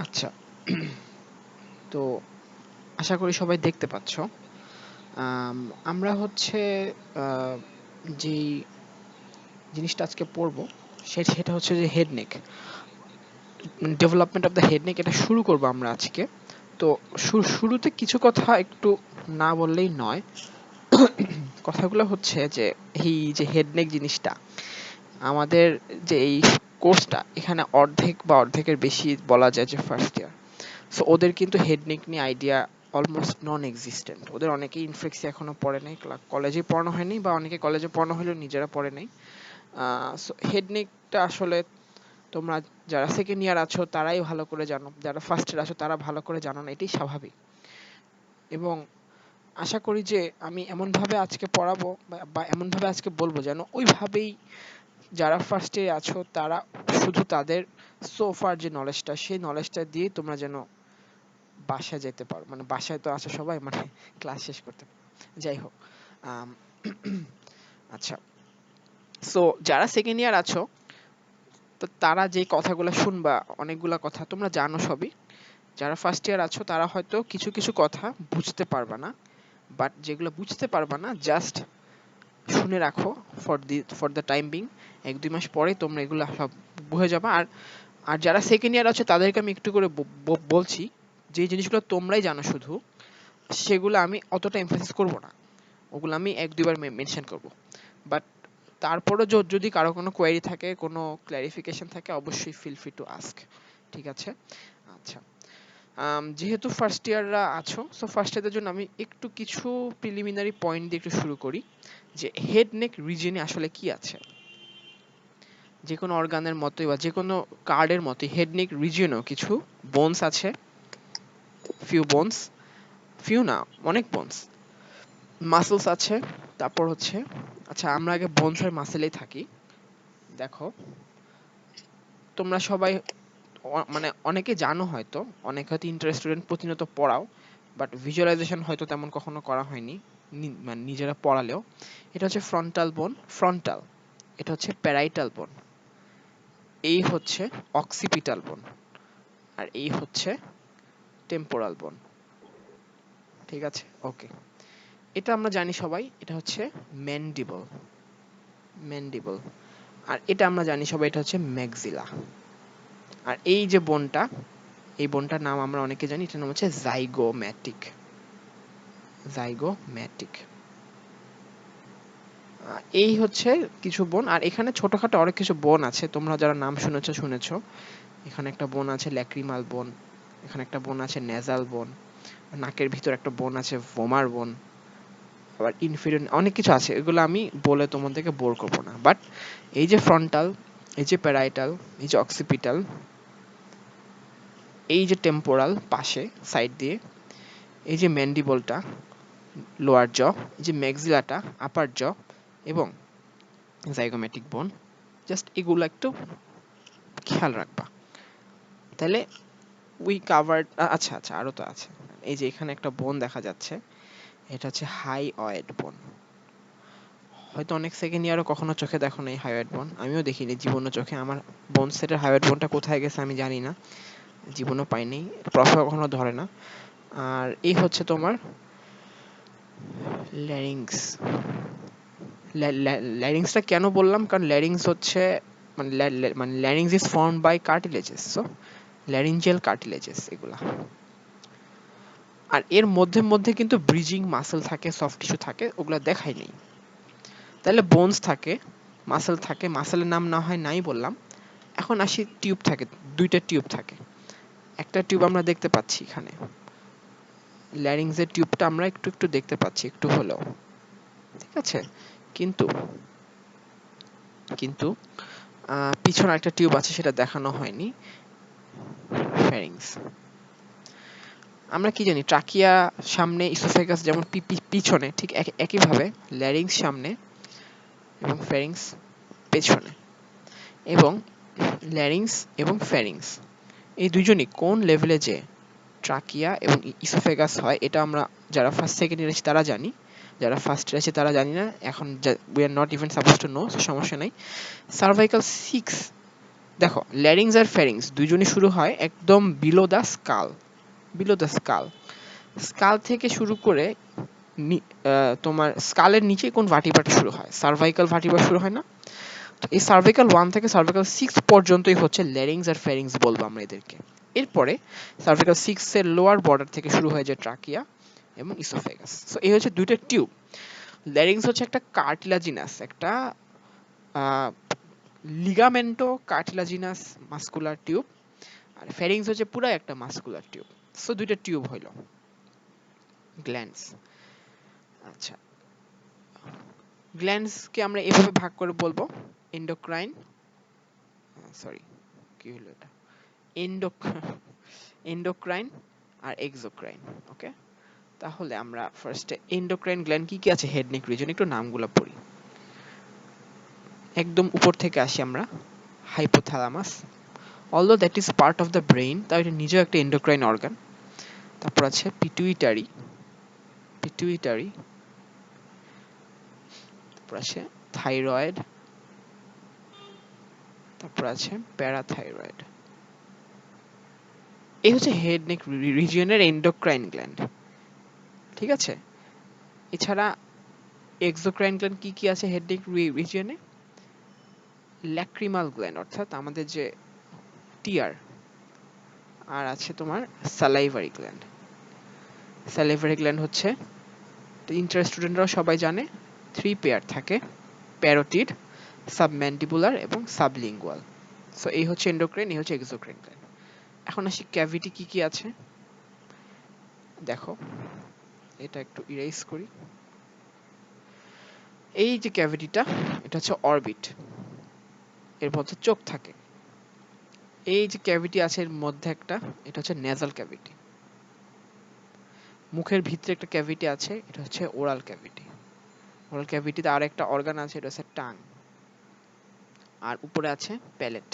আচ্ছা, তো আশা করি সবাই দেখতে পাচ্ছ। আমরা হচ্ছে আহ, যেই জিনিসটা আজকে পড়বো সেটা হচ্ছে যে head neck, development of the head neck. এটা শুরু করব আমরা আজকে। তো শুরুতে কিছু কথা একটু না বললেই নয়। কথাগুলো হচ্ছে যে এই যে হেড নেক জিনিসটা, আমাদের যে এই কোর্সটা এখানে অর্ধেক বা অর্ধেকের বেশি বলা যায় যে ফার্স্ট ইয়ার। সো ওদের কিন্তু হেড নেক নিয়ে আইডিয়া অলমোস্ট নন এক্সিস্টেন্ট। ওদের অনেকেই ইনফ্লেক্সি এখনো পড়ে নাই, কলেজে পড়ানো হয়নি, বা অনেকে কলেজে পড়ানো হলেও নিজেরা পড়ে নাই। সো হেড নেকটা আসলে তোমরা যারা সেকেন্ড ইয়ার আছো তারাই ভালো করে জানো, যারা ফার্স্ট ইয়ার আছো তারা ভালো করে জানো না, এটাই স্বাভাবিক। এবং আশা করি যে আমি এমনভাবে আজকে পড়াবো বা এমনভাবে আজকে বলবো যেন ওইভাবেই যারা ফার্স্ট ইয়ারে আছো তারা শুধু তাদের সোফার যে নলেজটা, সেই নলেজটা দিয়ে তোমরা যেন বাসায় যেতে পারো। মানে বাসায় তো আসো সবাই, মানে ক্লাস শেষ করতে পারো। যাই হোক, আম, আচ্ছা, সো যারা সেকেন্ড ইয়ার আছো তো তারা যে কথাগুলো শুনবা, অনেকগুলা কথা তোমরা জানো সবই। যারা ফার্স্ট ইয়ার আছো তারা হয়তো কিছু কিছু কথা বুঝতে পারবা না, বাট যেগুলো বুঝতে পারবা না জাস্ট শুনে রাখো ফর দ্য টাইম বিং। 1-2 মাস পরে তোমরা এগুলো সব বুঝে যাবা। আর আর যারা সেকেন্ড ইয়ার আছে তাদেরকে আমি একটু করে বলছি যে জিনিসগুলো তোমরাই জানো শুধু, সেগুলো আমি অতটা এমফাসিস করব না, ওগুলো আমি 1-2 বার মেনশন করব। বাট তারপরে যদি কারো কোনো কোয়েরি থাকে, কোনো ক্ল্যারিফিকেশন থাকে, অবশ্যই ফিল ফ্রি টু আস্ক। ঠিক আছে? আচ্ছা, যেহেতু ফার্স্ট ইয়াররা আছো, সো ফার্স্ট ইয়ারদের জন্য আমি একটু কিছু প্রিলিমিনারি পয়েন্ট দিয়ে একটু শুরু করি যে হেড নেক রিজনে আসলে কি আছে। যে কোনো অর্গানের মতোই বা যে কোনো কার্ডের মতোই হেড নেক রিজিয়নেও কিছু বোনস আছে, ফিউ বোনস, ফিউ না, অনেক বোনস, মাসলস আছে। তারপর হচ্ছে, আচ্ছা আমরা আগে বোনস আর মাসেলেই থাকি। দেখো, তোমরা সবাই মানে অনেকে জানো হয়তো, অনেকে হয়তো ইন্টার স্টুডেন্ট প্রতিনিয়ত পড়াও, বাট ভিজুয়ালাইজেশন হয়তো তেমন কখনো করা হয়নি মানে নিজেরা পড়ালেও। এটা হচ্ছে ফ্রন্টাল বোন, ফ্রন্টাল। এটা হচ্ছে প্যারাইটাল বোন। এই হচ্ছে অক্সিপিটাল বোন। আর এই হচ্ছে টেম্পোরাল বোন। ঠিক আছে? ওকে, এটা আমরা জানি সবাই, এটা হচ্ছে ম্যান্ডিবল, ম্যান্ডিবল। আর এটা আমরা জানি সবাই, এটা হচ্ছে ম্যাক্সিলা। আর এই যে বোনটা, এই বোনটার নাম আমরা অনেকে জানি, এটার নাম হচ্ছে জাইগোম্যাটিক, জাইগোম্যাটিক। এই হচ্ছে কিছু বোন। আর এখানে ছোটখাটো অনেক কিছু বোন আছে, তোমরা যারা নাম শুনেছো। এখানে একটা বোন আছে ল্যাক্রিমাল বোন, এখানে একটা বোন আছে নেজাল বোন, নাকের ভিতর একটা বোন আছে ভোমার বোন, আবার ইনফিরিয়র অনেক কিছু আছে, এগুলো আমি বলে তোমাদেরকে বোর করবো না। বাট এই যে ফ্রন্টাল, এই যে প্যারাইটাল, এই যে অক্সিপিটাল, এই যে টেম্পোরাল পাশে সাইড দিয়ে, এই যে ম্যান্ডিবলটা লোয়ার জ, এই যে ম্যাক্সিলাটা আপার জ, এবং জাইগোম্যাটিক বোন, জাস্ট এগুলো একটু খেয়াল রাখবা। তাহলে উই কাভার্ড। আচ্ছা আচ্ছা, আরো তো আছে। এই যে এখানে একটা বোন দেখা যাচ্ছে, এটা হচ্ছে হাইওয়েড বোন। হয়তো অনেক সেকেন্ড ইয়ারও কখনো চোখে দেখো না এই হাইওয়েড বোন, আমিও দেখিনি জীবনে চোখে। আমার বোন সেটের হাইওয়েড বোনটা কোথায় গেছে আমি জানি না, জীবনও পাইনি, প্রফেসর কখনো ধরে না। আর এই হচ্ছে তোমার ল্যারিংস। ল্যারিংসটা কেন বললাম, কারণ ল্যারিংস হচ্ছে মানে মানে larynx is formed by cartilages, so laryngeal cartilages এগুলা। আর এর মধ্যে মধ্যে কিন্তু ব্রিজিং মাসেল থাকে, সফট টিস্যু থাকে, ওগুলা দেখাই নেই। তাহলে বোনস থাকে, মাসেল থাকে, মাসেলের নাম না হয় নাই বললাম। এখন আসি টিউব থাকে, দুইটা টিউব থাকে। একটা টিউব আমরা দেখতে পাচ্ছি এখানে, ল্যারিংসের টিউবটা আমরা একটু একটু দেখতে পাচ্ছি, একটু হলেও। ঠিক আছে? কিন্তু কিন্তু পিছনে একটা টিউব আছে, সেটা দেখানো হয়নি, ফ্যারিংস। আমরা কি জানি, ট্রাকিয়া সামনে, ইসোফেগাস যেমন পিছনে, ঠিক একইভাবে ল্যারিংস সামনে এবং ফ্যারিংস পেছনে। এবং ল্যারিংস এবং ফ্যারিংস এই দুজনই কোন লেভেলে যে ট্রাকিয়া এবং ইসোফেগাস হয়, এটা আমরা যারা ফার্স্ট সেকেন্ড ইয়ার আছি তারা জানি, যারা ফার্স্ট ইয়ার আছে তারা জানি না। এখন we are not even suppose to know, সমস্যা নাই। সার্ভাইকাল 6 দেখো ল্যারিংস আর ফ্যারিংস দুইজনই শুরু হয় একদম below the skull, below the skull. Skull থেকে শুরু করে তোমার স্কালের নিচে কোন ভার্টিব্রাটা শুরু হয়? সার্ভাইকাল ভার্টিব্রা শুরু হয় না? তো এই সার্ভাইকাল 1 থেকে সার্ভাইকাল 6 পর্যন্তই হচ্ছে ল্যারিংস আর ফ্যারিংস বলবো আমরা এদেরকে। এরপরে সার্ভাইকাল 6 এর লোয়ার বর্ডার থেকে শুরু হয়ে যায় ট্রাকিয়া এবং ইসোফেগাস। সো এই হচ্ছে দুইটা টিউব। ল্যারিংস হচ্ছে একটা কার্টিলাজিনাস, একটা লিগামেন্টো কার্টিলাজিনাস মাস্কুলার টিউব, আর ফ্যারিংস হচ্ছে পুরো একটা মাস্কুলার টিউব। সো দুইটা টিউব হইল গ্ল্যান্ডস। আচ্ছা, গ্ল্যান্ডসকে আমরা এভাবে ভাগ করে বলবো এন্ডোক্রাইন, সরি কি হলো এটা, এন্ডোক্রাইন আর এক্সোক্রাইন। ওকে, তাহলে আমরা ফার্স্টে এন্ডোক্রাইন গ্ল্যান্ড কি কি আছে হেড নেক রিজন একটু নামগুলো পড়ি। একদম উপর থেকে আসি আমরা, hypothalamus, although that is part of the brain, তাও এটা নিজেও একটা এন্ডোক্রাইন অর্গান। তারপর আছে পিটুইটারি, পিটুইটারি, তারপর আছে থাইরয়েড, তারপর আছে প্যারাথাইরয়েড। এই হচ্ছে হেড নেক রিজিয়নের এন্ডোক্রাইন গ্ল্যান্ড, ঠিক আছে। এছাড়া এক্সোক্রাইন গ্ল্যান্ড কি কি আছে হেড নেক রিজিয়নে? ল্যাক্রিমাল গ্ল্যান্ড অর্থাৎ আমাদের যে টিয়ার, আর আছে তোমার স্যালাইভারি গ্ল্যান্ড। স্যালাইভারি গ্ল্যান্ড হচ্ছে, ইন্টার স্টুডেন্টরাও সবাই জানে, 3 পেয়ার থাকে, প্যারোটিড, সাবম্যান্ডিবুলার এবং সাবলিঙ্গুয়াল। সো এই হচ্ছে এন্ডোক্রাইন, এই হচ্ছে এক্সোক্রাইন গ্ল্যান্ড। এখন আসি ক্যাভিটি কি কি আছে। দেখো এটা একটু ইরেজ করি। এই যে ক্যাভিটিটা, এটা হচ্ছে অরবিট, এর মধ্যে চোখ থাকে। এই যে ক্যাভিটি আছে এর মধ্যে একটা, এটা হচ্ছে নেজাল ক্যাভিটি। মুখের ভিতরে একটা ক্যাভিটি আছে, এটা হচ্ছে ওরাল ক্যাভিটি। ওরাল ক্যাভিটিতে আর একটা অর্গান আছে, এটা হচ্ছে টাং। আর উপরে আছে প্যালেট।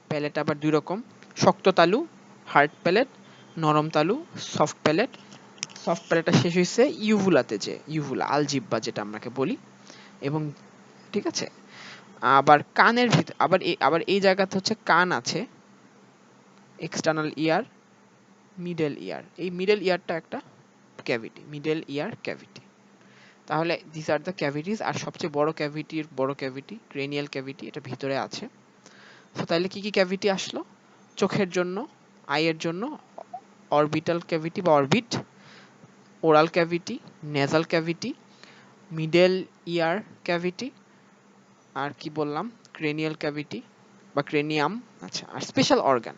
প্যালেট আবার দুই রকম, শক্ত তালু হার্ড প্যালেট, নরম তালু সফট প্যালেট। সফট প্যালেটটা শেষ হয়েছে ইউভুলাতে, যে ইউভুলা আলজিব্বা যেটা আমরাকে বলি, এবং ঠিক আছে। আবার কানের ভিতর আবার এই জায়গাতে হচ্ছে কান আছে, এক্সটার্নাল ইয়ার, মিডল ইয়ার। এই মিডল ইয়ারটা একটা ক্যাভিটি, মিডল ইয়ার ক্যাভিটি। তাহলে দিস আর দ্য ক্যাভিটিস। আর সবচেয়ে বড় ক্যাভিটি ক্রেনিয়াল ক্যাভিটি, এটা ভিতরে আছে। তো তাহলে কি কি ক্যাভিটি আসলো? চোখের জন্য, আইয়ের জন্য অরবিটাল ক্যাভিটি বা orbit, oral cavity, nasal cavity, middle ear cavity, আর কি বললাম ক্রেনিয়াল ক্যাভিটি বা ক্রেনিয়াম। আচ্ছা, আর স্পেশাল অর্গান,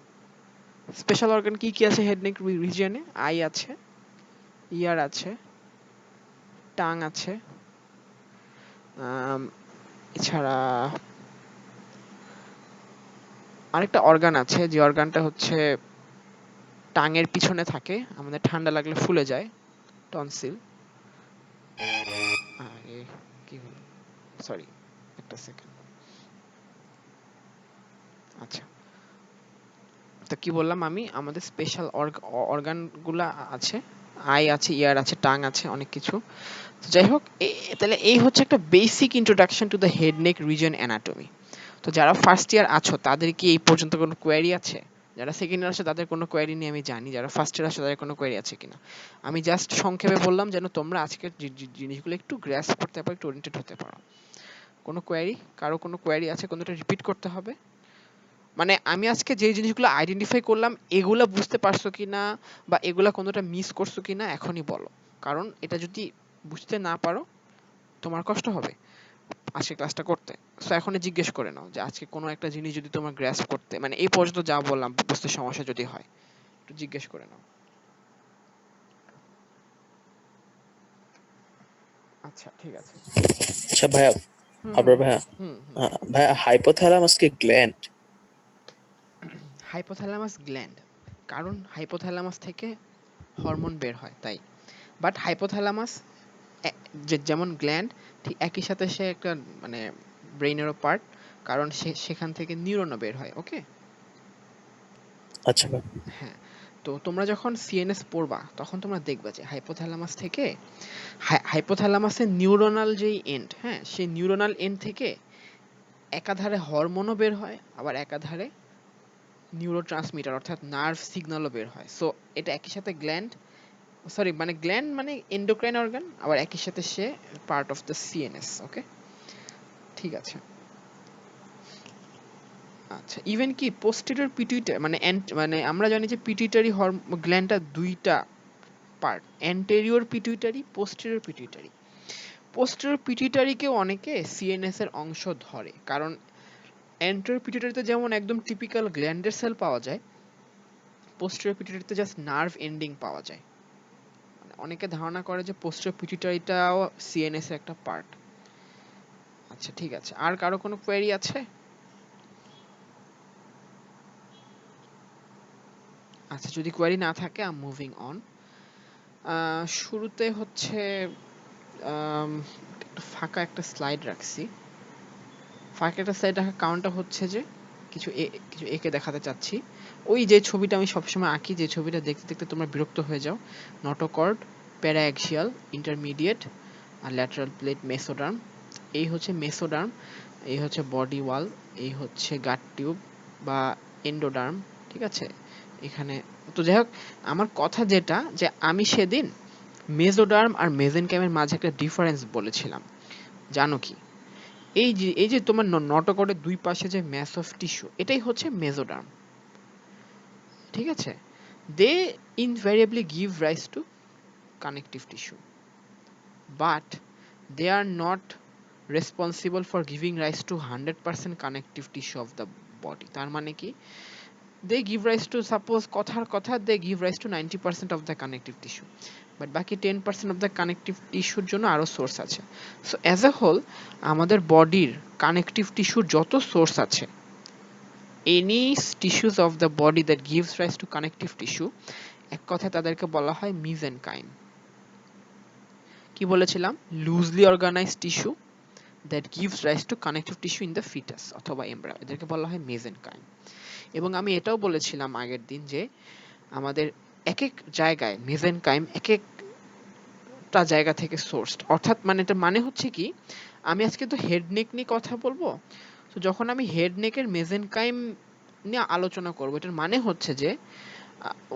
স্পেশাল অর্গান কি কি আছে হেড নেক রিজিয়নে? আই আছে, ইয়ার আছে, টাং আছে, এছাড়া আরেকটা অর্গান আছে, যে অর্গানটা হচ্ছে টাঙের পিছনে থাকে, আমাদের ঠান্ডা লাগলে ফুলে যায়, টনসিল। কি হলো, সরি একটা সেকেন্ড। আচ্ছা, তো কি বললাম আমি, আমাদের স্পেশাল অর্গানগুলো আছে, আই আছে, ইয়ার আছে, টাং আছে, অনেক কিছু। তো যাই হোক, তাহলে এই হচ্ছে একটা basic introduction to the head neck reason anatomy. তো যারা ফার্স্ট ইয়ার আছো তাদের কি এই পর্যন্ত কোনো কোয়েরি আছে? যারা সেকেন্ড ইয়ার আসে তাদের কোনো কোয়েরি নেই আমি জানি, যারা ফার্স্ট ইয়ার আসে তাদের কোনো কোয়েরি আছে কিনা। আমি জাস্ট সংক্ষেপে বললাম যেন তোমরা আজকের জিনিসগুলো একটু গ্র্যাস্প করতে পারো, একটু ওরিয়েন্টেড হতে পারো। কোনো কোয়েরি, কারো কোনো কোয়েরি আছে? কোনটা রিপিট করতে হবে? মানে আমি আজকে যে জিনিসগুলো আইডেন্টিফাই করলাম এগুলা বুঝতে পারছো কিনা, বা এগুলা কোনটা মিস করছো কিনা এখনই বলো। কারণ এটা যদি বুঝতে না পারো তোমার কষ্ট হবে আজকে ক্লাসটা করতে। সো এখনই জিজ্ঞেস করে নাও যে আজকে কোনো একটা জিনিস যদি তোমার গ্র্যাস্প করতে, মানে এই পর্যন্ত যা বললাম বুঝতে সমস্যা যদি হয়, একটু জিজ্ঞেস করে নাও। আচ্ছা ঠিক আছে। আচ্ছা ভাইয়া, হুম হুম আবার ভাইয়া, হুম হুম। ভাইয়া হাইপোথ্যালামাস কি গ্ল্যান্ড? হাইপোথ্যালামাস গ্ল্যান্ড, কারণ হাইপোথ্যালামাস থেকে হরমোন বের হয় তাই। বাট হাইপোথ্যালামাস যেমন গ্ল্যান্ড, ঠিক একই সাথে সে একটা মানে ব্রেইনেরও পার্ট, কারণ সেখান থেকে নিউরনও বের হয়। ওকে, আচ্ছা ভাই। হ্যাঁ। তো তোমরা যখন সিএনএস পড়বা তখন তোমরা দেখবা যে হাইপোথ্যালামাস থেকে, হাইপোথ্যালামাসের নিউরোনাল যেই এন্ড, হ্যাঁ সেই নিউরোনাল এন্ড থেকে একাধারে হরমোনও বের হয়, আবার একাধারে নিউরোট্রান্সমিটার অর্থাৎ নার্ভ সিগন্যালও বের হয়। সো এটা একই সাথে গ্ল্যান্ড মানে এন্ডোক্রাইন অর্গান, আবার একই সাথে সে পার্ট অফ দ্য সিএনএস। ওকে, ঠিক আছে। আচ্ছা, ইভেন কি পোস্টেরিয়র পিটুইটারি মানে আমরা জানি যে পিটুইটারি গ্ল্যান্ডটা দুইটা part, anterior pituitary, posterior pituitary. Posterior পিটুইটারিকেও অনেকে সিএনএস এর অংশ ধরে, কারণ অ্যান্টেরিয়র পিটুইটারিতে যেমন একদম টিপিক্যাল গ্ল্যান্ডের সেল পাওয়া যায়, পোস্টেরিয়র পিটুইটারিতে জাস্ট নার্ভ এন্ডিং পাওয়া যায়। মানে অনেকে ধারণা করে যে পোস্টেরিয়র পিটুইটারিটাও সিএনএস এর একটা পার্ট। আচ্ছা, ঠিক আছে। আর কারো কোনো কোয়েরি আছে? আচ্ছা, যদি কোয়েরি না থাকে আই এম মুভিং অন। শুরুতে হচ্ছে একটু ফাঁকা একটা স্লাইড রাখছি। ফাঁকা একটা স্লাইড রাখার কারণটা হচ্ছে যে কিছু এঁকে দেখাতে চাচ্ছি। ওই যে ছবিটা আমি সবসময় আঁকি, যে ছবিটা দেখতে দেখতে তোমরা বিরক্ত হয়ে যাও, নটোকর্ড, প্যারাঅ্যাক্সিয়াল, ইন্টারমিডিয়েট আর ল্যাটারাল প্লেট, মেসোডার্ম। এই হচ্ছে মেসোডার্ম, এই হচ্ছে বডি ওয়াল, এই হচ্ছে গাট টিউব বা এন্ডোডার্ম। ঠিক আছে, এখানে তো যাই হোক, আমার কথা যেটা, যে আমি সেদিন মেসোডার্ম আর মেসেনকাইমের মাঝে একটা ডিফারেন্স বলেছিলাম, জানো কি? এই যে তোমার নটোকর্ডের দুই পাশে যে ম্যাস অফ টিস্যু, এটাই হচ্ছে মেসোডার্ম। ঠিক আছে, they invariably give rise to connective tissue, but they are not responsible for giving rise to 100% connective tissue of the body. তার মানে কি, they give rise to, suppose কথার কথা, they give rise to 90% of the connective tissue, but বাকি 10% of the connective tissue জন্য আরো source আছে। So as a whole আমাদের বডির কানেকটিভ টিস্যুর যত সোর্স আছে, any tissues of the body that gives rise to connective tissue, এক কথায় তাদেরকে বলা হয় মিজেনকাইম। কি বলেছিলাম? Loosely organized tissue that gives rise to connective tissue in the fetus অথবা এমব্রায়ো, এদেরকে বলা হয় মেসেনকাইম। এবং আমি এটাও বলেছিলাম আগের দিন যে আমাদের এক এক জায়গায় মেসেনকাইম এক একটা জায়গা থেকে সোর্সড, অর্থাৎ মানে এটা মানে হচ্ছে কি, আমি আজকে তো হেড নেক নিয়ে কথা বলবো, তো যখন আমি হেড নেকের মেসেনকাইম নিয়ে আলোচনা করব, এটার মানে হচ্ছে যে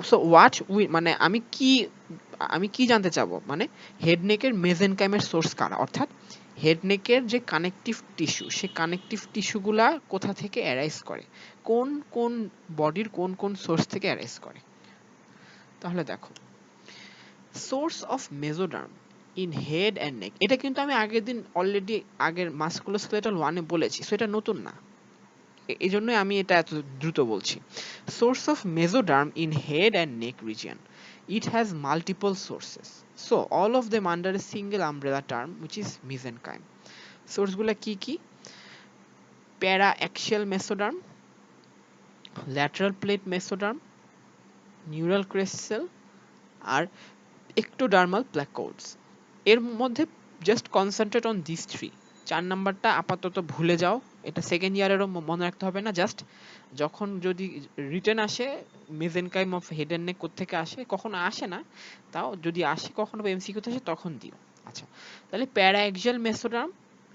সো হোয়াট উই, মানে আমি কি জানতে চাবো, মানে হেড নেকের মেসেনকাইমের সোর্স কারা, অর্থাৎ হেড নেকের যে কানেকটিভ টিস্যু, সেই কানেকটিভ টিস্যুগুলা কোথা থেকে অ্যারাইজ করে, কোন কোন বডির কোন কোন সোর্স থেকে অ্যারাইজ করে। তাহলে দেখো, source of mesoderm in head and neck, এটা কিন্তু আমি আগের দিন অলরেডি আগের মাস্কুলোস্কেলেটাল 1-এ বলেছি, সো এটা নতুন না, এই জন্যই আমি এটা এত দ্রুত বলছি। Source of mesoderm in head and neck region, it has multiple sources, so all of them under a single umbrella term which is mesenchyme. Source গুলা কি কি? Paraaxial mesoderm, lateral plate mesoderm, neural crest cell আর ectodermal placodes. এর মধ্যে just concentrate on this three. 4 নাম্বারটা আপাতত ভুলে যাও, এটা সেকেন্ড ইয়ারেরও মনে রাখতে হবে না, জাস্ট যখন যদি রিটেন আসে mesenchyme of head and neck কোত্থেকে আসে, কখনো আসে না, তাও যদি আসে কখনো এমসিকিউতে আসে তখন দিও। আচ্ছা, তাহলে প্যারাঅ্যাক্সিয়াল মেসোডার্ম,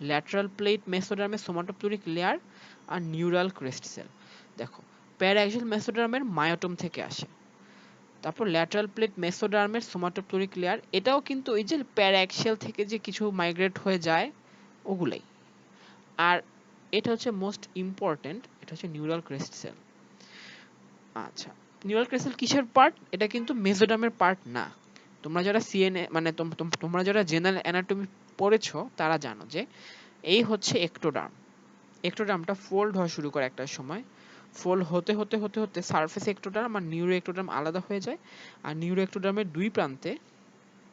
ল্যাটারাল প্লেট মেসোডার্মের সোমাটোপ্লুরিক লেয়ার আর নিউরাল ক্রেস্ট সেল। দেখো, প্যারাঅ্যাক্সিয়াল মেসোডার্মের মায়োটোম থেকে আসে, তারপর ল্যাটারাল প্লেট মেসোডার্মের সোমাটোপ্লুরিক লেয়ার, এটাও কিন্তু ওই যে প্যারাঅ্যাক্সিয়াল থেকে যে কিছু মাইগ্রেট হয়ে যায় ওগুলাই। আর এটা হচ্ছে মোস্ট ইম্পর্টেন্ট, এটা হচ্ছে নিউরাল ক্রেস্ট সেল। আচ্ছা, নিউরাল ক্রেস্ট সেল কিসের পার্ট? এটা কিন্তু মেসোডার্মের পার্ট না। তোমরা যারা সিএনএ মানে তোমরা যারা জেনারেল অ্যানাটমি পড়েছো তারা জানো যে এই হচ্ছে এক্টোডার্ম। এক্টোডার্মটা ফোল্ড হওয়া শুরু করে একটা সময়, ফোল্ড হতে হতে হতে হতে সারফেস এক্টোডার্ম আর নিউরো এক্টোডার্ম আলাদা হয়ে যায়, আর নিউরো এক্টোডার্মের দুই প্রান্তে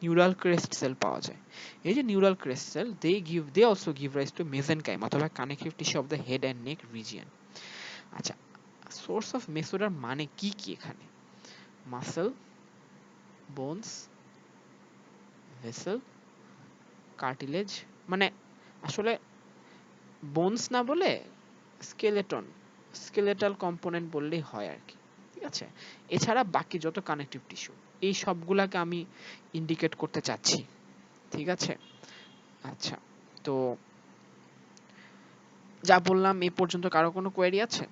নিউরাল ক্রেস্ট সেল পাওয়া যায়। এই যে neural crest cell, they also give rise to mesenchyme অথবা connective tissue of the head and neck region. আচ্ছা, সোর্স অফ মেসোডার্ম মানে কি কি এখানে? মাসল, বোনস, ভেসেল, কার্টিলেজ, মানে আসলে বোনস না বলে স্কেলেটাল কম্পোনেন্ট বললেই হয় আর কি। ঠিক আছে, এছাড়া বাকি যত কানেকটিভ টিস্যু, এই সবগুলাকে আমি ইন্ডিকেট করতে চাচ্ছি। ঠিক আছে, আচ্ছা, তো যা বললাম এই পর্যন্ত কারো কোনো কোয়েরি আছে?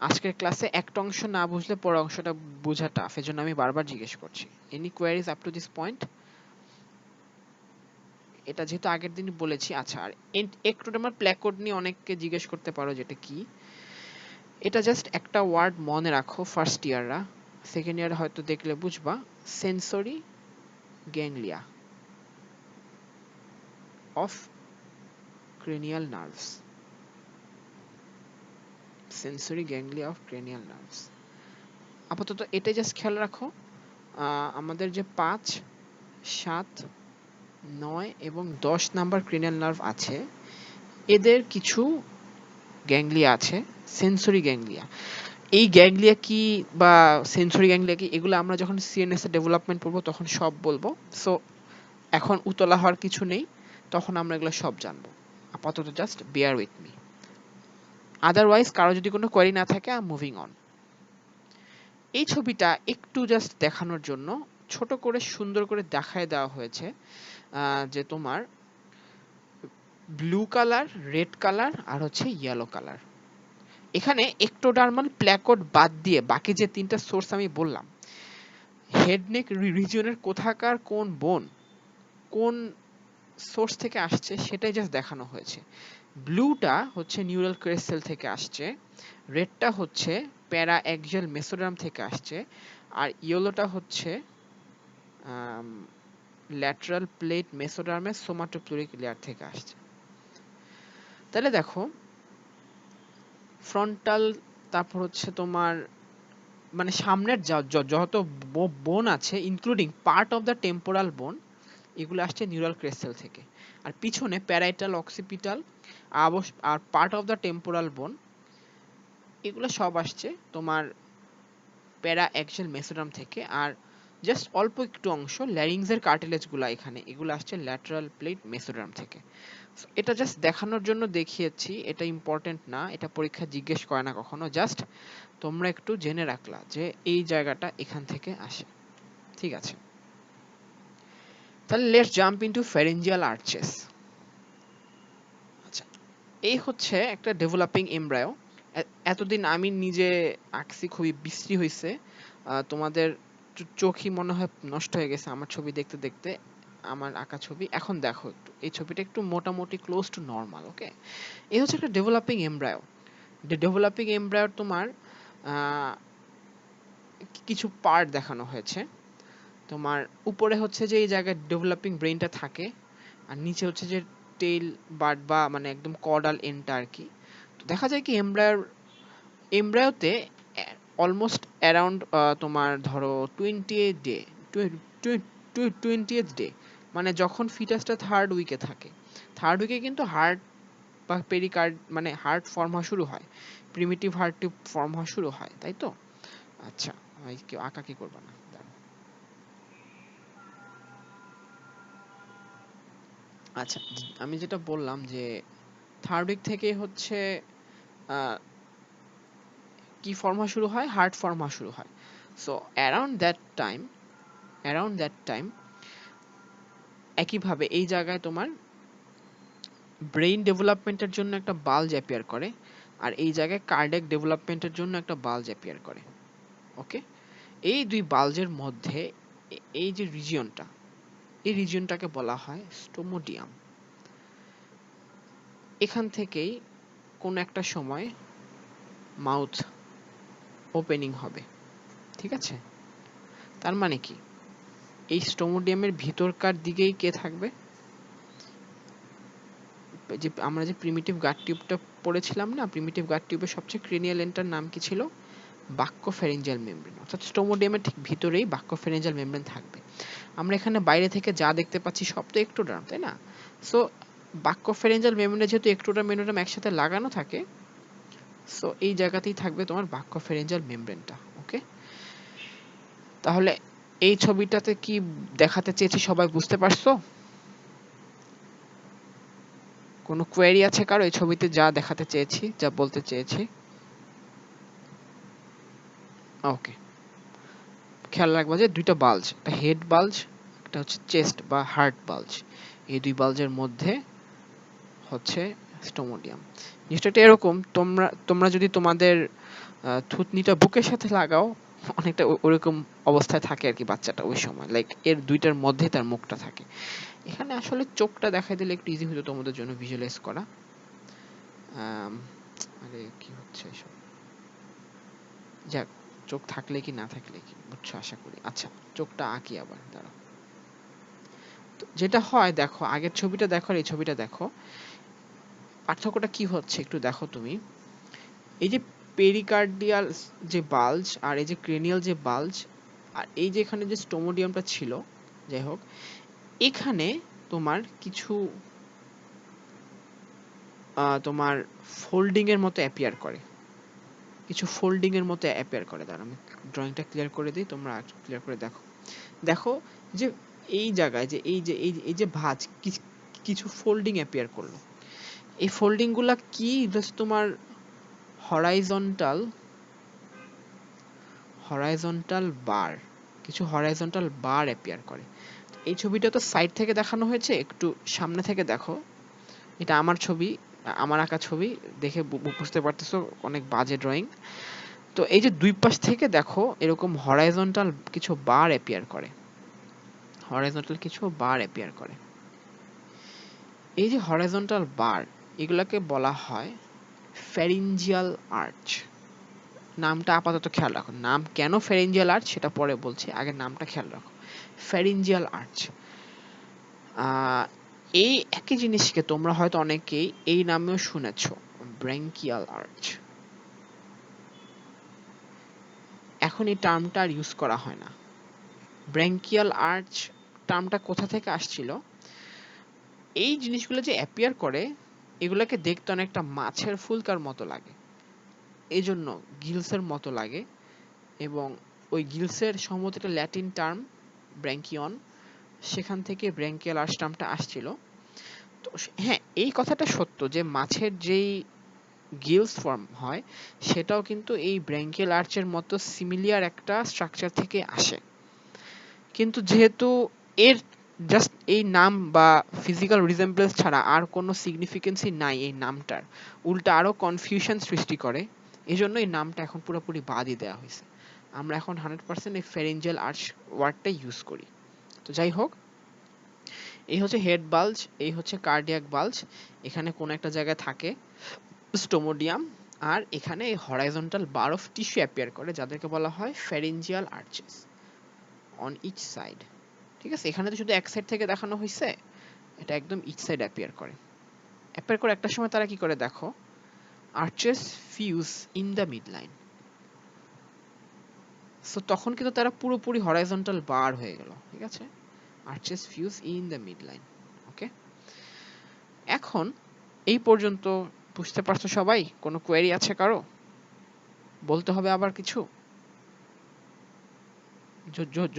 আজকের ক্লাসে একটা অংশ না বুঝলে পরের অংশটা বোঝা টাফ, এজন্য আমি বারবার জিজ্ঞেস করছি। Any queries up to this point? এটা যেহেতু আগের দিনই বলেছি। আচ্ছা, আর এক্টোডার্মাল প্ল্যাকোড নিয়ে অনেককে জিজ্ঞেস করতে পারো যেটা কি। এটা জাস্ট একটা ওয়ার্ড মনে রাখো, ফার্স্ট ইয়াররা, সেকেন্ড ইয়ারে হয়তো দেখলে বুঝবা। Sensory ganglia of cranial nerves. Sensory ganglia of cranial nerves. আপাতত এটাই জাস্ট খেয়াল রাখো। আমাদের যে 5, 7, 9 এবং 10 নাম্বার ক্রেনিয়াল নার্ভ আছে, এদের কিছু গ্যাংলিয়া আছে, সেন্সরি গ্যাংলিয়া। এই গ্যাংলিয়া কি বা সেন্সরি গ্যাংলিয়া কি, এগুলো আমরা যখন সিএনএস এর ডেভেলপমেন্ট পড়বো তখন সব বলবো। সো এখন উতলা হওয়ার কিছু নেই, তখন আমরা এগুলো সব জানবো। আপাতত just bear with me. Otherwise কারো যদি কোনো কোয়েরি না থাকে, আই এম মুভিং অন। এই ছবিটা একটু জাস্ট দেখানোর জন্য ছোট করে সুন্দর করে দেখায় দেওয়া হয়েছে যে তোমার ব্লু কালার, রেড কালার আর হচ্ছে ইয়েলো কালার। এখানে এক্টোডার্মাল প্ল্যাকোড বাদ দিয়ে বাকি যে 3টা সোর্স আমি বললাম, হেড নেক রিজিয়নের কোথাকার কোন বোন কোন সোর্স থেকে আসছে সেটাই জাস্ট দেখানো হয়েছে। ব্লুটা হচ্ছে নিউরাল ক্রেস্ট সেল থেকে আসছে, রেডটা হচ্ছে প্যারা অ্যাক্সিয়াল মেসোডার্ম থেকে আসছে, আর ইয়েলোটা হচ্ছে ল্যাটারাল প্লেট মেসোডার্মের সোমাটোপ্লুরিক লেয়ার থেকে আসছে। তাহলে দেখো ফ্রন্টাল, তারপর হচ্ছে তোমার মানে সামনের যত বোন আছে including part of the temporal bone, এগুলো আসছে নিউরাল ক্রেস্ট সেল থেকে। আর পিছনে প্যারাইটাল, অক্সিপিটাল আর part of the temporal bone, এগুলো সব আসছে তোমার প্যারা অ্যাক্সিয়াল মেসোডার্ম থেকে। আর জাস্ট অল্প একটু অংশ ল্যারিংসের কার্টিলেজগুলো এখানে, এগুলো আসছে ল্যাটারাল প্লেট মেসোডার্ম থেকে। এটা জাস্ট দেখানোর জন্য দেখিয়েছি, এটা ইম্পর্টেন্ট না, এটা পরীক্ষা জিজ্ঞেস করে না কখনো, জাস্ট তোমরা একটু জেনে রাখলা যে এই জায়গাটা এখান থেকে আসে। ঠিক আছে, তাহলে let's jump into pharyngeal arches. আচ্ছা, এই হচ্ছে একটা ডেভেলপিং এমব্রায়ো। এতদিন আমি নিজে আঁকছি, খুবই বিশ্রী হয়েছে, তোমাদের চোখই মনে হয় নষ্ট হয়ে গেছে আমার ছবি দেখতে দেখতে। আমার আঁকা ছবি এখন দেখো একটু, এই ছবিটা একটু মোটামুটি ক্লোজ টু নর্মাল। ওকে, এই হচ্ছে একটা ডেভেলপিং এমব্রায়ো। ডেভেলপিং এমব্রায়োর তোমার কিছু পার্ট দেখানো হয়েছে। তোমার উপরে হচ্ছে যে এই জায়গায় ডেভেলপিং ব্রেনটা থাকে, আর নিচে হচ্ছে যে টেইল বার্ড বা মানে একদম কর্ডাল এন্ডটা আর কি। তো দেখা যায় কি এমব্রায়োতে অলমোস্ট অ্যারাউন্ড তোমার ধরো 28 ডে, 20th ডে, মানে যখন ফিটাসটা 3rd উইকে থাকে, 3rd উইকে কিন্তু হার্ট বা পেরিকার্ড মানে হার্ট ফর্ম হওয়া শুরু হয়, প্রিমিটিভ হার্ট টিউব ফর্ম হওয়া শুরু হয়, তাই তো? আচ্ছা, কেউ আঁকা কি করবা না, দাঁড়াও। আচ্ছা, আমি যেটা বললাম যে 3rd উইক থেকে হচ্ছে আহ, কি ফর্ম হওয়া শুরু হয়, হার্ট ফর্ম হওয়া শুরু হয়। সো অ্যারাউন্ড দ্যাট টাইম একইভাবে এই জায়গায় তোমার ব্রেইন ডেভেলপমেন্টের জন্য একটা বাল্জ অ্যাপিয়ার করে, আর এই জায়গায় কার্ডিয়াক ডেভেলপমেন্টের জন্য একটা বাল্জ অ্যাপিয়ার করে। ওকে, এই দুই বাল্জের মধ্যে এই যে রিজিয়নটা, এই রিজিয়নটাকে বলা হয় স্টোমোডিয়াম। এখান থেকেই কোন একটা সময় মাউথ ওপেনিং হবে। ঠিক আছে, তার মানে কি এই স্টোমোডিয়ামের ভিতরকার দিকেই কে থাকবে, যে আমরা যে প্রিমিটিভ গাট টিউবটা পড়েছিলাম না, প্রিমিটিভ গাট টিউবের সবচেয়ে ক্রেনিয়াল এন্ডটার নাম কি ছিল, বাক্যোফ্যারিঞ্জিয়াল মেমব্রেন। অর্থাৎ স্টোমোডিয়ামের ঠিক ভিতরেই বাক্যোফ্যারিঞ্জিয়াল মেমব্রেন থাকবে। আমরা এখানে বাইরে থেকে যা দেখতে পাচ্ছি সব তো এক্টোডার্ম, তাই না? সো বাক্যোফ্যারিঞ্জিয়াল মেমব্রেনে যেহেতু এক্টোডার্ম মেমব্রেন একসাথে লাগানো থাকে, সো এই জায়গাতেই থাকবে তোমার বাক্যোফ্যারিঞ্জিয়াল মেমব্রেনটা। ওকে, তাহলে এই ছবিটাতে কি দেখাতে চেয়েছি সবাই বুঝতে পারছো? কোনো কোয়েরি আছে কারো এই ছবিতে যা দেখাতে চেয়েছি, যা বলতে চেয়েছি? ওকে, খেয়াল রাখবা যে দুইটা বাল্জ, একটা হেড বাল্জ, একটা হচ্ছে চেস্ট বা হার্ট বাল্জ। এই দুই বাল্জের মধ্যে হচ্ছে স্টোমোডিয়াম। জিনিসটা এরকম, তোমরা যদি তোমাদের থুতনিটা বুকের সাথে লাগাও, অনেকটা ওরকম অবস্থায় থাকে আর কি বাচ্চাটা ওই সময়, লাইক এর দুইটার মধ্যে তার মুখটা থাকে। এখানে আসলে চোখটা দেখাই দিলে একটু ইজি হতো তোমাদের জন্য ভিজুয়ালাইজ করা। আরে কি হচ্ছে এসব, যাক, চোখ থাকলে কি না থাকলে কি, বুঝছো আশা করি। আচ্ছা, চোখটা আঁকি আবার, দাঁড়াও। যেটা হয় দেখো, আগের ছবিটা দেখো আর এই ছবিটা দেখো, পার্থক্যটা কি হচ্ছে একটু দেখো তুমি। এই যে পেরিকার্ডিয়াল যে বাল্জ আর এই যে ক্রেনিয়াল যে বাল্জ, আর এই যে এখানে যে স্টোমোডিয়ামটা ছিল, যাই হোক, এখানে তোমার কিছু তোমার ফোল্ডিং এর মতো অ্যাপিয়ার করে, কিছু ফোল্ডিং এর মতো অ্যাপিয়ার করে। দাঁড়াও আমি ড্রয়িংটা ক্লিয়ার করে দিই, তোমরা ক্লিয়ার করে দেখো। দেখো যে এই জায়গায় যে এই যে ভাঁজ কিছু ফোল্ডিং অ্যাপিয়ার করলো। এই ফোল্ডিং গুলা কি, জাস্ট তোমার হরাইজন্টাল বার, কিছু হরাইজন্টাল বার অ্যাপিয়ার করে। এই ছবিটা তো সাইড থেকে দেখানো হয়েছে, একটু সামনে থেকে দেখো। এটা আমার ছবি, আমার আঁকা ছবি, দেখে বুঝতে পারতেছো অনেক বাজে ড্রয়িং। তো এই যে দুই পাশ থেকে দেখো এরকম হরাইজন্টাল কিছু বার অ্যাপিয়ার করে, হরাইজন্টাল কিছু বার অ্যাপিয়ার করে। এই যে হরাইজন্টাল বার, এগুলাকে বলা হয় ফ্যারিঞ্জিয়াল আর্চ। নামটা আপাতত খেয়াল রাখো, নাম কেন ফ্যারিঞ্জিয়াল আর্চ সেটা পরে বলছি, আগে নামটা খেয়াল রাখো, ফ্যারিঞ্জিয়াল আর্চ। এই একই জিনিসকে তোমরা হয়তো অনেকেই এই নামেও শুনেছো, ব্র্যাঙ্কিয়াল আর্চ। এখন এই টার্মটা আর ইউজ করা হয় না। ব্র্যাঙ্কিয়াল আর্চ টার্মটা কোথা থেকে আসছিল? এই জিনিসগুলো যে অ্যাপিয়ার করে, এগুলোকে দেখতে অনেকটা মাছের ফুলকার মতো লাগে, এই জন্য গিলসের মতো লাগে, এবং ওই গিলসের সম্ভবত একটা ল্যাটিন টার্ম ব্র্যাঙ্কিয়ন, সেখান থেকে ব্র্যাঙ্কিয়াল আর্চ টার্মটা আসছিল। তো হ্যাঁ, এই কথাটা সত্য যে মাছের যেই গিলস ফর্ম হয় সেটাও কিন্তু এই ব্র্যাঙ্কিয়াল আর্চের মতো সিমিলিয়ার একটা স্ট্রাকচার থেকে আসে। কিন্তু যেহেতু এর জাস্ট এই নাম বা ফিজিক্যাল রিজেম্বলেন্স ছাড়া আর কোনো সিগনিফিকেন্সই নাই এই নামটার, উল্টা আরো কনফিউশন সৃষ্টি করে, এজন্য এই নামটা এখন পুরোপুরি বাদই দেওয়া হয়েছে। আমরা এখন 100% এই ফ্যারিঞ্জিয়াল আর্চ ওয়ার্ডটাই ইউজ করি। তো যাই হোক, এই হচ্ছে হেড বাল্জ, এই হচ্ছে কার্ডিয়াক বাল্জ। এখানে কোন একটা জায়গায় থাকে স্টোমোডিয়াম, আর এখানে এই horizontal bar of tissue appear করে, যাদেরকে বলা হয় pharyngeal arches on each side. ঠিক আছে, এখানে তো শুধু এক সাইড থেকে দেখানো হয়েছে, এটা একদম ইচ সাইড অ্যাপিয়ার করে। অ্যাপিয়ার করে একটা সময় তারা কি করে দেখো, arches fuse in the mid line. So তখন কিন্তু তারা পুরোপুরি হরাইজন্টাল বার হয়ে গেল। ঠিক আছে, arches fuse in the mid line. Okay, এখন এই পর্যন্ত বুঝতে পারছো সবাই? কোনো কোয়েরি আছে কারো? বলতে হবে আবার কিছু?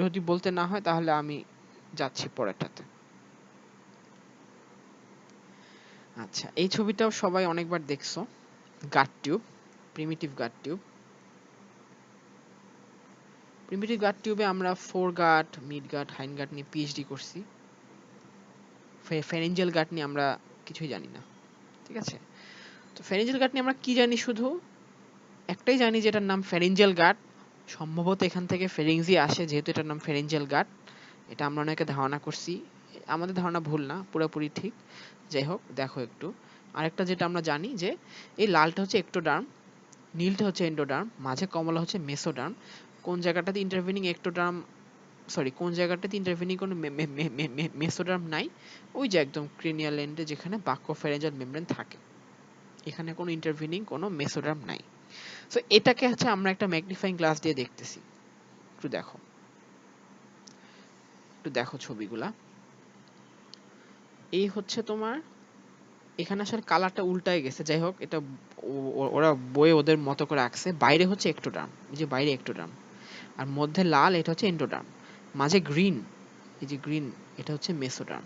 যদি বলতে না হয় তাহলে আমি যাচ্ছি পরেরটাতে। আচ্ছা, এই ছবিটাও সবাই অনেকবার দেখছো, গাট tube, primitive gut tube. Primitive গাট টিউবে আমরা ফোর গাট, মিড গাট, হাইন্ড গাট নিয়ে পিএইচডি করছি। ফ্যারিঞ্জিয়াল গাট নিয়ে আমরা কিছুই জানি না। ঠিক আছে, তো ফ্যারিঞ্জিয়াল গাট নিয়ে আমরা কি জানি, শুধু একটাই জানি যেটার নাম ফ্যারিঞ্জিয়াল গাট। সম্ভবত এখান থেকে ফেরিংজি আসে, যেহেতু এটার নাম ফ্যারিঞ্জিয়াল গাট। এটা আমরা অনেকে ধারণা করছি, আমাদের ধারণা ভুল না, পুরোপুরি ঠিক। যাই হোক, দেখো একটু আরেকটা যেটা আমরা জানি যে এই লালটা হচ্ছে এক্টোডার্ম, নীলটা হচ্ছে এন্ডোডার্ম, মাঝে কমলা হচ্ছে মেসোডার্ম। কোন জায়গাটাতে ইন্টারভেনিং এক্টোডার্ম, সরি কোন জায়গাটাতে ইন্টারভেনিং কোনো মেসোডার্ম নাই, ওই যে একদম ক্রেনিয়াল এন্ডে যেখানে বাক্যোফ্যারিঞ্জিয়াল মেমব্রেন থাকে, এখানে কোনো ইন্টারভেনিং কোনো মেসোডার্ম নাই। সো এটাকে হচ্ছে আমরা একটা ম্যাগনিফাইং গ্লাস দিয়ে দেখতেছি। একটু দেখো, একটু দেখো ছবিগুলা। এই হচ্ছে তোমার, এখানে আসলে কালারটা উল্টায় গেছে, যাই হোক এটা ওরা বইয়ে ওদের মতো করে আঁকছে। বাইরে হচ্ছে এক্টোডার্ম, এই যে বাইরে এক্টোডার্ম, আর মধ্যে লাল, এটা হচ্ছে এন্ডোডার্ম, মাঝে গ্রিন, এই যে গ্রিন, এটা হচ্ছে মেসোডার্ম।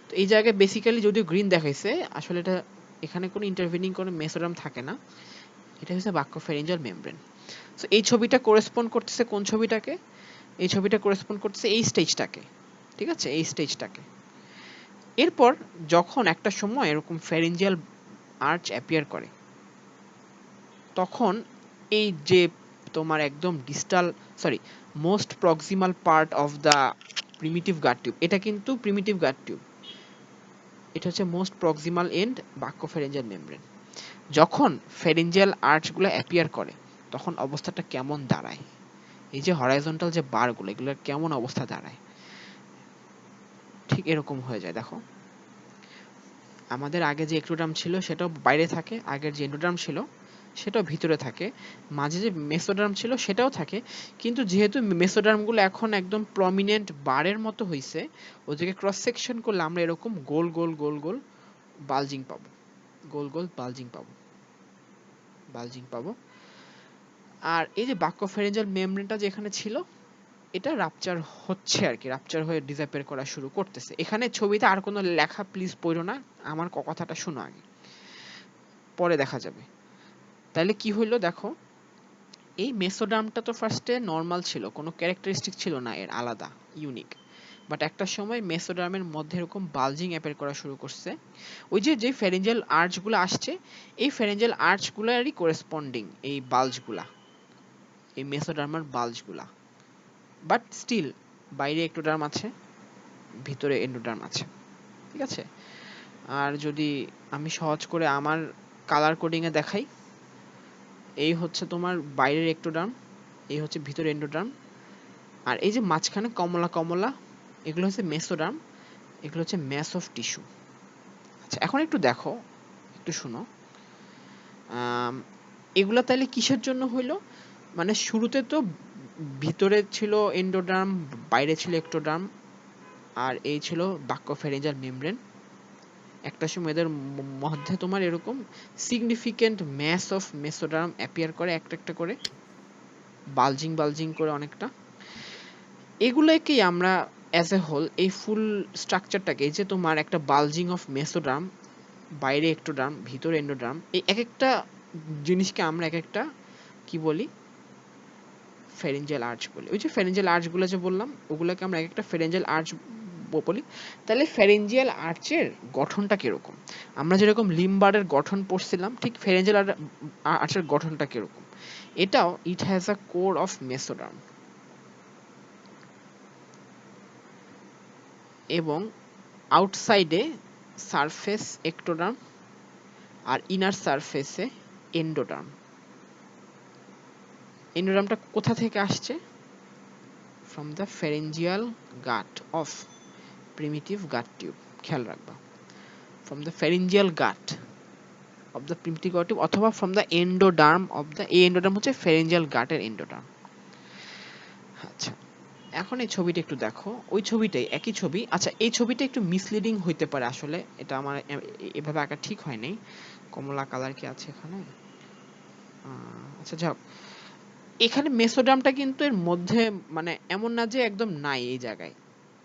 তো এই জায়গায় বেসিক্যালি যদিও গ্রিন দেখাইছে, আসলে এটা এখানে কোনো ইন্টারভেনিং কোনো মেসোডার্ম থাকে না, এটা হচ্ছে বাক্যোফ্যারিঞ্জিয়াল মেমব্রেন। সো এই ছবিটা করেসপন্ড করতেছে কোন ছবিটাকে? এই ছবিটা করেসপন্ড করতেছে এই স্টেজটাকে। ঠিক আছে, এই স্টেজটাকে। এরপর যখন একটা সময় এরকম ফ্যারিঞ্জিয়াল আর্চ অ্যাপিয়ার করে, তখন এই যে তোমার একদম distal most proximal part of the primitive gut tube, এটা কিন্তু প্রিমিটিভ গাট টিউব, এটা হচ্ছে মোস্ট প্রক্সিমাল এন্ড বাক্যোফ্যারিঞ্জিয়াল মেমব্রেন। যখন ফ্যারিঞ্জিয়াল আর্চগুলো অ্যাপিয়ার করে তখন অবস্থাটা কেমন দাঁড়ায়, এই যে হরাইজন্টাল যে বারগুলো, এগুলোর কেমন অবস্থা দাঁড়ায়, ঠিক এরকম হয়ে যায়। দেখো আমাদের আগে যে এক্টোডার্ম ছিল সেটাও বাইরে থাকে, আগের যে এন্ডোডার্ম ছিল সেটাও ভিতরে থাকে, মাঝে যে মেসোডার্ম ছিল সেটাও থাকে, কিন্তু যেহেতু মেসোডার্মগুলো এখন একদম প্রমিনেন্ট বারের মতো হইছে, ওদেরকে ক্রস সেকশন করলে আমরা এরকম গোল গোল গোল গোল বালজিং পাবো, গোল গোল বালজিং পাবো। আর এই যে বাক্যোফ্যারিঞ্জিয়াল মেমব্রেনটা যেখানে ছিল, এটা রাপচার হচ্ছে আর কি, রাপচার হয়ে ডিসঅ্যাপিয়ার করা শুরু করতেছে। এখানে ছবিতে আর কোনো লেখা প্লিজ পড়ো না, আমার কথাটা শোনো আগে, পরে দেখা যাবে। তাহলে কি হইলো দেখো, এই মেসোডার্মটা তো ফার্স্টে নর্মাল ছিল, কোনো ক্যারেক্টারিস্টিক ছিল না এর আলাদা ইউনিক, বাট একটা সময় মেসোডার্মের মধ্যে এরকম বালজিং অ্যাপিয়ার করা শুরু করছে। ওই যে যে ফ্যারিঞ্জিয়াল আর্চগুলো আসছে, এই ফ্যারিঞ্জিয়াল আর্চগুলোরই করেসপন্ডিং এই বাল্জগুলা, এই মেসোডার্মার বাল্জগুলা, বাট স্টিল বাইরে একটোডার্ম আছে, ভিতরে এন্ডোডার্ম আছে, ঠিক আছে। আর যদি আমি সহজ করে আমার কালার কোডিং এ দেখাই, এই হচ্ছে তোমার বাইরের একটোডার্ম, এই হচ্ছে ভিতরে এন্ডোডার্ম, আর এই যে মাঝখানে কমলা কমলা, এগুলো হচ্ছে মেসোডার্ম, এগুলো হচ্ছে ম্যাস অফ টিস্যু। আচ্ছা এখন একটু দেখো, একটু শুনো, এগুলো তাহলে কিসের জন্য হইলো, মানে শুরুতে তো ভিতরে ছিল এন্ডোডার্ম, বাইরে ছিল একটোডার্ম, আর এই ছিল বাক্যোফ্যারিঞ্জিয়াল মেমব্রেন। একটা সময় এদের মধ্যে তোমার এরকম significant mass of mesoderm appear করে একটা একটা করে, বালজিং বালজিং করে অনেকটা। এগুলোকেই আমরা অ্যাজ এ হোল এই ফুল স্ট্রাকচারটাকে, এই যে তোমার একটা বালজিং অফ মেসোডার্ম, বাইরে একটোডার্ম, ভিতরে এন্ডোডার্ম, এই এক একটা জিনিসকে আমরা এক একটা কি বলি, ফ্যারিঞ্জিয়াল আর্চ বলি। ওই যে ফ্যারিঞ্জিয়াল আর্চগুলো যে বললাম, ওগুলোকে আমরা এক একটা ফ্যারিঞ্জিয়াল আর্চ বলি। তাহলে ফ্যারিঞ্জিয়াল আর্চের গঠনটা কিরকম, আমরা যেরকম লিম্বারের গঠন পড়ছিলাম, ঠিক ফ্যারিঞ্জিয়াল আর্চের গঠনটা কিরকম, এটাও it has a core of mesoderm, এবং আউটসাইডে সারফেস একটোডার্ম, আর ইনার সারফেসে এন্ডোডার্ম। এন্ডোডার্মটা কোথা থেকে আসছে, from the pharyngeal gut of primitive gut tube, খেয়াল রাখবা, from the pharyngeal gut of the primitive gut tube, অথবা from the endoderm of the, এই এন্ডোডার্ম হচ্ছে ফ্যারিঞ্জিয়াল গাটের এন্ডোডার্ম। আচ্ছা এখন এই ছবিটা একটু দেখো, ওই ছবিটাই একই ছবি। আচ্ছা এই ছবিটা একটু মিসলিডিং হইতে পারে আসলে, এটা আমার এভাবে আঁকা ঠিক হয় নাই, কমলা কালার কি আছে এখানে, আচ্ছা যাও, এখানে মেসোডার্মটা কিন্তু এর মধ্যে, মানে এমন না যে একদম নাই, এই জায়গায়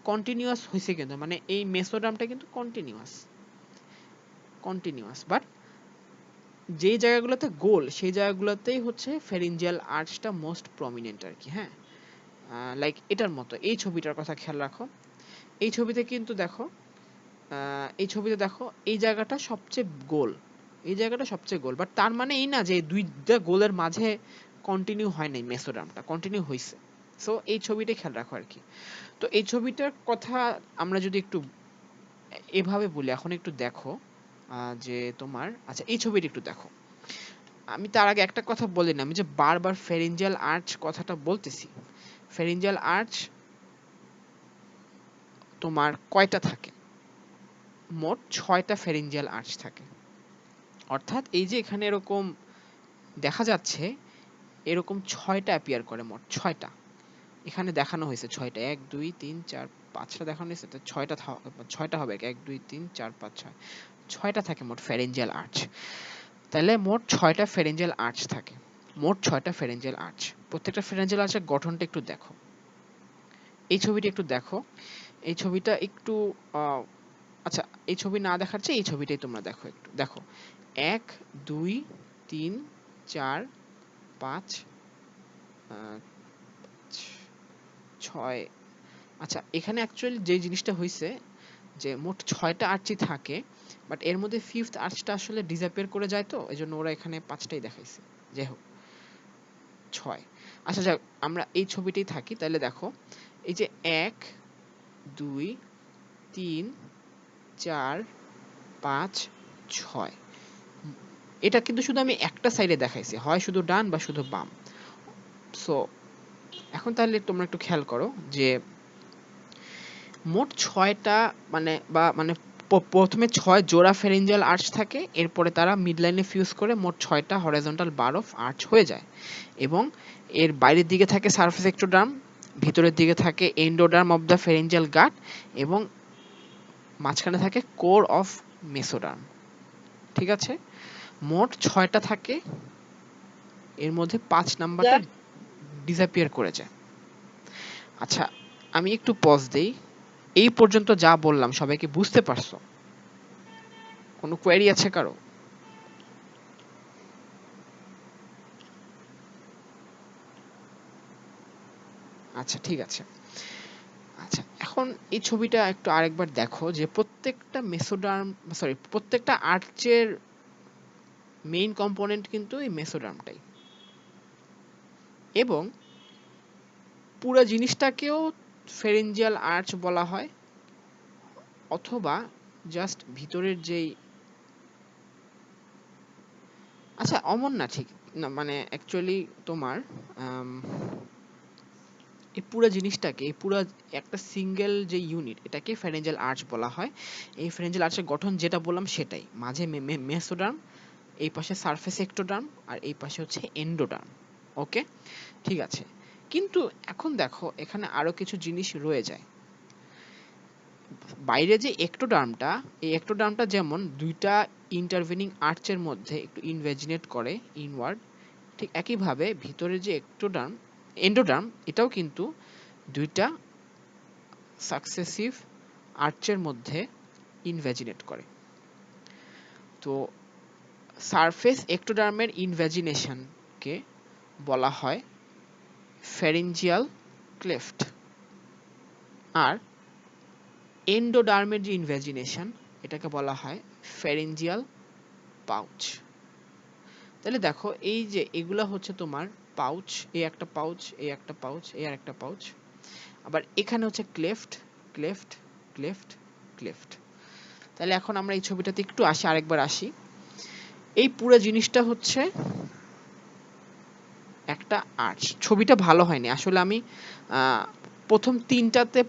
কন্টিনিউয়াস হয়েছে, কিন্তু মানে এই মেসোডার্মটা কিন্তু কন্টিনিউয়াস, বাট যে জায়গাগুলোতে গোল সেই জায়গাগুলোতেই হচ্ছে ফ্যারিঞ্জিয়াল আর্চটা মোস্ট প্রমিনেন্ট আর কি। হ্যাঁ, লাইক এটার মতো, এই ছবিটার কথা খেয়াল রাখো, এই ছবিতে কিন্তু দেখো, এই ছবিতে দেখো এই জায়গাটা সবচেয়ে গোল, এই জায়গাটা সবচেয়ে গোল, বাট তার মানে এই না যে দুইটা গোলের মাঝে কন্টিনিউ হয় নাই, মেসোডার্মটা কন্টিনিউ হয়েছে। সো এই ছবিটা খেয়াল রাখো আর কি। তো এই ছবিটার কথা আমরা যদি একটু এভাবে বলি, এখন একটু দেখো, যে তোমার, আচ্ছা এই ছবিটা একটু দেখো, আমি তার আগে একটা কথা বলি না, আমি যে বারবার ফ্যারিঞ্জিয়াল আর্চ কথাটা বলতেছি, ফ্যারিঞ্জিয়াল আর্চ তোমার কয়টা থাকে, মোট 6টা ফ্যারিঞ্জিয়াল আর্চ থাকে। অর্থাৎ এই যে এখানে এরকম দেখা যাচ্ছে, এরকম 6টা অ্যাপিয়ার করে, মোট 6টা এখানে দেখানো হয়েছে, 6টা, 1 2 3 4 5টা দেখানো হয়েছে, তো 6টা হবে, 1 2 3 4 5 6, 6টা থাকে মোট ফ্যারিঞ্জিয়াল আর্চ। তাহলে মোট 6টা ফ্যারিঞ্জিয়াল আর্চ থাকে, মোট 6টা ফ্যারিঞ্জিয়াল আর্চ। প্রত্যেকটা ফ্যারিঞ্জিয়াল আর্চের গঠনটা একটু দেখো, এই ছবিটা একটু দেখো, এই ছবিটা একটু আচ্ছা এই ছবি না দেখার চেয়ে এই ছবিটাই তোমরা দেখো, একটু দেখো, 1 2 3 4 5 6। আচ্ছা এখানে অ্যাকচুয়ালি যে জিনিসটা হয়েছে, যে মোট 6টা আর্চই থাকে, বাট এর মধ্যে 5th আর্চটা আসলে ডিসঅ্যাপিয়ার করে যায়, তো এজন্য ওরা এখানে 5টাই দেখাইছে। যাই হোক 6। আচ্ছা যাক, আমরা এই ছবিতেই থাকি। তাহলে দেখো এই যে 1 2 3 4 5 6, এটা কিন্তু শুধু আমি একটা সাইডে দেখাইছি, হয় শুধু ডান বা শুধু বাম। সো এখন তাহলে তোমরা একটু খেয়াল করো যে মোট 6টা মানে প্রথমে 6 জোড়া ফেরেঞ্জিয়াল আর্চ থাকে, এরপরে তারা মিড লাইনে ফিউজ করে মোট 6টা হরাইজন্টাল বার অফ আর্চ হয়ে যায়, এবং এর বাইরের দিকে থাকে সারফেস এক্টোডার্ম, ভিতরের দিকে থাকে এন্ডোডার্ম অফ দ্য ফেরেঞ্জিয়াল গাট, এবং মাঝখানে থাকে কোর অফ মেসোডার্ম। ঠিক আছে, মোট 6টা থাকে, এর মধ্যে 5 নাম্বারটা ডিসঅ্যাপিয়ার করে যায়। আচ্ছা, আমি একটু পজ দেই। এই পর্যন্ত যা বললাম সবাই কি বুঝতে পারছো? কোনো কোয়েরি আছে কারো? আচ্ছা ঠিক আছে। আচ্ছা, এখন এই ছবিটা একটু আরেকবার দেখো যে প্রত্যেকটা মেসোডার্ম, সরি, প্রত্যেকটা আর্চের মেইন কম্পোনেন্ট কিন্তু এই মেসোডার্মটাই, এবং পুরো জিনিসটাকেও ফেরেঞ্জিয়াল আর্চ বলা হয়, অথবা জাস্ট ভিতরের যেই, আচ্ছা অমন না, ঠিক না, মানে অ্যাকচুয়ালি তোমার এই পুরো জিনিসটাকে, এই পুরো একটা সিঙ্গেল যে ইউনিট, এটাকে ফ্যারেঞ্জিয়াল আর্চ বলা হয়। এই ফ্যারেঞ্জিয়াল আর্চের গঠন যেটা বললাম সেটাই, মাঝে মেসোডার্ম, এই পাশে সারফেস এক্টোডার্ম, আর এই পাশে হচ্ছে এন্ডোডার্ম। ওকে, ঠিক আছে। কিন্তু এখন দেখো এখানে আরো কিছু জিনিস রয়ে যায়। বাইরে যে এক্টোডার্মটা, এই এক্টোডার্মটা যেমন দুইটা ইন্টারভেনিং আর্চের মধ্যে একটু ইনভেজিনেট করে ইনওয়ার্ড, ঠিক একইভাবে ভিতরে যে এক্টোডার্ম, এন্ডোডার্ম, এটাও কিন্তু দুইটা সাকসেসিভ আর্চের মধ্যে ইনভেজিনেট করে। তো সারফেস এক্টোডার্মের ইনভেজিনেশনকে বলা হয় ফ্যারিঞ্জিয়াল ক্লেফট, আর এন্ডোডার্মের যে ইনভেজিনেশন, এটাকে বলা হয় ফ্যারিঞ্জিয়াল পাউচ। তাহলে দেখো এই যে এগুলা হচ্ছে তোমার পাউচ, এই একটা পাউচ, এই একটা পাউচ, এই আর একটা পাউচ, আবার এখানে হচ্ছে ক্লেফট, ক্লেফট, ক্লেফট, ক্লেফট। তাহলে এখন আমরা এই ছবিটাতে একটু আসি, আরেকবার আসি। এই পুরো জিনিসটা হচ্ছে একটা আর্চ। ছবিটা ভালো হয়নি আসলে, আমি প্রথম 3টাতে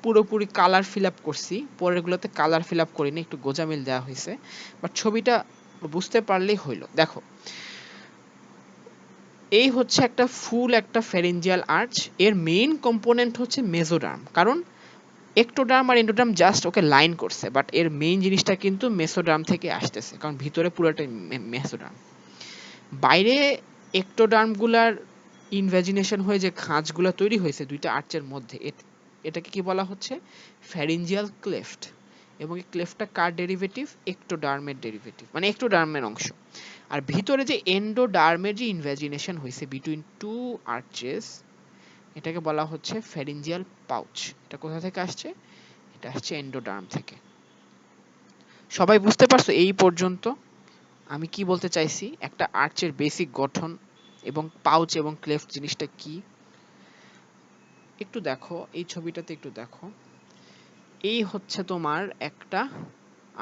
পুরোপুরি কালার ফিল আপ করছি, পরেরগুলোতে কালার ফিল আপ করিনি, একটু গোজামিল দেওয়া হয়েছে, বাট ছবিটা বুঝতে পারলেই হইলো। দেখো এই হচ্ছে একটা ফুল একটা ফ্যারিঞ্জিয়াল আর্চ, এর মেইন কম্পোনেন্ট হচ্ছে মেসোডার্ম, কারণ এক্টোডার্ম আর এন্ডোডার্ম জাস্ট ওকে লাইন করছে, বাট এর মেইন জিনিসটা কিন্তু মেসোডার্ম থেকে আসতেছে, কারণ ভিতরে পুরোটাই মেসোডার্ম। বাইরে এক্টোডার্মগুলার ইনভ্যাজিনেশন হয়ে যে খাঁজগুলো তৈরি হয়েছে দুইটা আর্চের মধ্যে, এটাকে কি বলা হচ্ছে? Pharyngeal cleft. এবং এই ক্লেফটটা কার ডেরিভেটিভ? এক্টোডার্মের ডেরিভেটিভ, মানে এক্টোডার্মের অংশ। আর ভিতরে যে এন্ডোডার্মের যে ইনভ্যাজিনেশন হয়েছে বিটুইন টু আর্চেস, এটাকে বলা হচ্ছে ফ্যারিঞ্জিয়াল পাউচ। এটা কোথা থেকে আসছে? এটা আসছে এন্ডোডার্ম থেকে। সবাই বুঝতে পারছো এই পর্যন্ত আমি কি বলতে চাইছি? একটা আর্চের বেসিক গঠন এবং পাউচ এবং ক্লেফট জিনিসটা কি। একটু দেখো এই ছবিটাতে, একটু দেখো, এই হচ্ছে তোমার একটা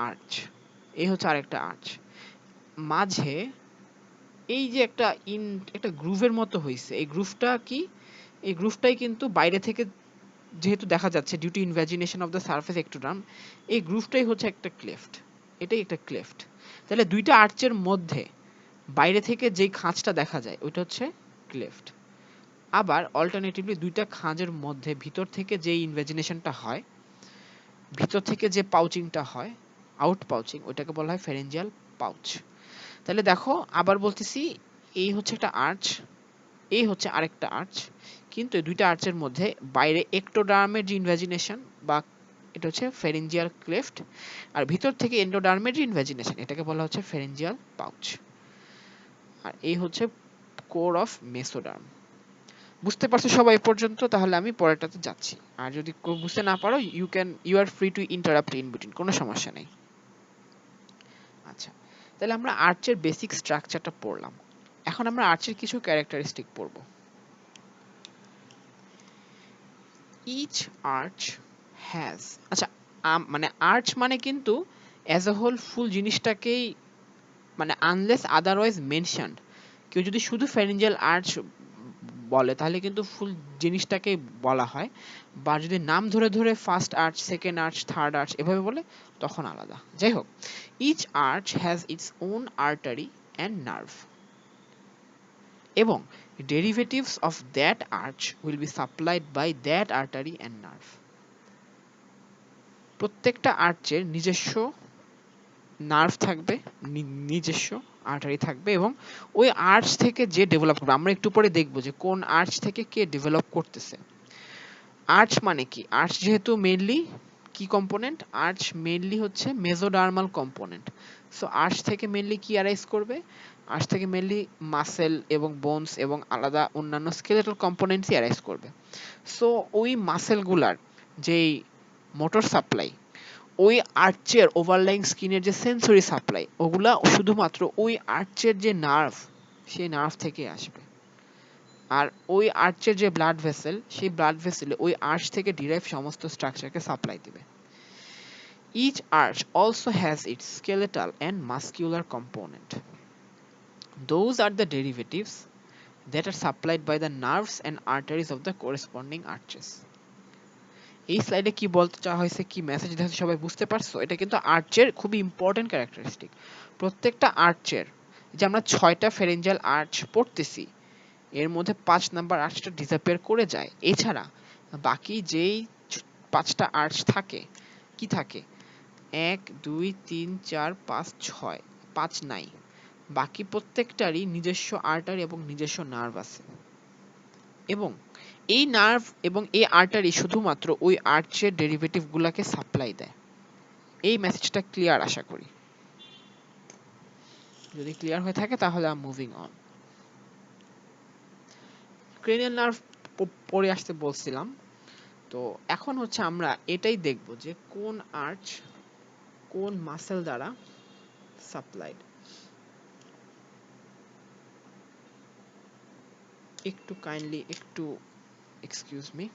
আর্চ, এই হচ্ছে আরেকটা আর্চ, মাঝে এই যে একটা গ্রুভের মতো হয়েছে, এই গ্রুভটা কি? এই গ্রুভটাই কিন্তু বাইরে থেকে যেহেতু দেখা যাচ্ছে due to invagination of the surface ectoderm, এই গ্রুভটাই হচ্ছে একটা ক্লেফট, এটাই একটা ক্লেফট। তাহলে দুইটা আর্চের মধ্যে বাইরে থেকে যেই খাঁজটা দেখা যায় ওইটা হচ্ছে ক্লেফট। আবার অল্টারনেটিভলি দুইটা খাঁজের মধ্যে ভিতর থেকে যে ইনভেজিনেশনটা হয়, ভিতর থেকে যে পাউচিংটা হয়, আউট পাউচিং, ওইটাকে বলা হয় ফ্যারিঞ্জিয়াল পাউচ। তাহলে দেখো আবার বলতেছি, এই হচ্ছে একটা আর্চ, এই হচ্ছে আরেকটা আর্চ, কিন্তু এই দুইটা আর্চের মধ্যে বাইরে এক্টোডার্মের যে ইনভেজিনেশন বা এটা হচ্ছে ফ্যারিঞ্জিয়াল ক্লেফট, আর ভিতর থেকে এন্ডোডার্মের যে ইনভেজিনেশন, এটাকে বলা হচ্ছে ফ্যারিঞ্জিয়াল পাউচ। আর এই হচ্ছে কোর অফ মেসোডার্ম। বুঝতে পারছো সবাই এই পর্যন্ত? তাহলে আমি পরেরটাতে যাচ্ছি। আর যদি বুঝতে না পারো you are free to interrupt in between, কোনো সমস্যা নেই। আচ্ছা, তাহলে আমরা আর্চের বেসিক স্ট্রাকচারটা পড়লাম। এখন আমরা আর্চের কিছু ক্যারেক্টারিস্টিক পড়ব। ইচ আর্চ হ্যাজ, আচ্ছা মানে আর্চ মানে কিন্তু অ্যাজ এ হোল ফুল জিনিসটাকেই, মানে আনলেস আদারওয়াইজ মেনশনড, কেউ যদি শুধু ফ্যারিঞ্জিয়াল আর্চ বলে তাহলে কিন্তু ফুল জিনিসটাকেই বলা হয়, বা যদি নাম ধরে ধরে first arch, second arch, third arch এভাবে বলে তখন আলাদা। যাই হোক, each arch has its own artery and nerve, এবং derivatives of that arch will be supplied by that artery and nerve. প্রত্যেকটা আর্চের নিজস্ব নার্ভ থাকবে, নিজস্ব আর্টারি থাকবে, এবং ওই আর্চ থেকে যে ডেভেলপ করবে, আমরা একটু পরে দেখব যে কোন আর্চ থেকে কে ডেভেলপ করতেছে। আর্চ মানে কি? আর্চ যেহেতু মেইনলি কি কম্পোনেন্ট, আর্চ মেইনলি হচ্ছে মেজোডার্মাল কম্পোনেন্ট। সো আর্চ থেকে মেইনলি কি অ্যারাইজ করবে? আর্চ থেকে মেইনলি মাসেল এবং বোনস এবং আলাদা অন্যান্য স্কেলেটাল কম্পোনেন্টসই অ্যারাইজ করবে। সো ওই মাসেলগুলার যেই মোটর সাপ্লাই, ওই আর্চের ওভারলাইং স্কিনের যে সেন্সরি সাপ্লাই, ওগুলা শুধুমাত্র ওই আর্চের যে নার্ভ, সেই নার্ভ থেকে আসবে। আর ওই আর্চের যে ব্লাড ভেসেল, সেই ব্লাড ভেসেলে ওই আর্চ থেকে ডিরাইভ সমস্ত স্ট্রাকচারকে সাপ্লাই দিবে। Each arch also has its skeletal and muscular component. Those are the derivatives that are supplied by the nerves and arteries of the corresponding arches. এই স্লাইডে কি বলতে চাওয়া হয়েছে, কি মেসেজ দিয়েছে সবাই বুঝতে পারছো? এটা কিন্তু আর্চের খুবই ইম্পর্টেন্ট ক্যারেক্টারিস্টিক। প্রত্যেকটা আর্চের, যে আমরা 6টা ফ্যারিঞ্জিয়াল আর্চ পড়তেছি, এর মধ্যে 5 নাম্বার আর্চটা ডিসঅ্যাপিয়ার করে যায়। এছাড়া বাকি যেই 5টা আর্চ থাকে, কি থাকে? 1 2 3 4 5 6, 5 নাই। বাকি প্রত্যেকটারই নিজস্ব আর্টারি এবং নিজস্ব নার্ভ আছে, এবং এই নার্ভ এবং এই আর্টারি শুধুমাত্র ওই আর্চের ডেরিভেটিভ গুলাকে সাপ্লাই দেয়। এই মেসেজটা ক্লিয়ার আশা করি। যদি ক্লিয়ার হয়ে থাকে তাহলে I moving on. Cranial nerve পড়ে আসতে বলছিলাম, তো এখন হচ্ছে আমরা এটাই দেখব যে কোন আর্চ কোন মাসেল দ্বারা সাপ্লাইড। একটু কাইন্ডলি একটু এক্সকিউজ মি।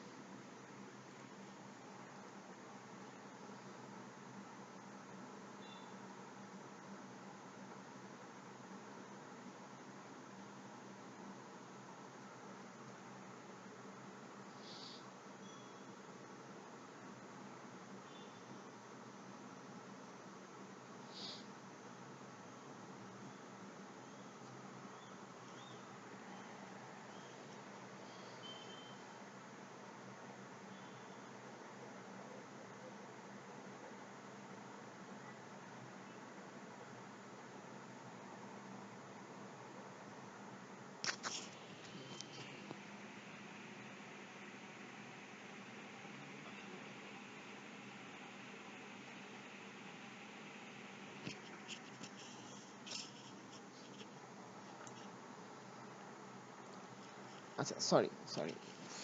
আচ্ছা, sorry sorry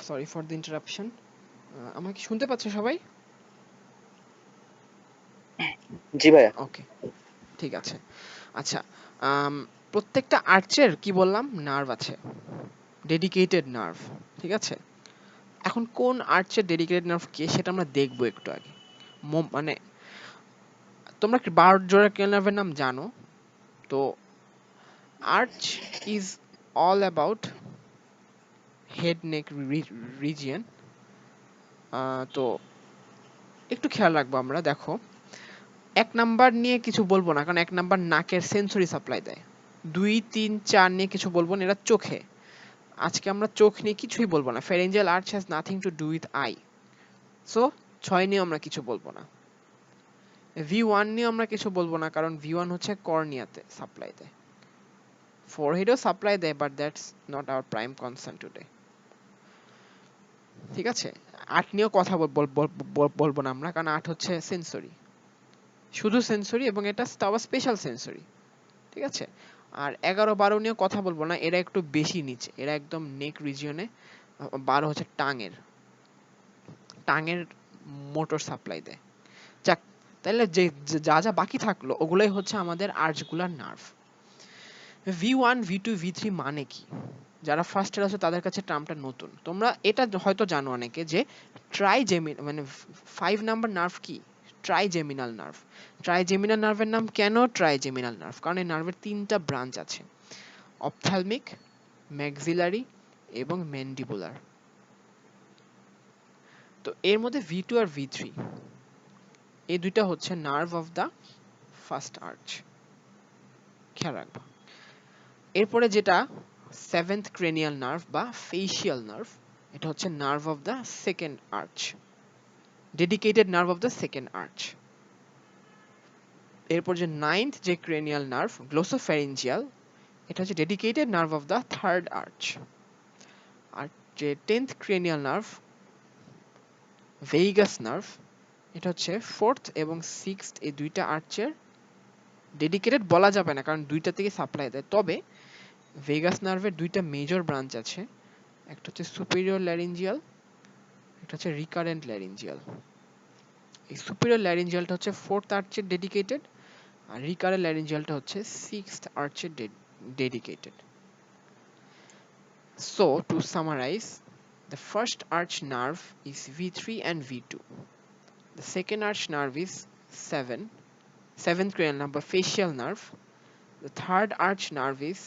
sorry for the interruption. আমাকে শুনতে পাচ্ছে সবাই? জি ভাইয়া। ওকে, ঠিক আছে। আচ্ছা, প্রত্যেকটা আর্চের কি বললাম, নার্ভ আছে, ডেডিকেটেড নার্ভ, ঠিক আছে। এখন কোন আর্চের ডেডিকেটেড নার্ভ কে সেটা আমরা দেখবো একটু আগে। মানে তোমরা কি বারজোড়া নার্ভের নাম জানো? তো arch is all about head neck region. তো একটু খেয়াল রাখবো আমরা। দেখো, 1 নাম্বার নিয়ে কিছু বলবো না, কারণ 1 নাম্বার নাকের সেন্সরি সাপ্লাই দেয়। 2 3 4 নিয়ে কিছু বলবো না, এরা চোখে। আজকে আমরা চোখ নিয়ে কিছুই বলবো না। Pharyngeal arch has nothing to do with I, so 6 নিয়ে আমরা কিছু বলবো না। V1 নিয়ে আমরা কিছু বলবো না, কারণ V1 হচ্ছে কর্নিয়াতে সাপ্লাই দেয়। ফোরহেডও সাপ্লাই দেয়, but that's not our prime concern today, ঠিক আছে। 8 নিয়েও কথা বলবো না আমরা, কারণ 8 হচ্ছে সেন্সরি, শুধু সেন্সরি, এবং এটা তাও স্পেশাল সেন্সরি, ঠিক আছে। আর 11 12 নিয়েও কথা বলবো না, এরা একটু বেশি নিচে, এরা একদম নেক রিজিয়নে 12 হচ্ছে টাঙের টাঙের মোটর সাপ্লাই দেয়। যাক, তাহলে যে যা যা বাকি থাকলো ওগুলাই হচ্ছে আমাদের আর্চগুলার নার্ভ। V1 V2 V3 মানে কি? যারা ফার্স্ট ইয়ার আছে তাদের কাছে টার্মটা নতুন। তোমরা এটা হয়তো জানো অনেকে যে মানে 5 নাম্বার নার্ভ কি? Trigeminal nerve. ট্রাইজেমিনাল নার্ভের নাম কেন ট্রাইজেমিনাল নার্ভ? কারণ এই নার্ভের 3টা ব্রাঞ্চ আছে, অপথ্যালমিক, ম্যাক্সিলারি এবং ম্যান্ডিবুলার। তো এর মধ্যে V2 আর V3 এই দুইটা হচ্ছে nerve of the first arch, খেয়াল রাখবা। এরপরে যেটা 7th ক্রেনিয়াল নার্ভ বা ফেসিয়াল নার্ভ, এটা হচ্ছে nerve of the second arch, dedicated nerve of the second arch. এরপর যে 9th যে ক্রেনিয়াল নার্ভ গ্লোসোফ্যারিঞ্জিয়াল, এটা হচ্ছে dedicated nerve of the third arch. আর যে 10th cranial nerve vagus nerve, এটা হচ্ছে 4th এবং 6th এই দুইটা আর্চের ডেডিকেটেড বলা যাবে না কারণ দুইটা থেকে সাপ্লাই দেয়। তবে ভেগাস নার্ভের দুইটা মেজর ব্রাঞ্চ আছে, একটা হচ্ছে সুপিরিয়র ল্যারিঞ্জিয়াল, একটা হচ্ছে রিকারেন্ট ল্যারিঞ্জিয়াল। এই সুপিরিয়র ল্যারিঞ্জিয়ালটা হচ্ছে 4th আর্চের ডেডিকেটেড, আর রিকারেন্ট ল্যারিঞ্জিয়ালটা হচ্ছে 6th আর্চের dedicated. So to summarize, the first arch nerve is V3 and V2. The second arch nerve is 7th cranial nerve, facial nerve. The third arch nerve is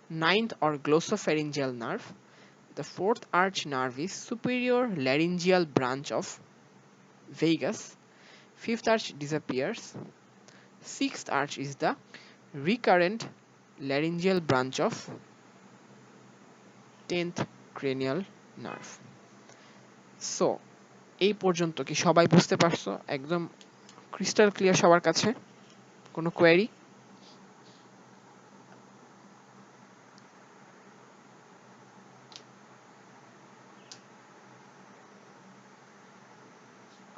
9th or glossopharyngeal nerve. The fourth arch nerve is superior laryngeal branch of vagus. Fifth arch disappears. Sixth arch is the recurrent laryngeal branch of 10th cranial nerve. So এই পর্যন্ত কি সবাই বুঝতে পারছো? একদম crystal clear সবার কাছে? কোনো কোয়েরি?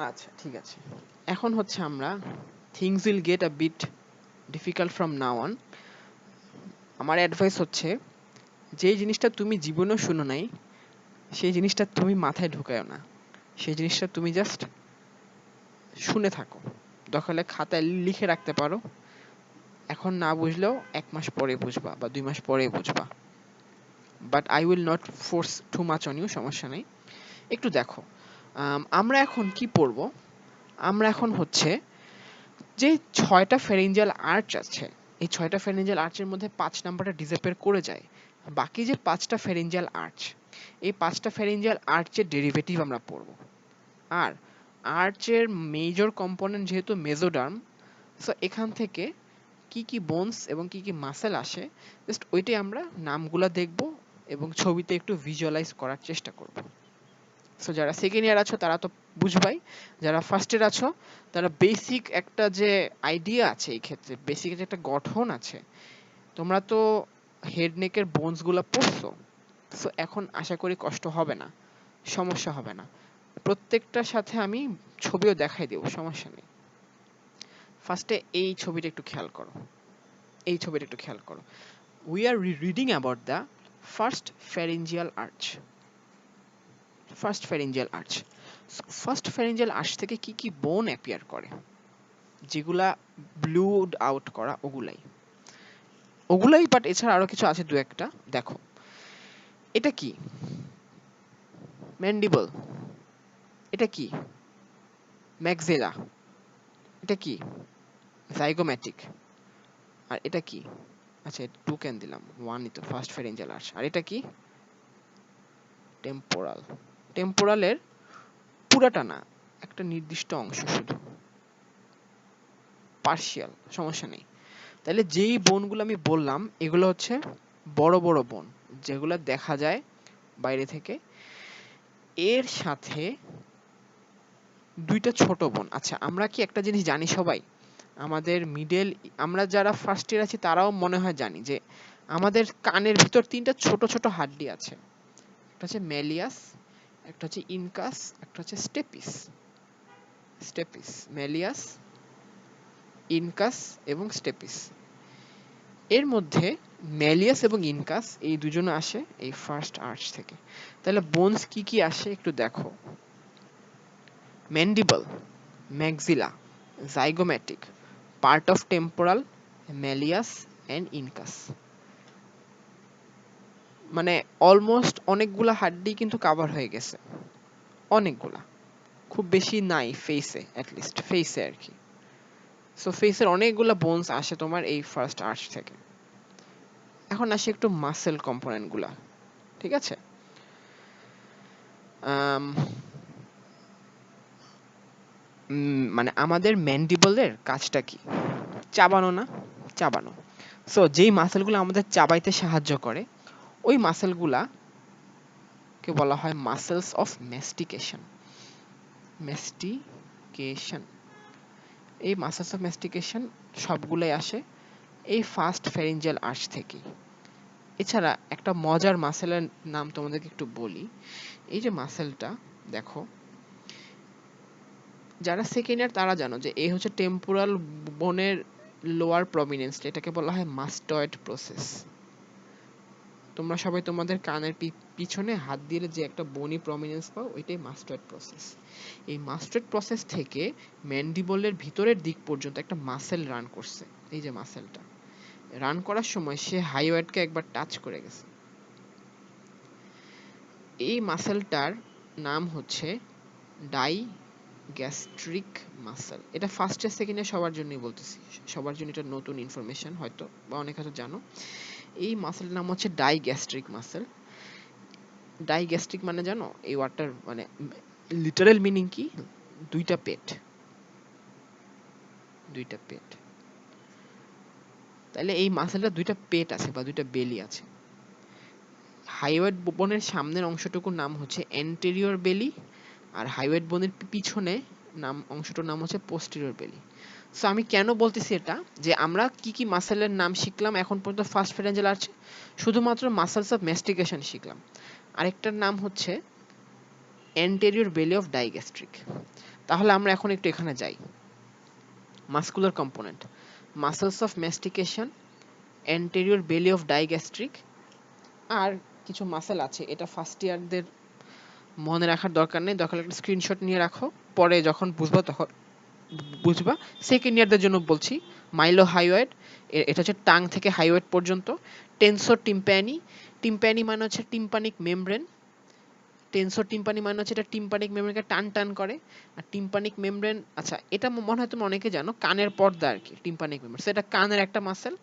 আচ্ছা, ঠিক আছে। এখন হচ্ছে আমরা things will get a bit difficult from now on. আমার অ্যাডভাইস হচ্ছে যে জিনিসটা তুমি জীবনেও শুনো নাই সেই জিনিসটা তুমি মাথায় ঢুকায়ও না, সেই জিনিসটা তুমি জাস্ট শুনে থাকো। দরকার হলে খাতায় লিখে রাখতে পারো, এখন না বুঝলেও 1 মাস পরে বুঝবা বা 2 মাস পরে বুঝবা। But I will not force too much on you, সমস্যা নেই। একটু দেখো, আমরা এখন কি পড়বো? আমরা এখন হচ্ছে যে 6টা ফ্যারিঞ্জিয়াল আর্চ আছে, এই 6টা ফ্যারিঞ্জিয়াল আর্চের মধ্যে 5 নাম্বারটা ডিসঅ্যাপিয়ার করে যায়। বাকি যে 5টা ফ্যারিঞ্জিয়াল আর্চ, এই 5টা ফ্যারিঞ্জিয়াল আর্চের ডেরিভেটিভ আমরা পড়বো। আর আর্চের মেজর কম্পোনেন্ট যেহেতু মেসোডার্ম, সো এখান থেকে কি কি বোনস এবং কি কি মাসেল আসে জাস্ট ওইটাই আমরা নামগুলা দেখব এবং ছবিতে একটু ভিজুয়ালাইজ করার চেষ্টা করব। সো যারা সেকেন্ড ইয়ার আছো তারা তো বুঝবাই, যারা ফার্স্ট ইয়ার আছো তারা বেসিক একটা যে আইডিয়া আছে, এই ক্ষেত্রে বেসিক যে একটা গঠন আছে, তোমরা তো হেড নেকের বোনস গুলা পড়ছো। সো এখন আশা করি কষ্ট হবে না, সমস্যা হবে না। প্রত্যেকটার সাথে আমি ছবিও দেখাই দেব, সমস্যা নেই। ফার্স্টে এই ছবিটা একটু খেয়াল করো, এই ছবিটা একটু খেয়াল করো। We are reading about the first pharyngeal arch. First pharyngeal arch. So, first pharyngeal arch থেকে কি কি বোন অ্যাপিয়ার করে, যেগুলা ব্লুড আউট করা, ওগুলাই বাট এছাড়া আরো কিছু আছে দু একটা। দেখো এটা কি? ম্যান্ডিবল। এটা কি? ম্যাক্সিলা। এটা কি? জাইগোম্যাটিক। আর এটা কি? আচ্ছা, 2 কেন দিলাম, 1 ই তো ফার্স্ট ফ্যারিঞ্জিয়াল আর্চ। আর এটা কি? টেম্পোরাল। টেম্পোরালের পুরাটা না, একটা নির্দিষ্ট অংশ শুধু, পার্শিয়াল, সমস্যা নেই। তাহলে যেই বোনগুলো আমি বললাম এগুলো হচ্ছে বড় বড় বোন যেগুলো দেখা যায় বাইরে থেকে, এর সাথে দুইটা ছোট বোন। আচ্ছা, আমরা কি একটা জিনিস জানি সবাই, আমাদের মিডল, আমরা যারা ফার্স্ট ইয়ার আছি তারাও মনে হয় জানি যে আমাদের কানের ভিতর 3টা ছোট ছোট হাড্ডি আছে, একটা হচ্ছে ম্যালিয়াস, একটা হচ্ছে ইনকাস, একটা হচ্ছে স্টেপিস। স্টেপিস, ম্যালিয়াস, ইনকাস এবং স্টেপিস। এর মধ্যে ম্যালিয়াস এবং ইনকাস এই দুজনে আসে এই ফার্স্ট আর্চ থেকে। তাহলে বোনস কি কি আসে একটু দেখো। Mandible, maxilla, zygomatic, part of temporal, malleus and incus. মানে অলমোস্ট অনেকগুলা হাড্ডি কিন্তু কভার হয়ে গেছে, অনেকগুলা, খুব বেশি নাই ফেসে, অ্যাটলিস্ট ফেসে আর কি। সো ফেসের অনেকগুলা বোনস আসে তোমার এই ফার্স্ট আর্চ থেকে। এখন আসি একটু মাসেল কম্পোনেন্ট গুলা, ঠিক আছে। মানে আমাদের ম্যান্ডিবলের কাজটা কি? চাবানো না? চাবানো। সো যেই মাসেলগুলো আমাদের চাবাইতে সাহায্য করে ওই মাসেলগুলা কে বলা হয় মাসেলস অফ ম্যাস্টিকেশন। ম্যাস্টিকেশন, এই মাসেলস অফ ম্যাস্টিকেশন সবগুলাই আসে এই ফার্স্ট ফ্যারিঞ্জিয়াল আর্চ থেকে। এছাড়া একটা মজার মাসেলের নাম তোমাদেরকে একটু বলি। এই যে মাসেলটা দেখো, যারা সেকেন্ড ইয়ার তারা জানো যে এই হচ্ছে টেম্পোরাল বোনের লোয়ার প্রমিনেন্স, এটাকে বলা হয় মাস্টয়েড প্রসেস। তোমরা সবাই তোমাদের কানের পিছনে হাত দিলে যে একটা বনি প্রমিনেন্স পাও, ওইটাই মাস্টয়েড প্রসেস। এই মাস্টয়েড প্রসেস থেকে ম্যান্ডিবলের ভিতরের দিক পর্যন্ত একটা মাসেল রান করছে। এই যে মাসেলটা রান করার সময় সে হাইওয়েডকে একবার টাচ করে গেছে। এই মাসেলটার নাম হচ্ছে ডাইগ্যাস্ট্রিক মাসেল। এটা ফার্স্ট ইয়ার সেকেন্ড ইয়ার সবার জন্যই বলতেছি, সবার জন্য এটা নতুন ইনফরমেশন হয়তো, বা অনেক হয়তো জানো। এই মাসেলের নাম হচ্ছে ডাইগ্যাস্ট্রিক মাসেল। ডাইগ্যাস্ট্রিক মানে জানো এই ওয়ার্ডটার মানে লিটারাল মিনিং কি? দুইটা পেট, দুইটা পেট। তাহলে এই মাসেলটা দুইটা পেট আছে বা দুইটা বেলি আছে। হাইওয়েড বোনের সামনের অংশটুকুর নাম হচ্ছে অ্যান্টেরিয়র বেলি, আর হাইওয়েড বোনের পিছনে অংশটার নাম হচ্ছে পোস্টেরিয়র বেলি। সো আমি কেন বলতেছি এটা, যে আমরা কি কি মাসেলের নাম শিখলাম এখন পর্যন্ত ফার্স্ট ফ্যারেঞ্জিয়াল আর্চে? শুধুমাত্র মাসেলস অফ ম্যাস্টিকেশন শিখলাম। আরেকটার নাম হচ্ছে অ্যান্টেরিয়র বেলি অফ ডাইগ্যাস্ট্রিক। তাহলে আমরা এখন একটু এখানে যাই। Muscular component, muscles of mastication, anterior belly of digastric, আর কিছু মাসেল আছে, এটা ফার্স্ট ইয়ারদের মনে রাখার দরকার নেই, দরকার একটা স্ক্রিনশট নিয়ে রাখো, পরে যখন বুঝবা তখন বুঝবা। সেকেন্ড ইয়ারদের জন্য বলছি, মাইলো হাইওয়েড, এটা হচ্ছে টাং থেকে হাইওয়েড পর্যন্ত। টেনসো টিম্প্যানি, টিম্প্যানি মানে হচ্ছে টিম্পানিক মেমব্রেন, টেনসো টিম্পানি মানে হচ্ছে এটা টিম্পানিক মেমব্রেনকে টান টান করে। আর টিম্পানিক মেমব্রেন, আচ্ছা এটা মনে হয় তোমরা অনেকে জানো, কানের পর্দা আর কি টিম্পানিক মেমব্রেন, সেটা কানের একটা মাসেল।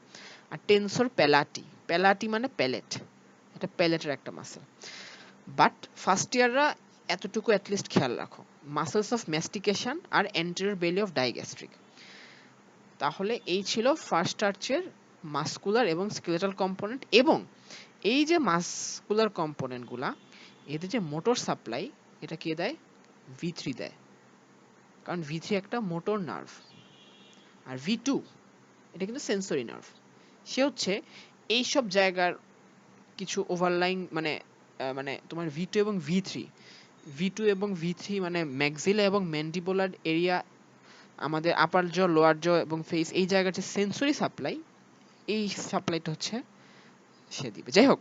আর টেনসোর প্যালাটি, প্যালাটি মানে প্যালেট, এটা প্যালেটের একটা মাসেল। বাট ফার্স্ট ইয়াররা এতটুকু অ্যাটলিস্ট খেয়াল রাখো, মাসেলস অফ ম্যাস্টিকেশন আর অ্যান্টেরিয়র বেলি অফ ডাইগ্যাস্ট্রিক। তাহলে এই ছিল ফার্স্ট আর্চের মাসকুলার এবং স্কেলেটাল কম্পোনেন্ট। এবং এই যে মাসকুলার কম্পোনেন্টগুলা, এদের যে মোটর সাপ্লাই, এটা কে দেয়? V3 দেয়, কারণ V3 একটা মোটর নার্ভ। আর V2 এটা কিন্তু সেন্সরি নার্ভ। সে হচ্ছে এইসব জায়গার কিছু ওভারলাইং মানে মানে তোমার V2 এবং V3 মানে ম্যাক্সিলা এবং ম্যান্ডিবুলার এরিয়া, আমাদের আপার জ, লোয়ার জ এবং ফেস, এই জায়গার যে সেন্সরি সাপ্লাই, এই সাপ্লাইটা হচ্ছে সে দিবে। যাই হোক,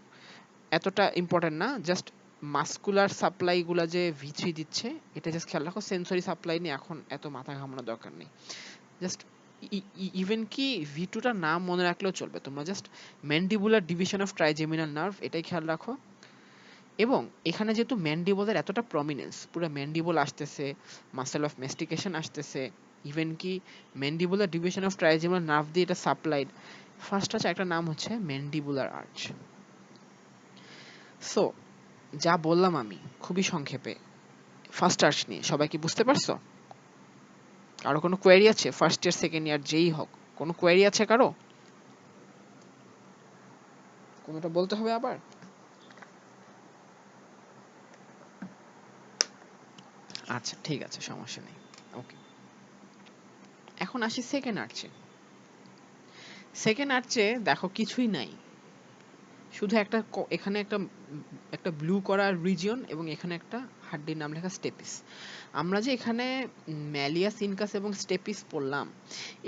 এতটা ইম্পর্টেন্ট না, জাস্ট মাসকুলার সাপ্লাই গুলা যে V3 দিচ্ছে এটা জাস্ট খেয়াল রাখো। সেন্সরি সাপ্লাই নিয়ে এখন এত মাথা ঘামানোর দরকার নেই। জাস্ট ইভেন কি V2 টা নাম মনে রাখলেও চলবে, তোমরা just mandibular division of trigeminal nerve এটাই খেয়াল রাখো। এবং এখানে যেহেতু ম্যান্ডিবলের এতটা প্রমিনেন্স, পুরো ম্যান্ডিবল আসতেছে, মাসেল অফ ম্যাস্টিকেশন আসতেছে, ইভেন কি mandibular division of trigeminal nerve দিয়ে এটা সাপ্লাইড, ফার্স্ট আছে একটা নাম হচ্ছে ম্যান্ডিবুলার আর্চ। সো যা বললাম আমি খুবই সংক্ষেপে ফার্স্ট আর্চ নিয়ে, সবাই কি বুঝতে পারছো? কারো কোনো কোয়েরি আছে? ফার্স্ট ইয়ার সেকেন্ড ইয়ার যেই হোক, কোনো কোয়েরি আছে কারো? কোনোটা বলতে হবে আবার? আচ্ছা ঠিক আছে, সমস্যা নেই, ওকে। এখন আসি সেকেন্ড আর্চে। সেকেন্ড আর্চে দেখো কিছুই নাই, শুধু একটা এখানে একটা একটা ব্লু করা রিজিয়ন এবং এখানে একটা হাড্ডির নাম লেখা স্টেপিস। আমরা যে এখানে ম্যালিয়াস, ইনকাস এবং স্টেপিস পড়লাম,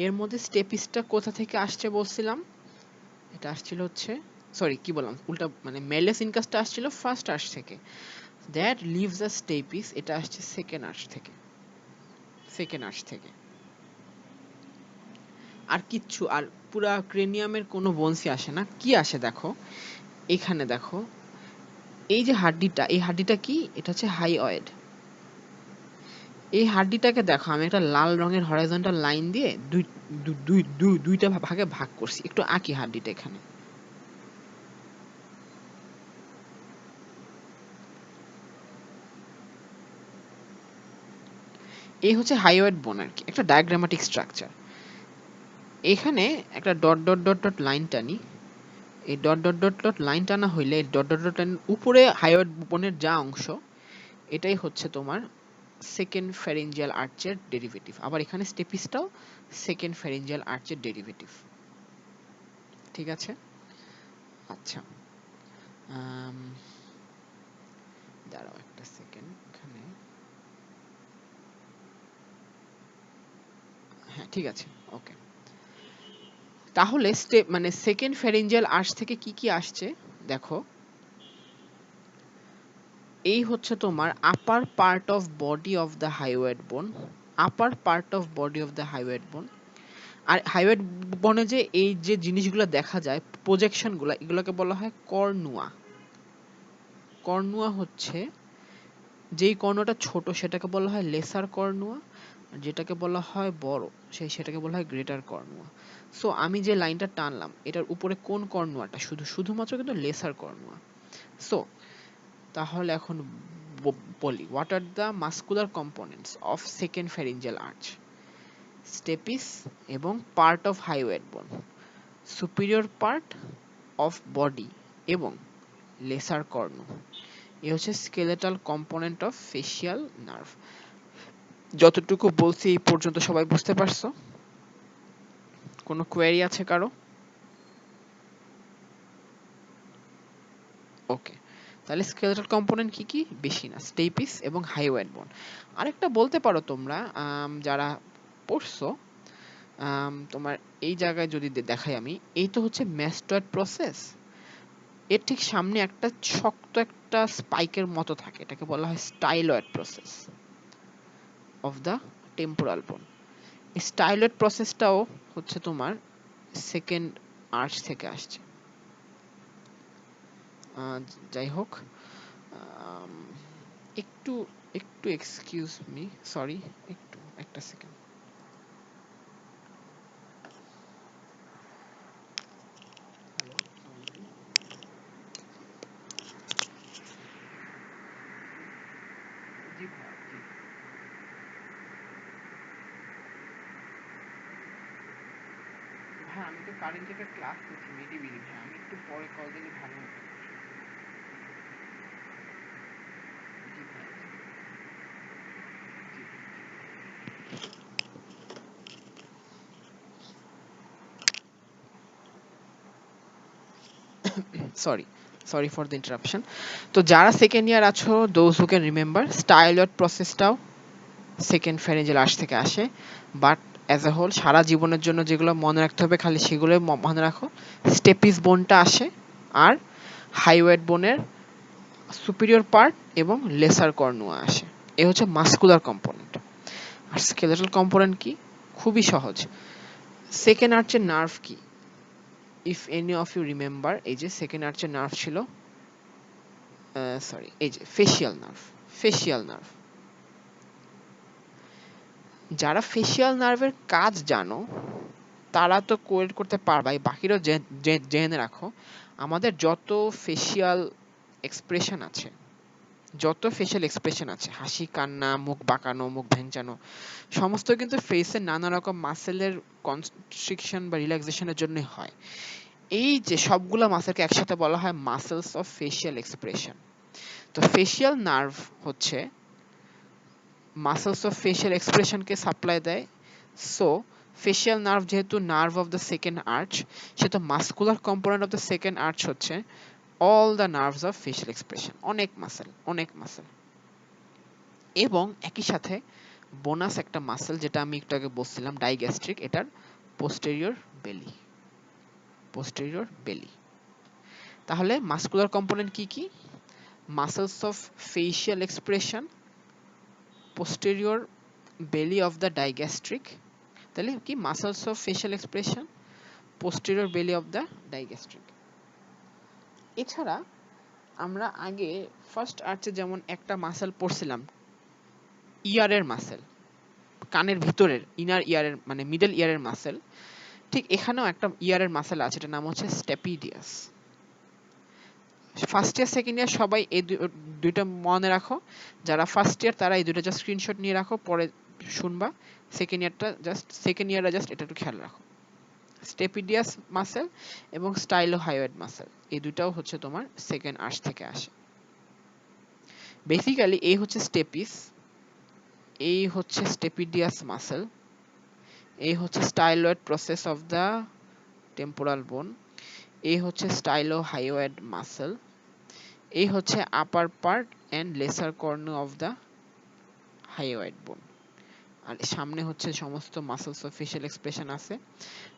এর মধ্যে স্টেপিসটা কোথা থেকে আসছে বলছিলাম? এটা আসছিল হচ্ছে, সরি কি বললাম উল্টা, মানে মেলেস ইনকাসটা আসছিল ফার্স্ট আর্চ থেকে, দ্যাট লিভস আ স্টেপিস এটা আসছে সেকেন্ড আর্চ থেকে, সেকেন্ড আর্চ থেকে। আর কিচ্ছু, আর পুরা ক্রেনিয়ামের কোনো বোনসই আসে না। কি আসে দেখো, এখানে দেখো এই যে হাড্ডিটা, এই হাড্ডিটা কি, এটা হচ্ছে হাইওয়েড। এই হাড্ডিটাকে দেখো আমি একটা লাল রঙের হরাইজন্টাল লাইন দিয়ে দুইটা ভাগে ভাগ করছি, একটু আঁকি হাড্ডিটা এখানে। এই হচ্ছে হাইওয়েড বোন আর কি, একটা ডায়াগ্রামেটিক স্ট্রাকচার। এখানে একটা dot dot dot dot line টানি, এই dot dot dot dot line টানা হইলে ডট ডট ডট লাইন উপরে হাইওয়েড বোনের যা অংশ, এটাই হচ্ছে তোমার সেকেন্ড ফ্যারিঞ্জিয়াল আর্চের ডেরিভেটিভ। আবার এখানে স্টেপিসটাও সেকেন্ড ফ্যারিঞ্জিয়াল আর্চের ডেরিভেটিভ। ঠিক আছে? আচ্ছা, আম, দাঁড়াও একটা সেকেন্ড এখানে। হ্যাঁ ঠিক আছে, ওকে। তাহলে স্টেপ মানে সেকেন্ড ফ্যারিঞ্জিয়াল আর্চ থেকে কি কি আসছে দেখো, এই হচ্ছে তোমার upper part of body of the hyoid bone, upper part of body of the hyoid bone. আর হাইওয়েড বনে যে এই যে জিনিসগুলো দেখা যায় প্রজেকশনগুলো, এগুলোকে বলা হয় কর্নুয়া। কর্নুয়া হচ্ছে, যেই কর্ণটা ছোট সেটাকে বলা হয় লেসার কর্নুয়া, আর যেটাকে বলা হয় বড় সেটাকে বলা হয় গ্রেটার কর্নুয়া। সো আমি যে লাইনটা টানলাম এটার উপরে কোন কর্নুয়াটা, শুধুমাত্র কিন্তু লেসার কর্নুয়া। সো তাহলে এখন বলি, what are the muscular components of second pharyngeal arch? Stapes এবং পার্ট অফ হাইওয়েড বোন, সুপিরিয়র পার্ট অফ বডি এবং লেসার কর্নু। এ হচ্ছে skeletal component of facial nerve. যতটুকু বলছি এই পর্যন্ত সবাই বুঝতে পারছো? কোনো কোয়েরি আছে কারো? ওকে, তাহলে স্কেলেটাল কম্পোনেন্ট কি কি, বেশি না, স্টেপিস এবং হাইওয়েড বোন। আরেকটা বলতে পারো তোমরা, যারা পড়ছো, তোমার এই জায়গায় যদি দেখাই আমি, এই তো হচ্ছে ম্যাস্টয়েড প্রসেস, এর ঠিক সামনে একটা শক্ত একটা স্পাইকের মতো থাকে, এটাকে বলা হয় styloid process of the temporal bone. এই স্টাইলয়েড প্রসেসটাও হচ্ছে তোমার সেকেন্ড আর্চ থেকে আসছে। যাই হোক, আম, একটু একটু এক্সকিউজ মি, সরি, একটু একটা সেকেন্ড। জি ভাইয়া, জি। হ্যাঁ আমি তো কারেন্ট একটা ক্লাস করছি মেডিবিলি, হ্যাঁ আমি একটু পরে কল দিলে ভালো হতো। জি ভাইয়া, জি জি। Sorry, sorry for the interruption. তো যারা সেকেন্ড ইয়ার আছো, those who can remember, styloid প্রসেসটাও সেকেন্ড ফ্যারিঞ্জিয়াল আর্চ থেকে আসে। বাট অ্যাজ এ হোল সারা জীবনের জন্য যেগুলো মনে রাখতে হবে খালি সেগুলো মনে রাখো, স্টেপিস বোনটা আসে, আর হাইওয়েড বোনের সুপিরিয়র পার্ট এবং লেসার কর্নুয়া আসে। এ হচ্ছে মাসকুলার কম্পোনেন্ট। আর স্কেলেটাল কম্পোনেন্ট কি, খুবই সহজ। সেকেন্ড আর্চের নার্ভ কি, if any of you remember, এই যে সেকেন্ড আর্চের নার্ভ ছিল, সরি এই যে ফেসিয়াল নার্ভ, ফেসিয়াল নার্ভ। যারা ফেসিয়াল নার্ভের কাজ জানো তারা তো কোয়েট করতে পারবাই, বাকিরাও জেনে রাখো। আমাদের যত ফেসিয়াল এক্সপ্রেশন আছে, যত ফেসিয়াল এক্সপ্রেশন আছে, হাসি, কান্না, মুখ বাঁকানো, মুখ ভেঙচানো, সমস্ত কিন্তু ফেসের নানা রকম মাসেলের কনস্ট্রিকশন বা রিল্যাক্সেশনের জন্য হয়। এই যে সবগুলা মাসেলকে একসাথে বলা হয় মাসেলস অফ ফেসিয়াল এক্সপ্রেশন। তো ফেসিয়াল নার্ভ হচ্ছে মাসেলস অফ ফেসিয়াল এক্সপ্রেশনকে সাপ্লাই দেয়। সো ফেসিয়াল নার্ভ যেহেতু nerve of the second arch, সেহেতু muscular component of the second arch হচ্ছে all the nerves of facial expression, অনেক মাসেল, অনেক muscle. এবং একই সাথে বোনাস একটা মাসেল যেটা আমি একটু আগে বলছিলাম ডাইগ্যাস্ট্রিক, এটার পোস্টেরিয়র বেলি, posterior belly. তাহলে মাসকুলার কম্পোনেন্ট কি কি? Muscles of facial expression, posterior belly of the digastric, তাহলে কি muscles of facial expression, posterior belly of the digastric। এছাড়া আমরা আগে ফার্স্ট আর্চে যেমন একটা মাসল পড়ছিলাম, ইয়ারের মাসল, কানের ভিতরের ইনার ইয়ারের মানে মিডল ইয়ারের মাসল, ঠিক এখানেও একটা ইয়ারের মাসল আছে, এটার নাম হচ্ছে স্টেপিডিয়াস। ফার্স্ট ইয়ার সেকেন্ড ইয়ার সবাই এই দুইটা মনে রাখো, যারা ফার্স্ট ইয়ার তারা এই দুইটা জাস্ট স্ক্রিনশট নিয়ে রাখো, পরে শুনবা। সেকেন্ড ইয়ারটা জাস্ট এটা একটু খেয়াল রাখো। স্টেপিডিয়াস মাসল এবং স্টাইলোহাইয়েড মাসল, এই দুটাও হচ্ছে তোমার সেকেন্ড আর্চ থেকে আসে। বেসিক্যালি এই হচ্ছে স্টেপিস, এই হচ্ছে স্টেপিডিয়াস মাসল, এই হচ্ছে styloid process of the temporal bone, এই হচ্ছে স্টাইলোহাইয়েড মাসল, এই হচ্ছে upper part and lesser corner of the hyoid bone. আর সামনে হচ্ছে সমস্ত মাসলস অফ ফেশিয়াল এক্সপ্রেশন আছে,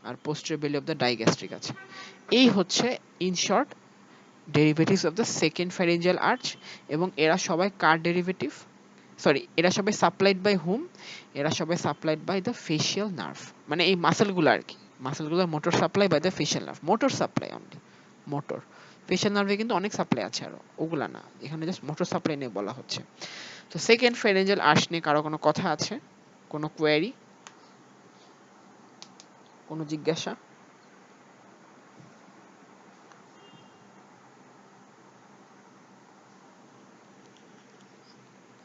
আর পোস্টেরিয়র বেলি অফ দ্য ডাইগ্যাস্ট্রিক আছে। এই হচ্ছে in short derivatives of the second pharyngeal arch. এবং এরা সবাই কার ডেরিভেটিভ? সরি, এরা সবাই সাপ্লাইড বাই হুম? এরা সবাই supplied by the facial nerve. মানে এই মাসলগুলো আর কি, মাসলগুলো motor supply by the facial nerve, motor supply only, motor. Facial নার্ভে কিন্তু অনেক সাপ্লাই আছে আরো, ওগুলা না, এখানে জাস্ট মোটর সাপ্লাই নিয়ে বলা হচ্ছে। তো সেকেন্ড ফ্যারিঞ্জিয়াল আর্চ নিয়ে কারো কোনো কথা আছে? কোনো কোয়েরি, কোনো জিজ্ঞাসা?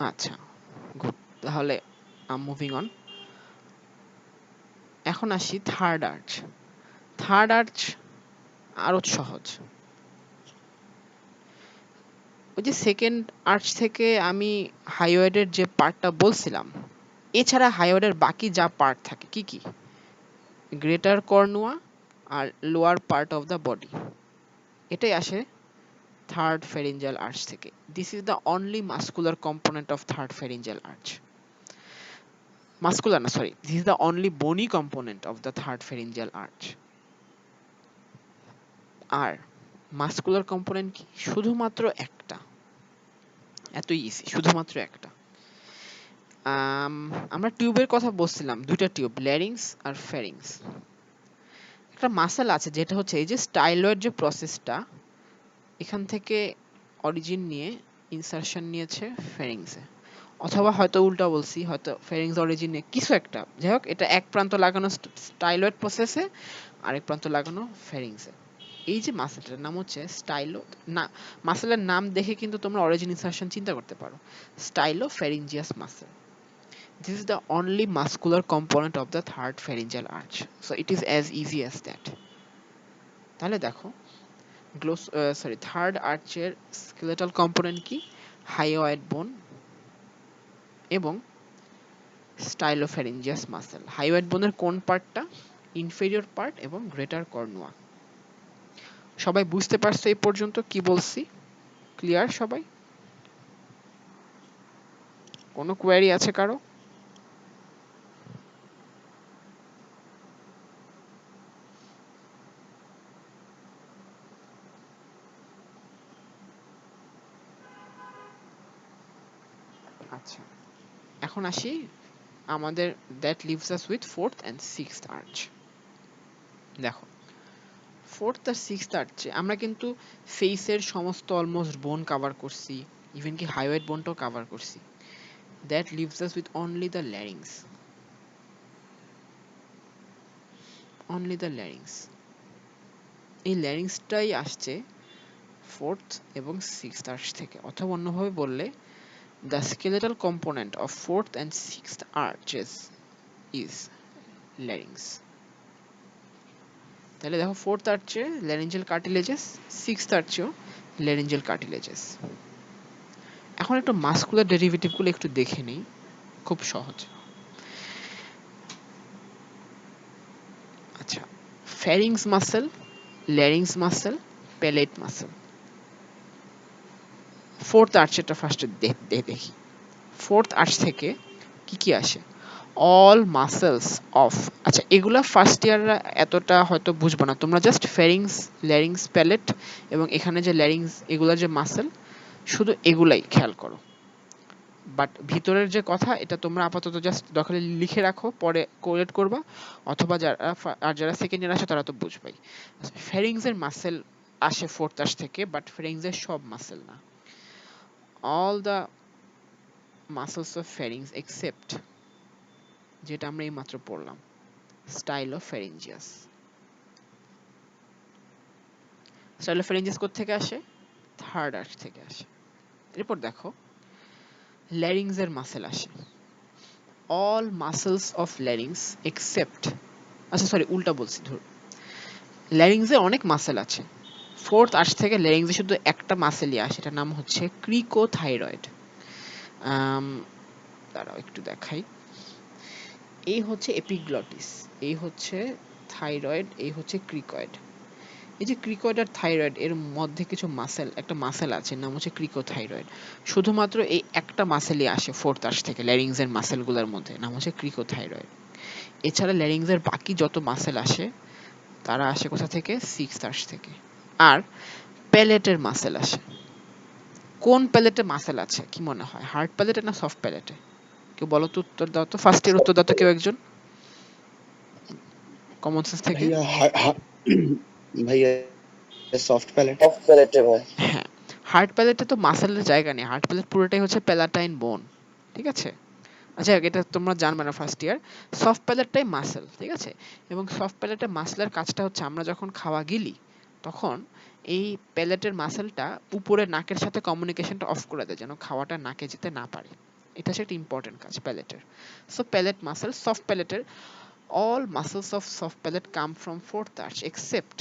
আচ্ছা, গুড। তাহলে মুভিং অন। এখন আসি থার্ড আর্চ। থার্ড আর্চ আরো সহজ। ওই যে সেকেন্ড আর্চ থেকে আমি হাইওয়েডের যে পার্টটা বলছিলাম, এছাড়া হাইওয়েডের বাকি যা পার্ট থাকে কি কি? গ্রেটার কর্নুয়া আর lower part of the body, এটাই আসে থার্ড ফ্যারিঞ্জিয়াল আর্চ থেকে। This is the only muscular component of third pharyngeal arch. Muscular না, sorry, this is the only bony component of the third pharyngeal arch. আর muscular component কি? শুধুমাত্র একটা, এতই easy, শুধুমাত্র একটা। আমরা টিউবের কথা বলছিলাম, দুইটা টিউব, ল্যারিংস আর ফ্যারিংস। একটা মাসল আছে যেটা হচ্ছে এই যে স্টাইলয়েড যে প্রসেসটা, এখান থেকে অরিজিন নিয়ে ইনসারশন নিয়েছে ফ্যারিংসে, অথবা হয়তো উল্টা বলছি, হয়তো ফ্যারিংস অরিজিন নিয়ে কিছু একটা, যাই হোক, এটা এক প্রান্ত লাগানো স্টাইলয়েড প্রসেসে, আরেক প্রান্ত লাগানো ফ্যারিংসে। এই যে মাসলটার নাম হচ্ছে স্টাইলো, না, মাসলের নাম দেখে কিন্তু তোমরা অরিজিন ইনসারশন চিন্তা করতে পারো, স্টাইলোফ্যারিঞ্জিয়াস muscle. This is the only muscular component of the third pharyngeal arch. So it is as easy as that. তাহলে দেখো, থার্ড আর্চের স্কেলেটাল কম্পোনেন্ট কি? হাইওয়েড বোন এবং স্টাইলোফ্যারিঞ্জিয়াস মাসল। হাইওয়েড বোনের কোন পার্টটা? ইনফেরিয়র পার্ট এবং গ্রেটার কর্নুয়া। সবাই বুঝতে পারছো এই পর্যন্ত কি বলছি? ক্লিয়ার সবাই? কোনো কোয়েরি আছে কারো? আচ্ছা, এখন আসি আমাদের that leaves us with fourth and sixth arch. দেখো, ফোর্থ আর সিক্সথ আর্চে আমরা কিন্তু ফেসের সমস্ত অলমোস্ট বোন কভার করছি, ইভেন কি হাইওয়েড বোনটাও কভার করছি। That lives us with only the larynx, only the larynx. এই ল্যারিংসটাই আসছে ফোর্থ এবং সিক্সথ আর্চ থেকে, অথবা অন্যভাবে বললে the skeletal component of fourth and sixth arches is larynx. তাহলে দেখো, ফোর্থ আর্চে ল্যারিঞ্জিয়াল কার্টিলেজেস, সিক্সথ আর্চেও ল্যারিঞ্জিয়াল কার্টিলেজেস। এখন একটু মাস্কুলার ডেরিভেটিভগুলো একটু দেখে নেই, খুব সহজ। আচ্ছা, pharynx muscle, larynx muscle, palate muscle. Fourth আর্চেরটা ফার্স্টে দেখি। ফোর্থ আর্চ থেকে কি কি আসে? অল মাসেলস অফ, আচ্ছা এগুলা ফার্স্ট ইয়াররা এতটা হয়তো বুঝবো না, তোমরা জাস্ট ফেরিংস, ল্যারিংস, প্যালেট এবং এখানে যে ল্যারিংস এগুলা যে মাসেল, শুধু এগুলাই খেয়াল করো। বাট ভিতরের যে কথা এটা তোমরা আপাতত জাস্ট দখলে লিখে রাখো, পরে কোরিলেট করবা, অথবা যারা সেকেন্ড ইয়ার আসে তারা তো বুঝবেই। ফেরিংস এর মাসেল আসে ফোর্থ আর্চ থেকে, বাট ফেরিংস এর সব মাসেল না। All the muscles of ফেরিংস except, যেটা আমরা এইমাত্র পড়লাম, স্টাইলোফ্যারিঞ্জিয়াস। স্টাইলোফ্যারিঞ্জিয়াস কোথা থেকে আসে? থার্ড আর্চ থেকে আসে। এরপর দেখো ল্যারিংস এর মাসেল আসে, all muscles of larynx except, আচ্ছা সরি উল্টা বলছি, ধর ল্যারিংস এর অনেক মাসেল আছে, ফোর্থ আর্চ থেকে ল্যারিংস এ শুধু একটা মাসেলই আসে, এটার নাম হচ্ছে ক্রিকোথাইরয়েড। দাঁড়াও একটু দেখাই, এই হচ্ছে এপিগ্লটিস, এই হচ্ছে থাইরয়েড, এই হচ্ছে ক্রিকয়েড। এই যে ক্রিকয়েড আর থাইরয়েড এর মধ্যে কিছু মাসেল, একটা মাসেল আছে নাম হচ্ছে ক্রিকোথাইরয়েড, শুধুমাত্র এই একটা মাসেলই আসে ফোর্থ আর্চ থেকে ল্যারিংস এর মাসেলগুলোর মধ্যে, নাম হচ্ছে ক্রিকোথাইরয়েড। এছাড়া ল্যারিংস এর বাকি যত মাসেল আসে তারা আসে কোথা থেকে? সিক্সথ আর্চ থেকে। আর প্যালেটের মাসেল আসে, কোন প্যালেটে মাসেল আছে কি মনে হয়, হার্ড প্যালেটে না সফট প্যালেটে? কেউ বলো তো, উত্তর দাও তো, ফার্স্ট এর উত্তর দাও তো কেউ একজন, কমন সেন্স থেকে। ভাইয়া ভাইয়া সফট প্যালেট। অফ প্যালেটে ভাই। হ্যাঁ, হার্ড প্যালেটে তো মাসেলের জায়গা নেই, হার্ড প্যালেট পুরোটাই হচ্ছে প্যালাটাইন বোন, ঠিক আছে? আচ্ছা এটা তোমরা জানবে না ফার্স্ট ইয়ার। সফট প্যালেটটাই মাসেল, ঠিক আছে? এবং সফট প্যালেটে মাসেলের কাজটা হচ্ছে আমরা যখন খাওয়া গিলি তখন এই প্যালেটের মাসেলটা উপরে নাকের সাথে কমিউনিকেশনটা অফ করে দেয়, যেন খাওয়াটা নাকে যেতে না পারে। এটা হচ্ছে একটা ইম্পর্টেন্ট কাজ প্যালেটের। সো প্যালেট মাসেল, সফট প্যালেটের all muscles of soft palate come from fourth arch except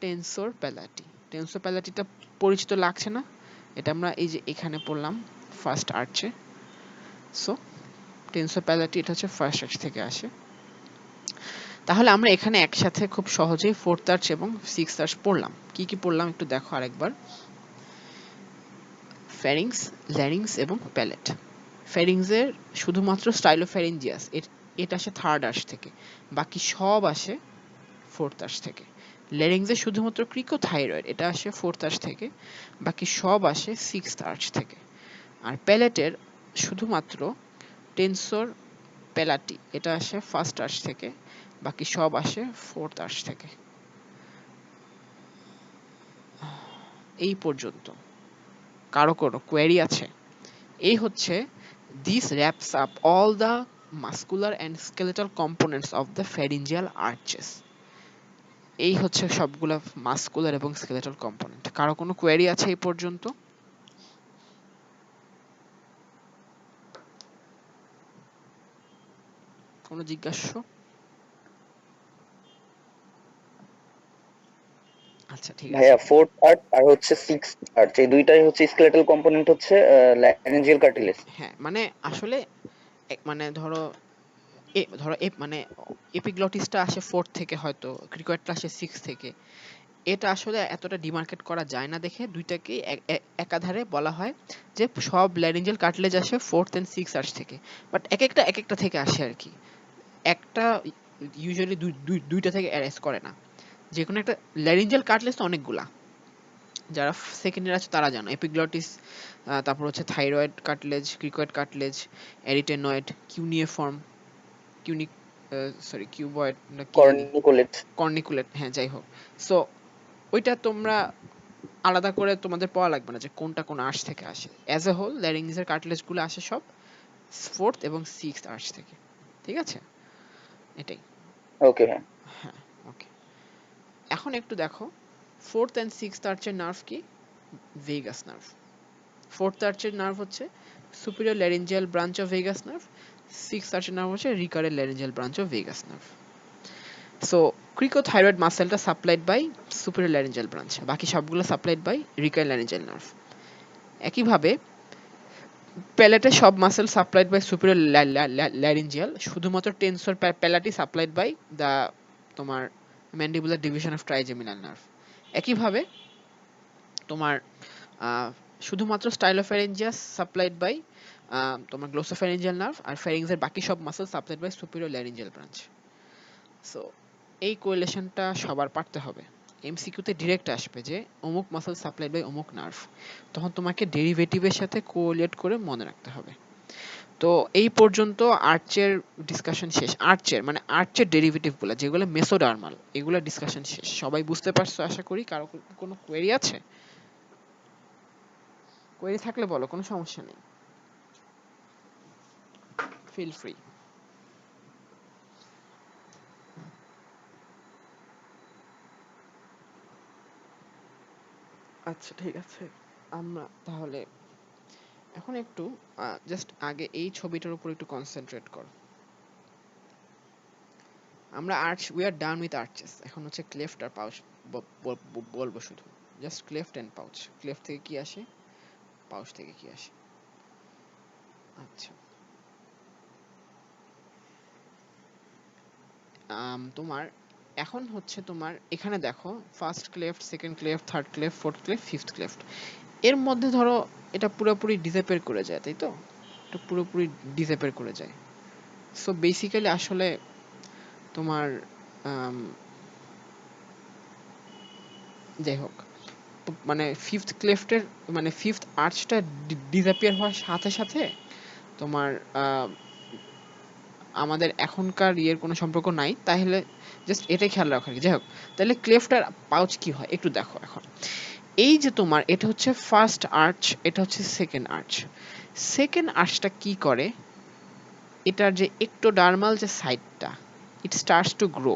tensor palati. Tensor প্যালাটিটা পরিচিত লাগছে না? এটা আমরা এই যে এখানে পড়লাম ফার্স্ট আর্চে। সো টেনসর প্যালাটি এটা হচ্ছে ফার্স্ট আর্চ থেকে আসে। তাহলে আমরা এখানে একসাথে খুব সহজেই ফোর্থ আর্চ এবং সিক্সথ আর্চ পড়লাম। কি কি পড়লাম একটু দেখো আরেকবার। ফ্যারিংস, ল্যারিংস এবং প্যালেট। ফ্যারিংস এর শুধুমাত্র স্টাইলোফ্যারিঞ্জিয়াস এটা আসে থার্ড আর্চ থেকে, বাকি সব আসে ফোর্থ আর্চ থেকে। ল্যারিংস এর শুধুমাত্র ক্রিকোথাইরয়েড এটা আসে ফোর্থ আর্চ থেকে, বাকি সব আসে সিক্সথ আর্চ থেকে। আর প্যালেটের শুধুমাত্র টেনসর প্যালাটি এটা আসে ফার্স্ট আর্চ থেকে, বাকি সব আসে ফোর্থ আর্চ থেকে। এই পর্যন্ত কারো কোনো কোয়েরি আছে? এই হচ্ছে this wraps up all the muscular and skeletal components of the pharyngeal arches. এই হচ্ছে সবগুলা মাস্কুলার এবং স্কেলেটাল কম্পোনেন্ট। কারো কোনো কোয়েরি আছে এই পর্যন্ত? কোনো জিজ্ঞাস্য? আচ্ছা ঠিক আছে। ভাইয়া ফোর্থ আর্চ আর হচ্ছে সিক্স আর্চ, এই দুইটাই হচ্ছে স্কেলেটাল কম্পোনেন্ট হচ্ছে ল্যারিঞ্জিয়াল কার্টিলেজ। হ্যাঁ মানে আসলে মানে ধরো মানে এপিগ্লটিসটা আসে ফোর্থ থেকে, হয়তো ক্রিকয়েডটা আসে সিক্স থেকে। এটা আসলে এতটা ডিমার্কেট করা যায় না দেখে দুইটাকে একাধারে বলা হয় যে সব ল্যারিঞ্জিয়াল কার্টিলেজ আসে ফোর্থ এন্ড সিক্স আর্চ থেকে, বাট এক একটা থেকে আসে আর কি। একটা ইউজুয়ালি দুইটা থেকে অ্যারেস্ট করে না। যে কোনো একটা ল্যারিঞ্জিয়াল কার্টিলেজ তো অনেকগুলা, যারা সেকেন্ড ইয়ার আছে তারা জানো, এপিগ্লটিস, তারপর হচ্ছে thyroid cartilage, cricoid cartilage, arytenoid, cuneiform, কিউনিক সরি কিউবয়েড না কি জানি, কর্নিকুলেট। কর্নিকুলেট, হ্যাঁ যাই হোক। সো ওইটা তোমরা আলাদা করে তোমাদের পড়া লাগবে না যে কোনটা কোন আর্চ থেকে আসে। অ্যাজ এ হোল ল্যারিংসের কার্টিলেজগুলো আসে সব ফোর্থ এবং সিক্সথ আর্চ থেকে, ঠিক আছে? এটাই। ওকে ভাই। হ্যাঁ ওকে। এখন একটু দেখো ফোর্থ এন্ড সিক্সথ আর্চের নার্ভ কি? Vagus nerve. ফোর্থ আর্চের নার্ভ হচ্ছে superior laryngeal branch of vagus nerve, sixth আর্চের নার্ভ হচ্ছে recurrent laryngeal branch of vagus nerve. So cricothyroid মাসেলটা supplied by superior laryngeal branch, বাকি সবগুলো supplied by recurrent laryngeal nerve. একইভাবে প্যালেটের সব muscle supplied by superior laryngeal, শুধুমাত্র tensor palati supplied by the তোমার mandibular division of trigeminal nerve. একইভাবে তোমার শুধুমাত্র স্টাইলোফ্যারিঞ্জিয়াস সাপ্লাইড বাই তোমার গ্লোসোফ্যারিঞ্জিয়াল নার্ভ আর ফ্যারিংসের বাকি সব muscle supplied by superior laryngeal branch. So এই কোরিলেশনটা সবার পারতে হবে। এমসিকিউতে ডিরেক্ট আসবে যে অমুক মাসল সাপ্লাইড বাই অমুক নার্ভ, তখন তোমাকে ডেরিভেটিভের সাথে কোরিলেট করে মনে রাখতে হবে। তো এই পর্যন্ত আর্চের ডিসকাশন শেষ। আর্চের ডেরিভেটিভগুলো যেগুলো মেসোডার্মাল, এগুলো ডিসকাশন শেষ। সবাই বুঝতে পারছো আশা করি। কারো কোনো কোয়েরি আছে? কোয়েরি থাকলে বলো, কোনো সমস্যা নেই, ফিল ফ্রি। আচ্ছা ঠিক আছে, আমরা তাহলে এখন একটু জাস্ট আগে এই ছবিটার উপর একটু কনসেন্ট্রেট করো। আমরা we are done with arches. এখন হচ্ছে ক্লেফট আর পাউচ বলবো শুধু। Just cleft and pouch. Cleft থেকে কি আসে, পাউচ থেকে কি আসে। আচ্ছা, তোমার এখন হচ্ছে তোমার এখানে দেখো first cleft, second cleft, third cleft, fourth cleft, fifth cleft. এর মধ্যে ধরো এটা পুরোপুরি ডিসঅ্যাপিয়ার করে যায়, তাই তো? এটা পুরোপুরি ডিসঅ্যাপিয়ার করে যায়। সো বেসিক্যালি আসলে তোমার যাই হোক, মানে ফিফথ ক্লেফটের মানে ফিফথ আর্চটা ডিসঅ্যাপিয়ার হওয়ার সাথে সাথে তোমার আমাদের এখনকার ইয়ের কোনো সম্পর্ক নাই, তাহলে জাস্ট এটাই খেয়াল রাখা। যাই হোক, তাহলে ক্লেফট আর পাউচ কি হয় একটু দেখো। এখন এই যে তোমার এটা হচ্ছে ফার্স্ট আর্চ, এটা হচ্ছে সেকেন্ড আর্চ। সেকেন্ড আর্চটা কি করে, এটার যে একটোডার্মাল যে সাইডটা, it starts to grow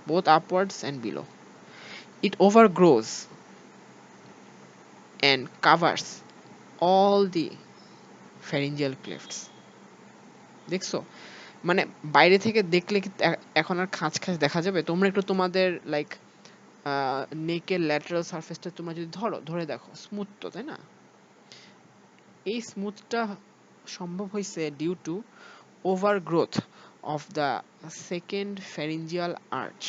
both upwards and below. It overgrows and covers all the pharyngeal clefts. দেখছো? মানে বাইরে থেকে দেখলে কি এখন আর খাঁজ খাঁজ দেখা যাবে? তোমরা একটু তোমাদের লাইক নেকের ল্যাটারাল সারফেসটা তোমরা যদি ধরে দেখো, স্মুথ তো, তাই না? এই স্মুথটা সম্ভব হয়েছে due to overgrowth of the second pharyngeal arch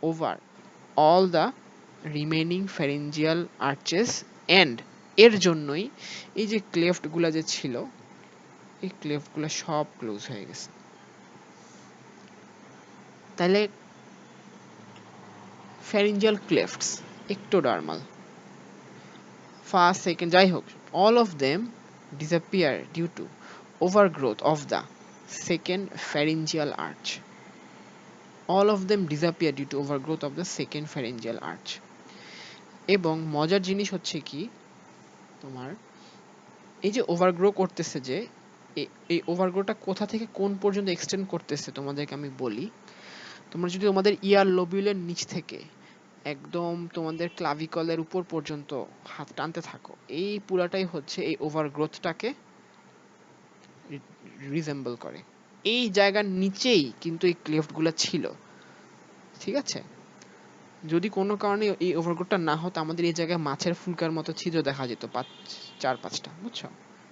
over all the remaining pharyngeal arches, and এর জন্যই এই যে ক্লেফট গুলা যে ছিল, এই ক্লেফট গুলা সব ক্লোজ হয়ে গেছে। তাহলে pharyngeal clefts ectodermal first second যাই হোক, all of them disappear due to overgrowth of the second pharyngeal arch. All of them disappear due to overgrowth of the second pharyngeal arch. এবং মজার জিনিস হচ্ছে কি, তোমার এই যে ওভারগ্রো করতেছে, যে এই ওভারগ্রোটা কোথা থেকে কোন পর্যন্ত এক্সটেন্ড করতেছে তোমাদেরকে আমি বলি। তোমরা যদি তোমাদের ইয়ার লোবিউলের নিচ থেকে একদম তোমাদের ক্লাভিকলের উপর পর্যন্ত হাত টানতে থাকো, এই পুরাটাই হচ্ছে এই ওভারগ্রোথটাকে রিজেম্বল করে। এই জায়গার নিচেই কিন্তু এই ক্লেফটগুলো ছিল, ঠিক আছে? যদি কোনো কারণে এই ওভারগ্রোথটা না হতো, আমাদের এই জায়গায় মাছের ফুলকার মতো ছিদ্র দেখা যেত 4-5টা, বুঝছো?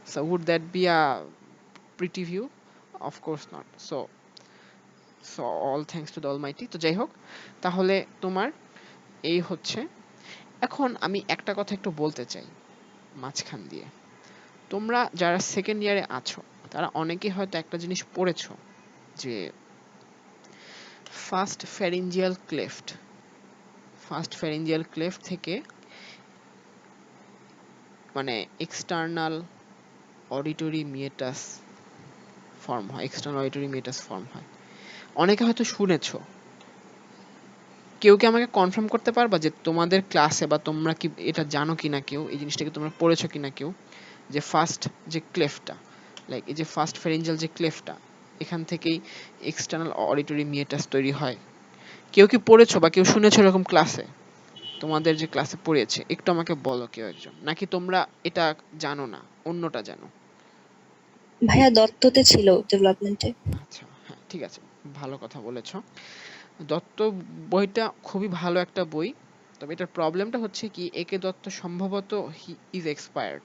So would that be a pretty view? Of course not. So all thanks to the Almighty. তো যাই হোক, তাহলে তোমার এই হচ্ছে। এখন আমি একটা কথা একটু বলতে চাই মাঝখান দিয়ে। তোমরা যারা সেকেন্ড ইয়ারে আছো, তারা অনেকেই হয়তো একটা জিনিস পড়েছো যে ফার্স্ট ফ্যারিঞ্জিয়াল ক্লেফট থেকে মানে এক্সটার্নাল অডিটরি মিয়েটাস ফর্ম হয়। অনেকে হয়তো শুনেছো। কেউ কি আমাকে কনফার্ম করতে পারবা যে তোমাদের ক্লাসে বা তোমরা কি এটা জানো কিনা, কেউ এই জিনিসটাকে তোমরা পড়েছো কিনা কেউ, যে ফার্স্ট যে ক্লেফটটা, লাইক এই যে ফার্স্ট ফ্যারিঞ্জিয়াল যে ক্লেফটটা, এখান থেকেই এক্সটার্নাল অডিটরি মিয়েটাস তৈরি হয়। কেউ কি পড়েছো বা কেউ শুনেছো এরকম ক্লাসে? তোমাদের যে ক্লাসে পড়িয়েছে একটু আমাকে বলো কেউ একজন, নাকি তোমরা এটা জানো না, অন্যটা জানো? ভাইয়া দত্ততে ছিল ডেভেলপমেন্টে। আচ্ছা, হ্যাঁ ঠিক আছে, ভালো কথা বলেছো। দত্ত বইটা খুবই ভালো একটা বই, তবে এটার প্রবলেমটা হচ্ছে কি, একে দত্ত সম্ভবত হি ইজ এক্সপায়ার্ড,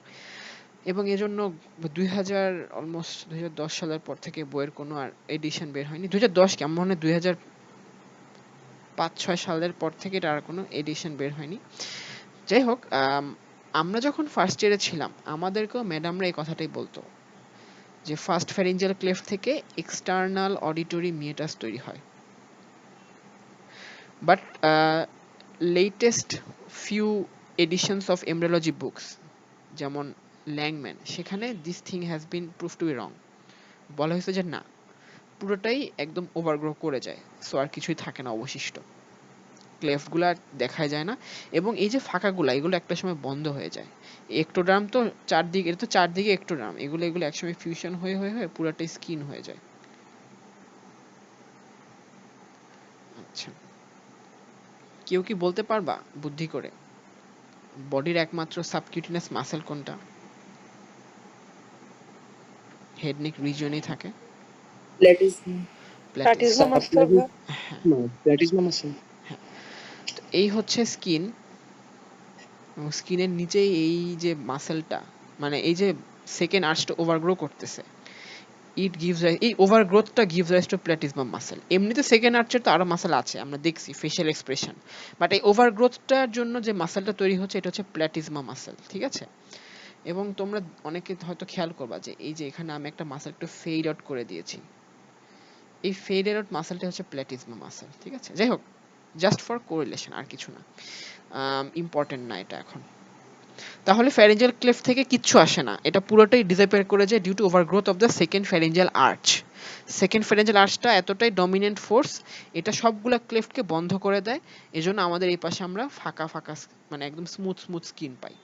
এবং এজন্য 2010 সালের পর থেকে বইয়ের কোনো আর এডিশন বের হয়নি। 2010 কি, আমার মনে হয় 2005-6 সালের পর থেকে এটার আর কোনো এডিশন বের হয়নি। যাই হোক, আমরা যখন ফার্স্ট ইয়ারে ছিলাম আমাদেরকেও ম্যাডামরা এই কথাটাই বলতো যে ফার্স্ট ফ্যারিঞ্জিয়াল ক্লেফট থেকে এক্সটার্নাল অডিটরি মিয়েটাস তৈরি হয়। But latest few editions of embryology books যেমন ল্যাংম্যান, সেখানে this thing has been prove two be wrong. বলা হয়েছে যে না, পুরোটাই একদম ওভারগ্রো করে যায়, সো আর কিছুই থাকে না অবশিষ্ট, ক্লেফটগুলো আর দেখা যায় না, এবং এই যে ফাঁকাগুলো এগুলো একটা সময় বন্ধ হয়ে যায়। এক্টোডার্ম তো চারদিকে, এটা তো চারদিকে এক্টোডার্ম, এগুলো একসময় ফিউশন হয়ে হয়ে হয়ে পুরোটাই স্কিন হয়ে যায়। আচ্ছা, কেউ কি বলতে পারবা বুদ্ধি করে বডির একমাত্র সাবকিউটিনাস মাসেল কোনটা? হেড নেক রিজিয়নেই থাকে। প্ল্যাটিজম। প্ল্যাটিস। প্ল্যাটিজমা মাস্টার ভাই। হ্যাঁ, প্ল্যাটিজমা মাসল। হ্যাঁ। তো এই হচ্ছে স্কিন, এবং স্কিনের নিচেই এই যে মাসেলটা, মানে এই যে সেকেন্ড আর্চটা ওভারগ্রো করতেছে, ইট গিভস রাইজ, এই ওভারগ্রোথটা গিভস রাইজ টু প্ল্যাটিজমাম মাসেল। এমনিতে সেকেন্ড আর্চের তো আরো মাসেল আছে, আমরা দেখছি ফেশিয়াল এক্সপ্রেশন, বাট এই ওভারগ্রোথটার জন্য যে মাসেলটা তৈরি হচ্ছে এটা হচ্ছে প্ল্যাটিজমা মাসেল, ঠিক আছে? এবং তোমরা অনেকে হয়তো খেয়াল করবা যে এই যে এখানে আমি একটা মাসেল একটু ফেড আউট করে দিয়েছি, এই ফেড আউট মাসেলটা হচ্ছে প্ল্যাটিজমা মাসেল, ঠিক আছে? যাই হোক, জাস্ট ফর কোরিলেশন, আর কিছু না, ইম্পর্টেন্ট না এটা এখন। তাহলে ফ্যারিঞ্জিয়াল ক্লেফট থেকে কিচ্ছু আসে না, এটা পুরোটাই ডিসঅ্যাপিয়ার করে যায় due to overgrowth of the second pharyngeal arch. Second pharyngeal আর্চটা এতটাই ডমিনেন্ট ফোর্স, এটা সবগুলা ক্লেফটকে বন্ধ করে দেয়, এজন্য আমাদের এই পাশে আমরা ফাঁকা ফাঁকা, মানে একদম স্মুথ স্মুথ স্কিন পাই।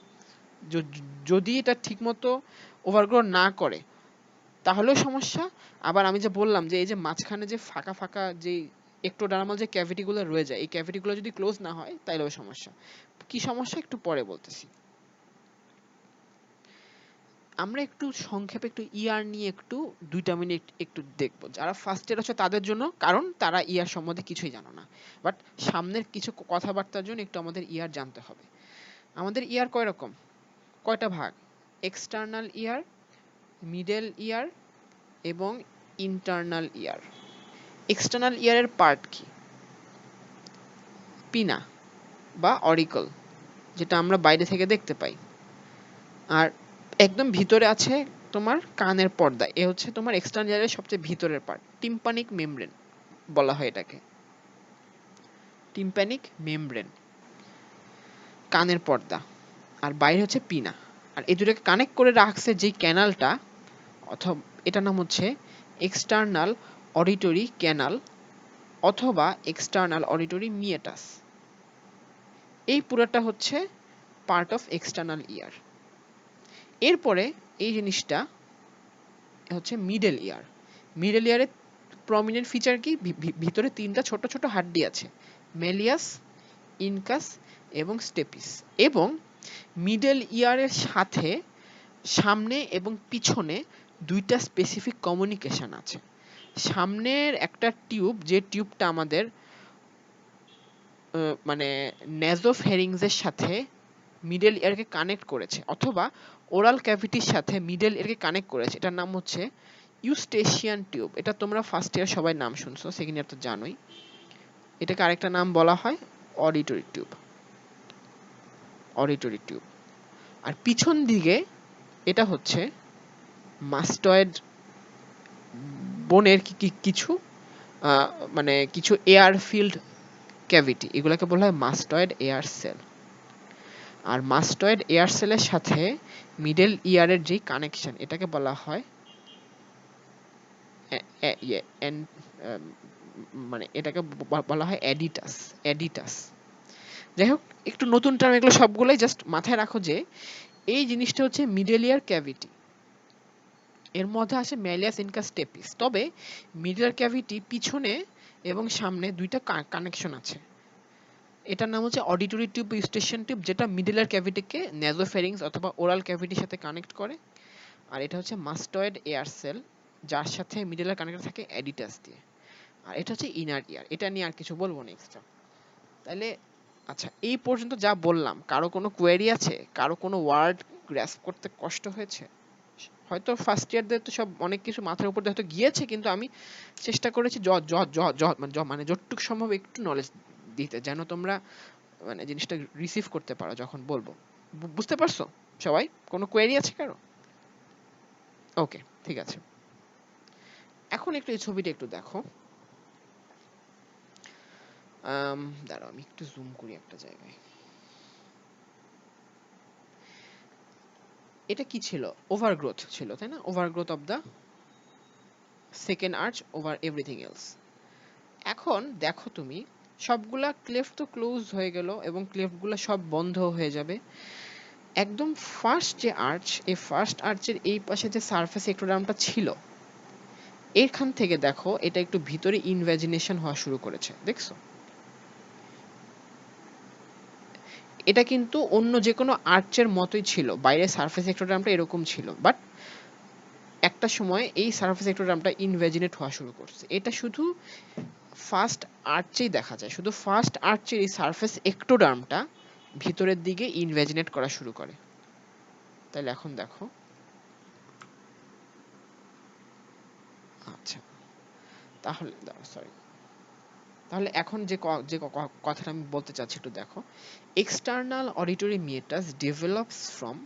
যদি এটা ঠিকমতো ওভারগ্রো না করে তাহলেও সমস্যা। আবার আমি যে বললাম যে এই যে মাঝখানে যে ফাঁকা ফাঁকা যে এক্টোডার্মাল যে ক্যাভিটিগুলো রয়ে যায়, এই ক্যাভিটিগুলো যদি ক্লোজ না হয় তাহলেও সমস্যা। কি সমস্যা একটু পরে বলতেছি। আমরা একটু সংক্ষেপে একটু ইয়ার নিয়ে একটু 2টা মিনিট একটু দেখব। যারা ফার্স্ট ইয়ার আছে তাদের জন্য, কারণ তারা ইয়ার সম্বন্ধে কিছুই জানো না, বাট সামনের কিছু কথাবার্তার জন্য একটু আমাদের ইয়ার জানতে হবে। আমাদের ইয়ার কয় রকম, কয়টা ভাগ? এক্সটার্নাল ইয়ার, মিডল ইয়ার এবং ইন্টারনাল ইয়ার। এক্সটার্নাল ইয়ারের পার্ট কি? পিনা বা অরিকল, যেটা আমরা বাইরে থেকে দেখতে পাই। আর একদম ভিতরে আছে তোমার কানের পর্দা, এ হচ্ছে তোমার এক্সটার্নাল ইয়ারের সবচেয়ে ভিতরের পার্ট, টিম্পানিক মেমব্রেন বলা হয় এটাকে, টিম্পানিক মেমব্রেন, কানের পর্দা। আর বাইরে হচ্ছে পিনা। আর এই দুটোকে কানেক্ট করে রাখছে যেই ক্যানালটা, অথবা এটার নাম হচ্ছে এক্সটার্নাল অডিটরি ক্যানাল অথবা এক্সটার্নাল অডিটরি মিয়েটাস। এই পুরোটা হচ্ছে পার্ট অফ এক্সটার্নাল ইয়ার। এরপরে এই জিনিসটা হচ্ছে মিডল ইয়ার। মিডল ইয়ারের প্রমিনেন্ট ফিচার কি? ভিতরে 3টা ছোট ছোট হাড্ডি আছে, মেলিয়াস, ইনকাস এবং স্টেপিস। এবং মিডল ইয়ারের সাথে সামনে এবং পিছনে 2টা স্পেসিফিক কমিউনিকেশন আছে। সামনের একটা টিউব, যে টিউবটা আমাদের মানে নেজোফেরিংসের সাথে মিডল ইয়ারকে কানেক্ট করেছে, অথবা ওরাল ক্যাভিটির সাথে মিডল ইয়ারকে কানেক্ট করেছে, এটার নাম হচ্ছে ইউস্টেশিয়ান টিউব। এটা তোমরা ফার্স্ট ইয়ার সবাই নাম শুনছো, সেকেন্ড ইয়ার তো জানোই। এটাকে আরেকটা নাম বলা হয় অডিটরি টিউব, অডিটরি টিউব। আর পিছন দিকে এটা হচ্ছে মাস্টয়েড বোনের কিছু মানে কিছু এয়ার ফিল্ড ক্যাভিটি, এগুলোকে বলা হয় মাস্টয়েড এয়ার সেল। আর মাস্টয়েড এয়ার সেলের সাথে মিডল ইয়ারের যে কানেকশন, এটাকে বলা হয় মানে এটাকে বলা হয় অ্যাডিটাস, অ্যাডিটাস। যাই হোক, একটু নতুন টার্ম এগুলো সবগুলোই, জাস্ট মাথায় রাখো যে এই জিনিসটা হচ্ছে মিডল ইয়ার ক্যাভিটি, এর মধ্যে আসে ম্যালিয়াস, ইনকাস, স্টেপিস। তবে মিডল ইয়ার ক্যাভিটি পিছনে এবং সামনে 2টা কানেকশন আছে। এটার নাম হচ্ছে অডিটরি টিউব, ইউস্টেশিয়ান টিউব, যেটা মিডল ইয়ার ক্যাভিটিকে নেজোফেরিংস অথবা ওরাল ক্যাভিটির সাথে কানেক্ট করে। আর এটা হচ্ছে মাস্টয়েড এয়ার সেল, যার সাথে মিডল ইয়ার কানেক্টেড থাকে অ্যাডিটাস দিয়ে। আর এটা হচ্ছে ইনার ইয়ার। এটা নিয়ে আর কিছু বলবো না এক্সট্রা। তাহলে আচ্ছা, এই পর্যন্ত যা বললাম, কারো কোনো কোয়েরি আছে? কারো কোনো ওয়ার্ড গ্র্যাস্প করতে কষ্ট হয়েছে? হয়তো ফার্স্ট ইয়ারদের তো সব অনেক কিছু মাথার উপর দিয়ে হয়তো গিয়েছে, কিন্তু আমি চেষ্টা করেছি মানে যতটুকু সম্ভব একটু নলেজ দিতে, যেন তোমরা মানে জিনিসটা রিসিভ করতে পারো যখন বলবো। বুঝতে পারছো সবাই? কোনো কোয়েরি আছে কারো? ওকে, ঠিক আছে। এখন একটু এই ছবিটা একটু দেখো। দাঁড়াও আমি একটু জুম করি একটা জায়গায়। এটা কি ছিল? ওভারগ্রোথ ছিল, তাই না? Overgrowth of the second arch over everything else. এখন দেখো তুমি সবগুলা ক্লেফট তো ক্লোজ হয়ে গেল এবং ক্লেফটগুলো সব বন্ধ হয়ে যাবে। একদম ফার্স্ট যে আর্চ, এই ফার্স্ট আর্চের এই পাশে যে সারফেস এক্টোডার্মটা ছিল, এখান থেকে দেখো এটা একটু ভিতরে ইনভ্যাজিনেশন হওয়া শুরু করেছে, দেখছো? এটা কিন্তু অন্য যে কোনো আর্চের মতোই ছিল, বাইরে সারফেস এক্টোডার্মটা এরকম ছিল, বাট একটা সময় এই সারফেস এক্টোডার্মটা ইনভ্যাজিনেট হওয়া শুরু করছে। এটা শুধু ফার্স্ট আর্চেই দেখা যায়, শুধু ফার্স্ট আর্চের এই সারফেস এক্টোডার্মটা ভিতরের দিকে ইনভ্যাজিনেট করা শুরু করে। তাহলে এখন দেখো, আচ্ছা তাহলে সরি, তাহলে এখন যে কথাটা আমি বলতে চাচ্ছি একটু দেখো। External auditory meatus develops from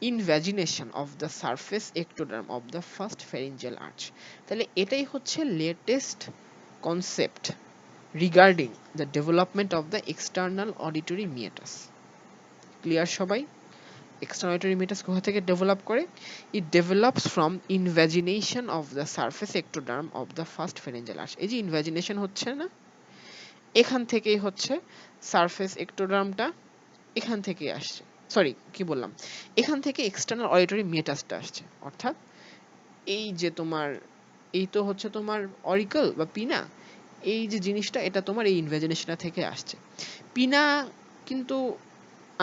invagination of the surface ectoderm of the first pharyngeal arch. তাহলে এটাই হচ্ছে latest concept regarding the development of the external auditory meatus. Clear সবাই? এক্সটার্নাল অডিটরি মিয়েটাস কোথা থেকে ডেভেলপ করে? It develops from invagination of the surface ectoderm of the first pharyngeal arch. এই যে ইনভ্যাজিনেশন হচ্ছে না, এখান থেকেই হচ্ছে সারফেস এক্টোডার্মটা এখান থেকে আসছে। সরি, কি বললাম, এখান থেকে এক্সটার্নাল অডিটরি মিয়েটাসটা আসছে। অর্থাৎ এই যে তোমার, এই তো হচ্ছে তোমার অরিকল বা পিনা, এই যে জিনিসটা এটা তোমার এই ইনভ্যাজিনেশন থেকে আসছে। পিনা কিন্তু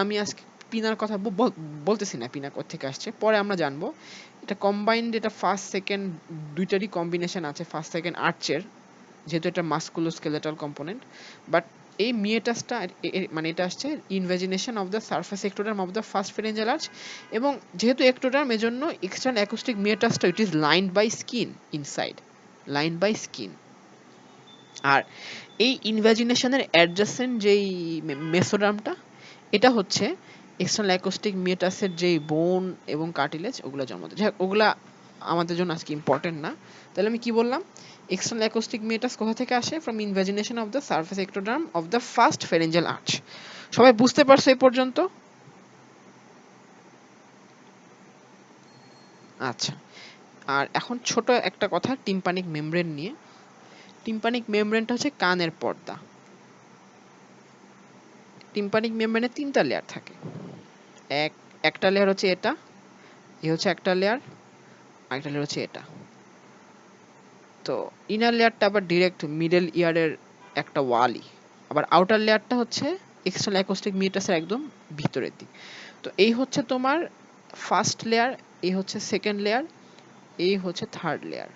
আমি আজকে পিনার কথা বলতেছি না, পিনা কোথা থেকে আসছে পরে আমরা জানবো। এটা কম্বাইন্ড, এটা ফার্স্ট সেকেন্ড দুইটারই কম্বিনেশন আছে, ফার্স্ট সেকেন্ড আর্চের, যেহেতু এটা মাস্কুলোস্কেলেটাল কম্পোনেন্ট। বাট এই মিয়েটাসটা মানে এটা আসছে invagination of the surface ectoderm of the first pharyngeal arch. এবং যেহেতু এক্টোডার্ম, এজন্য এক্সটার্নাল অ্যাকোস্টিক মিয়েটাসটা it is lined by skin inside, lined by skin. আর এই ইনভ্যাজিনেশনের অ্যাডজাসেন্ট যেই মেসোডার্মটা, এটা হচ্ছে এক্সটার্নাল অ্যাকোস্টিক মিয়েটাসের যেই বোন এবং কার্টিলেজ ওগুলো জন্ম দেয়। ওগুলা আমাদের জন্য আজকে ইম্পর্টেন্ট না। তাহলে আমি কি বললাম? এক্সটার্নাল অ্যাকোস্টিক মিয়েটাস কোথা থেকে আসে? From invagination of the surface ectoderm of the first pharyngeal arch. সবাই বুঝতে পারছো এই পর্যন্ত? আচ্ছা, আর এখন ছোট একটা কথা টিম্পানিক মেমব্রেন নিয়ে। টিম্পানিক মেমব্রেনটা হচ্ছে কানের পর্দা। টিম্পানিক মেমব্রেনে তিনটা লেয়ার থাকে। একটা লেয়ার হচ্ছে এটা, এই হচ্ছে একটা লেয়ার, আরেকটা লেয়ার হচ্ছে এটা। তো ইনার লেয়ারটা আবার ডিরেক্ট মিডল ইয়ারের একটা ওয়ালই, আবার আউটার লেয়ারটা হচ্ছে এক্সটার্নাল অ্যাকোস্টিক মিয়েটাসের একদম ভিতরের দিক। তো এই হচ্ছে তোমার ফার্স্ট লেয়ার, এই হচ্ছে সেকেন্ড লেয়ার, এই হচ্ছে থার্ড লেয়ার।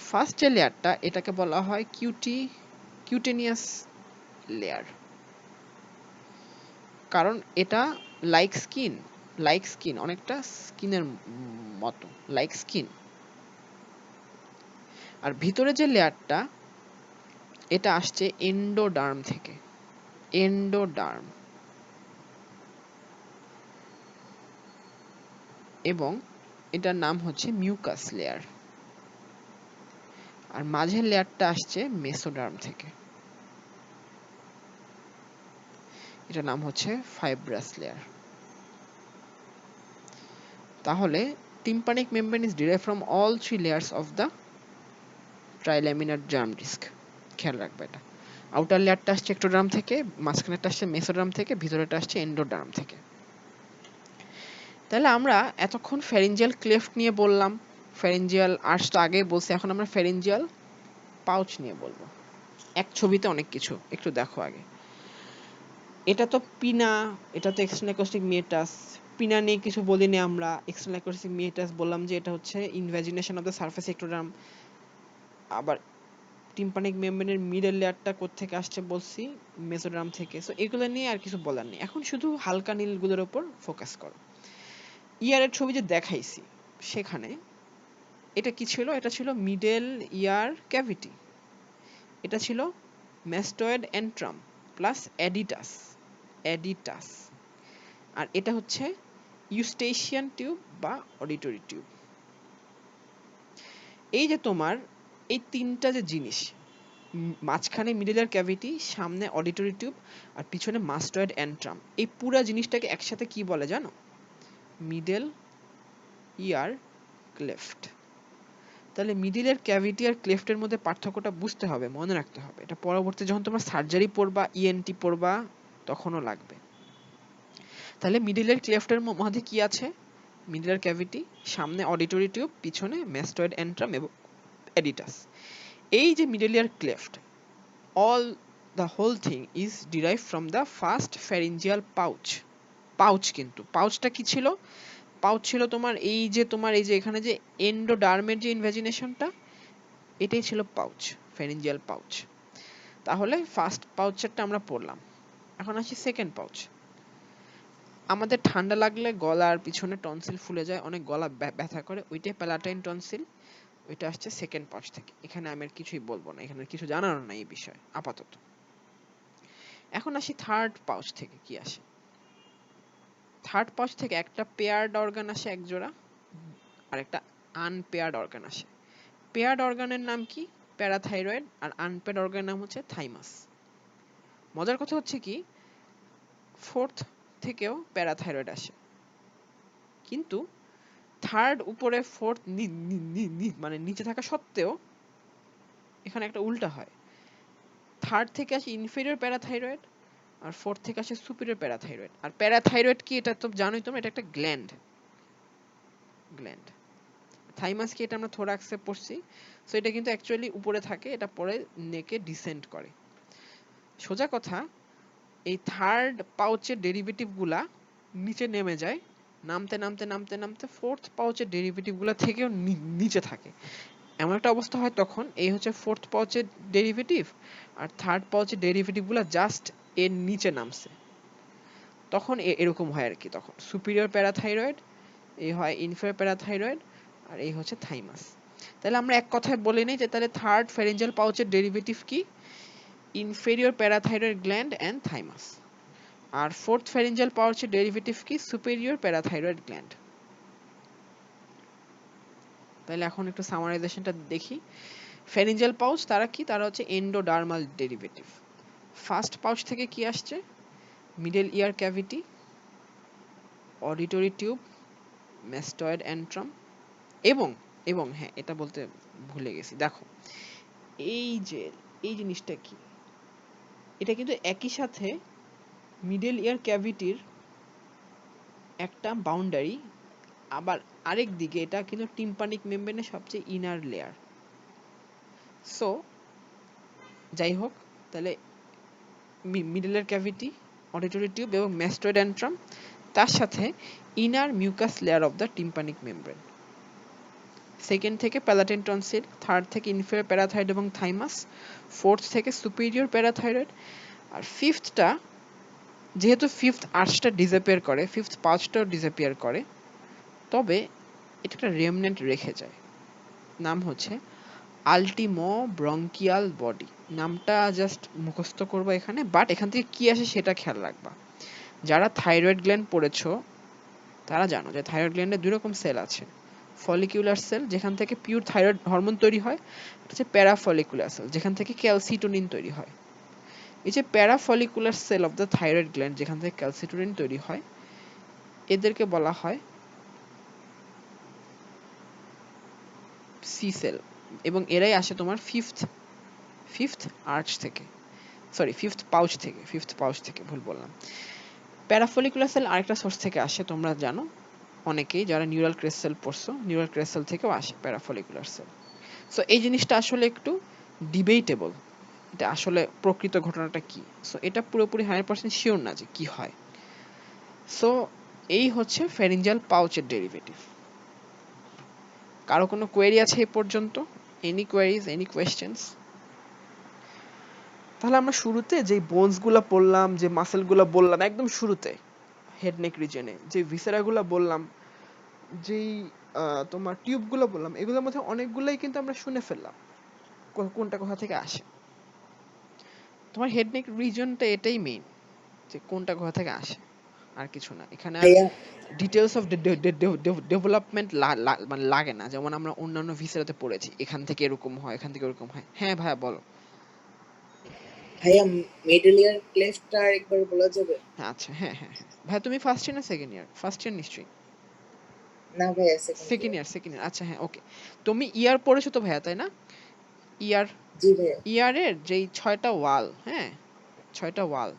ফার্স্ট যে লেয়ারটা, এটাকে বলা হয় কিউটেনিয়াস লেয়ার, কারণ এটা লাইক স্কিন অনেকটা স্কিনের মতো, লাইক স্কিন। আর ভিতরে যে লেয়ারটা, এটা আসছে এন্ডোডার্ম থেকে, এন্ডোডার্ম, এবং এটার নাম হচ্ছে মিউকাস লেয়ার। আর মাঝের লেয়ারটা আসছে মেসোডার্ম থেকে, এটার নাম হচ্ছে ফাইব্রাস লেয়ার। তাহলে tympanic membrane is derived from all three layers of the trilaminar germ disc। খেয়াল রাখবে এটা। আউটার লেয়ারটা আসছে এক্টোডার্ম থেকে, মাঝখানেরটা আসছে মেসোডার্ম থেকে, ভিতরেরটা আসছে এন্ডোডার্ম থেকে। তাহলে আমরা এতক্ষণ ফ্যারিঞ্জিয়াল ক্লেফট নিয়ে বললাম, ফ্যারিঞ্জিয়াল আর্চ তো আগেই বলছি, এখন আমরা ফ্যারিঞ্জিয়াল পাউচ নিয়ে বলবো। এক ছবিতে অনেক কিছু, একটু দেখো আগে। এটা তো পিনা, এটা তো এক্সটার্নাল অ্যাকোস্টিক মিয়েটাস। পিনা নিয়ে কিছু বলিনি আমরা, এক্সটার্নাল অ্যাকোস্টিক মিয়েটাস বললাম যে এটা হচ্ছে ইনভ্যাজিনেশন অফ দ্য সারফেস এক্টোডার্ম। আবার টিম্পানিক মেমব্রেনের মিডল লেয়ারটা কোত্থেকে আসছে বলছি, মেসোডার্ম থেকে। সো এগুলো নিয়ে আর কিছু বলার নেই, এখন শুধু হালকা নীলগুলোর উপর ফোকাস করো। ইয়ারের ছবি যে দেখাইছি সেখানে এটা কি ছিল? এটা ছিল মিডল ইয়ার ক্যাভিটি, এটা ছিল ম্যাস্টয়েড এন্ট্রাম প্লাস এডিটাস, আর এটা হচ্ছে ইউস্টেশিয়ান টিউব বা অডিটরি টিউব। এই যে তোমার এই তিনটা যে জিনিস, মাঝখানে মিডল ইয়ার ক্যাভিটি, সামনে অডিটরি টিউব, আর পিছনে মাস্টয়েড অ্যান্ট্রাম, এই পুরা জিনিসটাকে একসাথে কি বলে জানো? মিডল ইয়ার ক্লেফট। তাহলে মিডল ইয়ার ক্যাভিটি আর ক্লেফটের মধ্যে পার্থক্যটা বুঝতে হবে, মনে রাখতে হবে। এটা পরবর্তী যখন তোমরা সার্জারি পড়বা, ইএনটি পড়বা, তখনও লাগবে। তাহলে মিডল ইয়ার ক্লেফটের মধ্যে কি আছে? মিডল ইয়ার ক্যাভিটি, সামনে অডিটরি টিউব, পিছনে ম্যাস্টয়েড অ্যান্ট্রাম এবং এডিটাস। এই যে middle year cleft, all the whole thing is derived from the first pharyngeal pouch. Pouch, কিন্তু পাউচটা কি ছিল? পাউচ ছিল তোমার এই যে এখানে যে এন্ডোডার্মের যে ইনভ্যাজিনেশনটা, এটাই ছিল পাউচ, ফ্যারিঞ্জিয়াল পাউচ। তাহলে ফার্স্ট পাউচেরটা আমরা পড়লাম। এখন আসি সেকেন্ড পাউচ। আমাদের ঠান্ডা লাগলে গলার পিছনে টনসিল ফুলে যায়, অনেক গলা ব্যথা করে, ওইটাই প্যালাটাইন টনসিল, ওইটা আসছে সেকেন্ড পাউচ থেকে। এখানে আমি আর কিছুই বলবো না, এখানে কিছু জানার নাই এই বিষয়ে আপাতত। এখন আসি থার্ড পাউচ থেকে কি আসে। থার্ড পাউচ থেকে একটা পেয়ার্ড অর্গান আসে এক জোড়া, আর একটা আনপেয়ার্ড অর্গান আসে। পেয়ার্ড অর্গানের নাম কি? প্যারাথাইরয়েড, আর আনপেয়ার্ড অর্গানের নাম হচ্ছে থাইমাস। মজার কথা হচ্ছে কি, ফোর্থ থেকেও প্যারাথাইরয়েড আসে, কিন্তু থার্ড উপরে, ফোর্থ মানে নিচে থাকা সত্ত্বেও এখানে একটা উল্টা হয়। থার্ড থেকে আসে ইনফেরিয়র প্যারাথাইরয়েড, আর ফোর্থ থেকে আসে সুপিরিয়র প্যারাথাইরয়েড। আর প্যারাথাইরয়েড কি এটা তো জানোই তোমরা, এটা একটা গ্ল্যান্ড। থাইমাস কি, এটা আমরা থোরাক্সে পড়ছি। সো এটা কিন্তু অ্যাকচুয়ালি উপরে থাকে, এটা পরে নেকে ডিসেন্ড করে। সোজা কথা, এই থার্ড পাউচের ডেরিভেটিভ গুলা নিচে নেমে যায়, নামতে নামতে নামতে নামতে ফোর্থ পাউচের ডেরিভেটিভ গুলা থেকেও নিচে থাকে। এমন একটা অবস্থা হয় তখন, এই হচ্ছে ফোর্থ পাউচের ডেরিভেটিভ, আর থার্ড পাউচের ডেরিভেটিভ গুলা জাস্ট এর নিচে নামছে, তখন এরকম হয় আর কি। তখন সুপিরিয়র প্যারাথাইরয়েড, এই হয় ইনফেরিয়র প্যারাথাইরয়েড, আর এই হচ্ছে থাইমাস। তাহলে আমরা এক কথায় বলে নেই যে তাহলে থার্ড ফ্যারিঞ্জিয়াল পাউচের ডেরিভেটিভ কি? Inferior parathyroid gland and thymus. আর ফোর্থ ফ্যারিঞ্জিয়াল পাউচের ডেরিভেটিভ কি? Superior parathyroid gland. তাহলে এখন একটু সামারাইজেশনটা দেখি। ফ্যারিঞ্জিয়াল পাউচ তারা কি? তারা হচ্ছে এন্ডোডার্মাল ডেরিভেটিভ। ফার্স্ট পাউচ থেকে কি আসছে? Middle ear cavity, auditory tube, mastoid antrum, এবং এবং হ্যাঁ, এটা বলতে ভুলে গেছি, দেখো এই জিনিসটা কি, এটা কিন্তু একই সাথে মিডল ইয়ার ক্যাভিটির একটা বাউন্ডারি, আবার আরেক দিকে এটা কিন্তু টিম্পানিক মেমব্রেনের সবচেয়ে ইনার লেয়ার। সো যাই হোক, তাহলে middle ear cavity, auditory tube এবং ম্যাস্টয়েড অ্যান্ট্রাম, তার সাথে inner mucous layer of the tympanic membrane. Second থেকে প্যালাটাইন টনসিল, থার্ড থেকে ইনফেরিয়র প্যারাথাইরয়েড এবং থাইমাস, ফোর্থ থেকে সুপিরিয়র প্যারাথাইরয়েড, আর ফিফথটা, যেহেতু ফিফথ আর্চটা ডিসঅ্যাপিয়ার করে, ফিফথ পাউচটাও ডিসঅ্যাপিয়ার করে, তবে এটা একটা রেমনেন্ট রেখে যায়, নাম হচ্ছে আল্টিমো ব্রঙ্কিয়াল বডি। নামটা জাস্ট মুখস্থ করবা এখানে, বাট এখান থেকে কি আসে সেটা খেয়াল রাখবা। যারা থাইরয়েড গ্ল্যান্ড পড়েছো তারা জানো যে থাইরয়েড গ্ল্যান্ডে দুই রকম সেল আছে। ফলিকুলার সেল, যেখান থেকে পিওর থাইরয়েড হরমোন তৈরি হয়, এটা হচ্ছে প্যারাফলিকুলার সেল, যেখান থেকে ক্যালসিটোনিন তৈরি হয়। এই যে parafollicular cell of the thyroid gland, যেখান থেকে ক্যালসিটোনিন তৈরি হয়, এদেরকে বলা হয় সি সেল, এবং এরাই আসে তোমার ফিফথ আর্চ থেকে, সরি ফিফথ পাউচ থেকে ভুল বললাম। প্যারাফলিকুলার সেল আরেকটা সোর্স থেকে আসে, তোমরা জানো অনেকেই যারা নিউরাল ক্রেস্ট সেল পড়ছো, নিউরাল ক্রেস্ট সেল থেকেও আসে প্যারাফলিকুলার সেল। সো এই জিনিসটা আসলে একটু ডিবেটেবল, এটা আসলে প্রকৃত ঘটনাটা কি, সো এটা পুরোপুরি 100% শিওর না যে কি হয়। সো এই হচ্ছে ফ্যারিঞ্জিয়াল পাউচের ডেরিভেটিভ। কারো কোনো কোয়েরি আছে এই পর্যন্ত? Any queries, any questions? তাহলে আমরা শুরুতে যে বোনসগুলো পড়লাম, যে মাসেলগুলো বললাম একদম শুরুতে, হেড নেক রিজনে যে ভিসেরাগুলো বললাম, যেই তোমার টিউবগুলো বললাম, এগুলোর মধ্যে অনেকগুলোই কিন্তু আমরা শুনে ফেললাম কোনটা কোথা থেকে আসে। তোমার হেড নেক রিজনটা এটাই মেইন, যে কোনটা কোথা থেকে আসে। আর কিছু না এখানে। আর ভাইয়া ডিটেলস অফ ডেভেলপমেন্ট মানে লাগে না, যেমন আমরা অন্যান্য ভিসাতে পড়েছি এখান থেকে এরকম হয়, এখান থেকে এরকম হয়। হ্যাঁ ভাইয়া বলো। ভাইয়া মিডল ইয়ার ক্লেফটটা আরেকবার বলা যাবে? হ্যাঁ আচ্ছা, হ্যাঁ হ্যাঁ হ্যাঁ ভাইয়া, তুমি ফার্স্ট ইয়ার না সেকেন্ড ইয়ার? ফার্স্ট ইয়ার নিশ্চয়ই। না ভাইয়া, সেকেন্ড সেকেন্ড ইয়ার। ইয়ার, সেকেন্ড ইয়ার, আচ্ছা হ্যাঁ ওকে। তুমি ইয়ার পড়েছো তো ভাইয়া, তাই না? ইয়ার, জি ভাইয়া। ইয়ারের যেই 6টা ওয়াল, হ্যাঁ 6টা ওয়াল,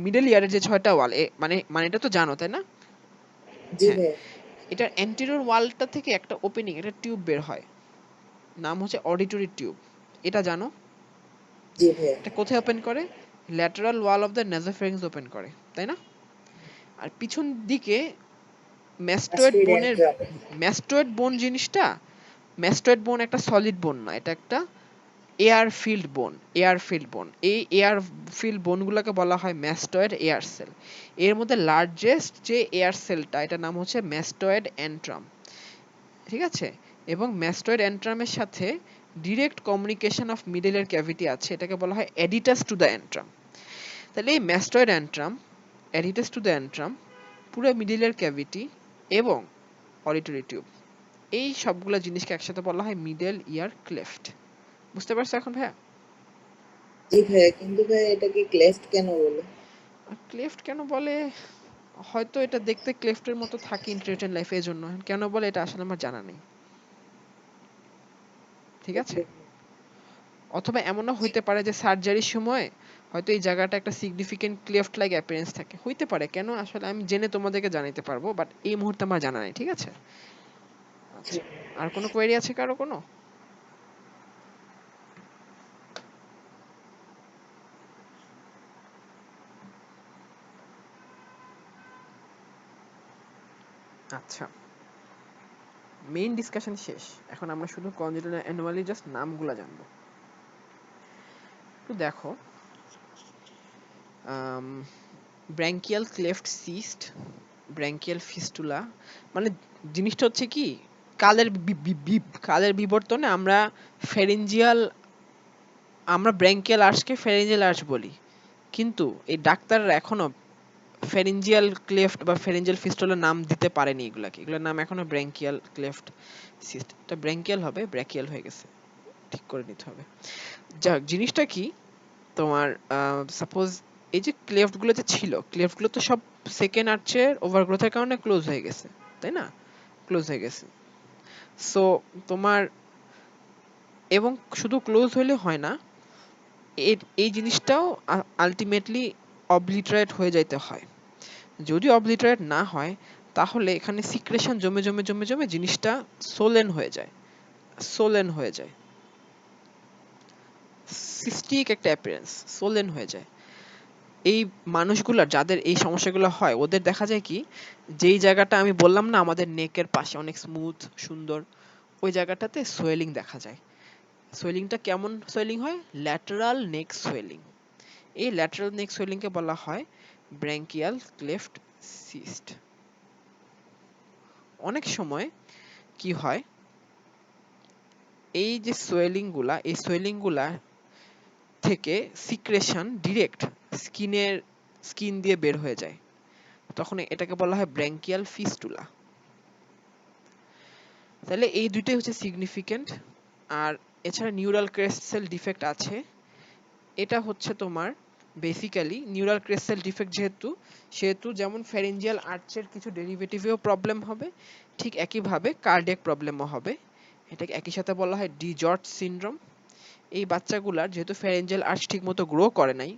মিডল ইয়ারের যে 6টা ওয়াল, মানে মানে এটা তো জানো তাই না? জি হ্যাঁ, ভাইয়া। এটার অ্যান্টেরিয়র ওয়ালটা থেকে একটা ওপেনিং, একটা টিউব বের হয়, নাম হচ্ছে অডিটরি টিউব। এটা জানো? জি ভাইয়া। এটা কোথায় ওপেন করে? Lateral wall of the nasopharynx open করে, তাই না? আর পিছন দিকে ম্যাস্টয়েড মাস্টার বোনের, এন্ট্রাম। ম্যাস্টয়েড বোন জিনিসটা, ম্যাস্টয়েড বোন একটা সলিড বোন না, এটা একটা এয়ার ফিল্ড বোন। এয়ার ফিল্ড বোন, এই এয়ার ফিল্ড বোনগুলোকে বলা হয় ম্যাস্টয়েড এয়ার সেল। এর মধ্যে লার্জেস্ট যে এয়ার সেলটা, এটার নাম হচ্ছে ম্যাস্টয়েড অ্যান্ট্রাম, ঠিক আছে? এবং ম্যাস্টয়েড অ্যান্ট্রামের সাথে ডিরেক্ট কমিউনিকেশন অফ মিডল এর ক্যাভিটি আছে, এটাকে বলা হয় এডিটাস টু দ্য অ্যান্ট্রাম। তাহলে এই mastoid antrum, এডিটাস to the antrum, পুরো মিডল এর ক্যাভিটি এবং অডিটরি টিউব, এই সবগুলো জিনিসকে একসাথে বলা হয় মিডল ইয়ার ক্লেফট। বুঝতে পারছো এখন ভাইয়া? জি ভাইয়া, কিন্তু ভাইয়া এটাকে ক্লেফট কেন বলে? ক্লেফট কেন বলে, হয়তো এটা দেখতে ক্লেফটের মতো থাকে ইন্টারনেট লাইফে, এই জন্য কেন বলে এটা আসলে আমার জানা নেই, ঠিক আছে? ওকে। অথবা এমনও হইতে পারে যে সার্জারির সময় হয়তো এই জায়গাটা একটা সিগনিফিকেন্ট ক্লেফট লাইক অ্যাপিয়ারেন্স থাকে, হইতে পারে, কেন আসলে আমি জেনে তোমাদেরকে জানাতে পারবো, বাট এই মুহূর্তে আমার জানা নেই, ঠিক আছে? জি আচ্ছা, ভাইয়া। আর কোনো কোয়েরি আছে কারো কোনো? আচ্ছা, মেইন ডিসকাশন শেষ, এখন আমরা শুধু কনজেনিটাল অ্যানোমালি জাস্ট নামগুলো জানবো। একটু দেখো, ব্র্যাঙ্কিয়াল ক্লেফট সিস্ট, ব্র্যাঙ্কিয়াল ফিস্টুলা, মানে জিনিসটা হচ্ছে কি, কালের বিবর্তনে আমরা ফেরেঞ্জিয়াল, আমরা ব্র্যাঙ্কিয়াল আর্চকে ফেরেঞ্জিয়াল আর্চ বলি, কিন্তু এই ডাক্তাররা এখনো ফেরেঞ্জিয়াল ক্লেফট বা ফেরেঞ্জিয়াল ফিস্টুলার নাম দিতে পারেনি এগুলাকে, এগুলোর নাম এখনো ব্র্যাঙ্কিয়াল ক্লেফট সিস্ট। এটা ব্র্যাঙ্কিয়াল হবে, ব্র্যাকিয়াল হয়ে গেছে, ঠিক করে নিতে হবে। যাক, জিনিসটা কি, তোমার সাপোজ এই যে ক্লেফট গুলো যে ছিল, ক্লেফট গুলো তো সব সেকেন্ড আর্চের ওভারগ্রোথের কারণে ক্লোজ হয়ে গেছে, তাই না? ক্লোজ হয়ে গেছে। সো তোমার, এবং শুধু ক্লোজ হলে হয় না, এই জিনিসটাও আলটিমেটলি অবলিটারেট হয়ে যাইতে হয়। যদি অবলিটারেট না হয়, তাহলে এখানে সিক্রেশন জমে জমে জমে জমে জিনিসটা সোলেন হয়ে যায়, সোলেন হয়ে যায়, সিস্টিক একটা অ্যাপিয়ারেন্স, সোলেন হয়ে যায়। এই মানুষগুলা যাদের এই সমস্যাগুলো হয়, ওদের দেখা যায় কি, যেই জায়গাটা আমি বললাম না আমাদের নেকের পাশে অনেক স্মুথ সুন্দর, ওই জায়গাটাতে সোয়েলিং দেখা যায়। সোয়েলিংটা কেমন সোয়েলিং হয়? ল্যাটারাল নেক সোয়েলিং। এই ল্যাটারাল নেক সোয়েলিং কে বলা হয় ব্র্যাঙ্কিয়াল ক্লেফট সিস্ট। অনেক সময় কি হয়, এই যে সোয়েলিং গুলা, এই সোয়েলিং গুলা থেকে সিক্রেশন ডিরেক্ট স্কিন দিয়ে বের হয়ে যায়, তখন এটাকে বলা হয় ব্র্যাঙ্কিয়াল ফিস্টুলা। তাহলে এই দুইটাই হচ্ছে সিগনিফিকেন্ট। আর এছাড়া নিউরাল ক্রেস্ট সেল ডিফেক্ট আছে, এটা হচ্ছে তোমার basically neural crest cell defect যেহেতু, সেহেতু যেমন ফ্যারেঞ্জিয়াল আর্চের কিছু ডেরিভেটিভেও প্রবলেম হবে, ঠিক একইভাবে কার্ডিয়াক প্রবলেমও হবে। এটাকে একই সাথে বলা হয় ডিজর্ট সিনড্রোম। এই বাচ্চাগুলার যেহেতু ফ্যারেঞ্জিয়াল আর্চ ঠিকমতো গ্রো করে নাই,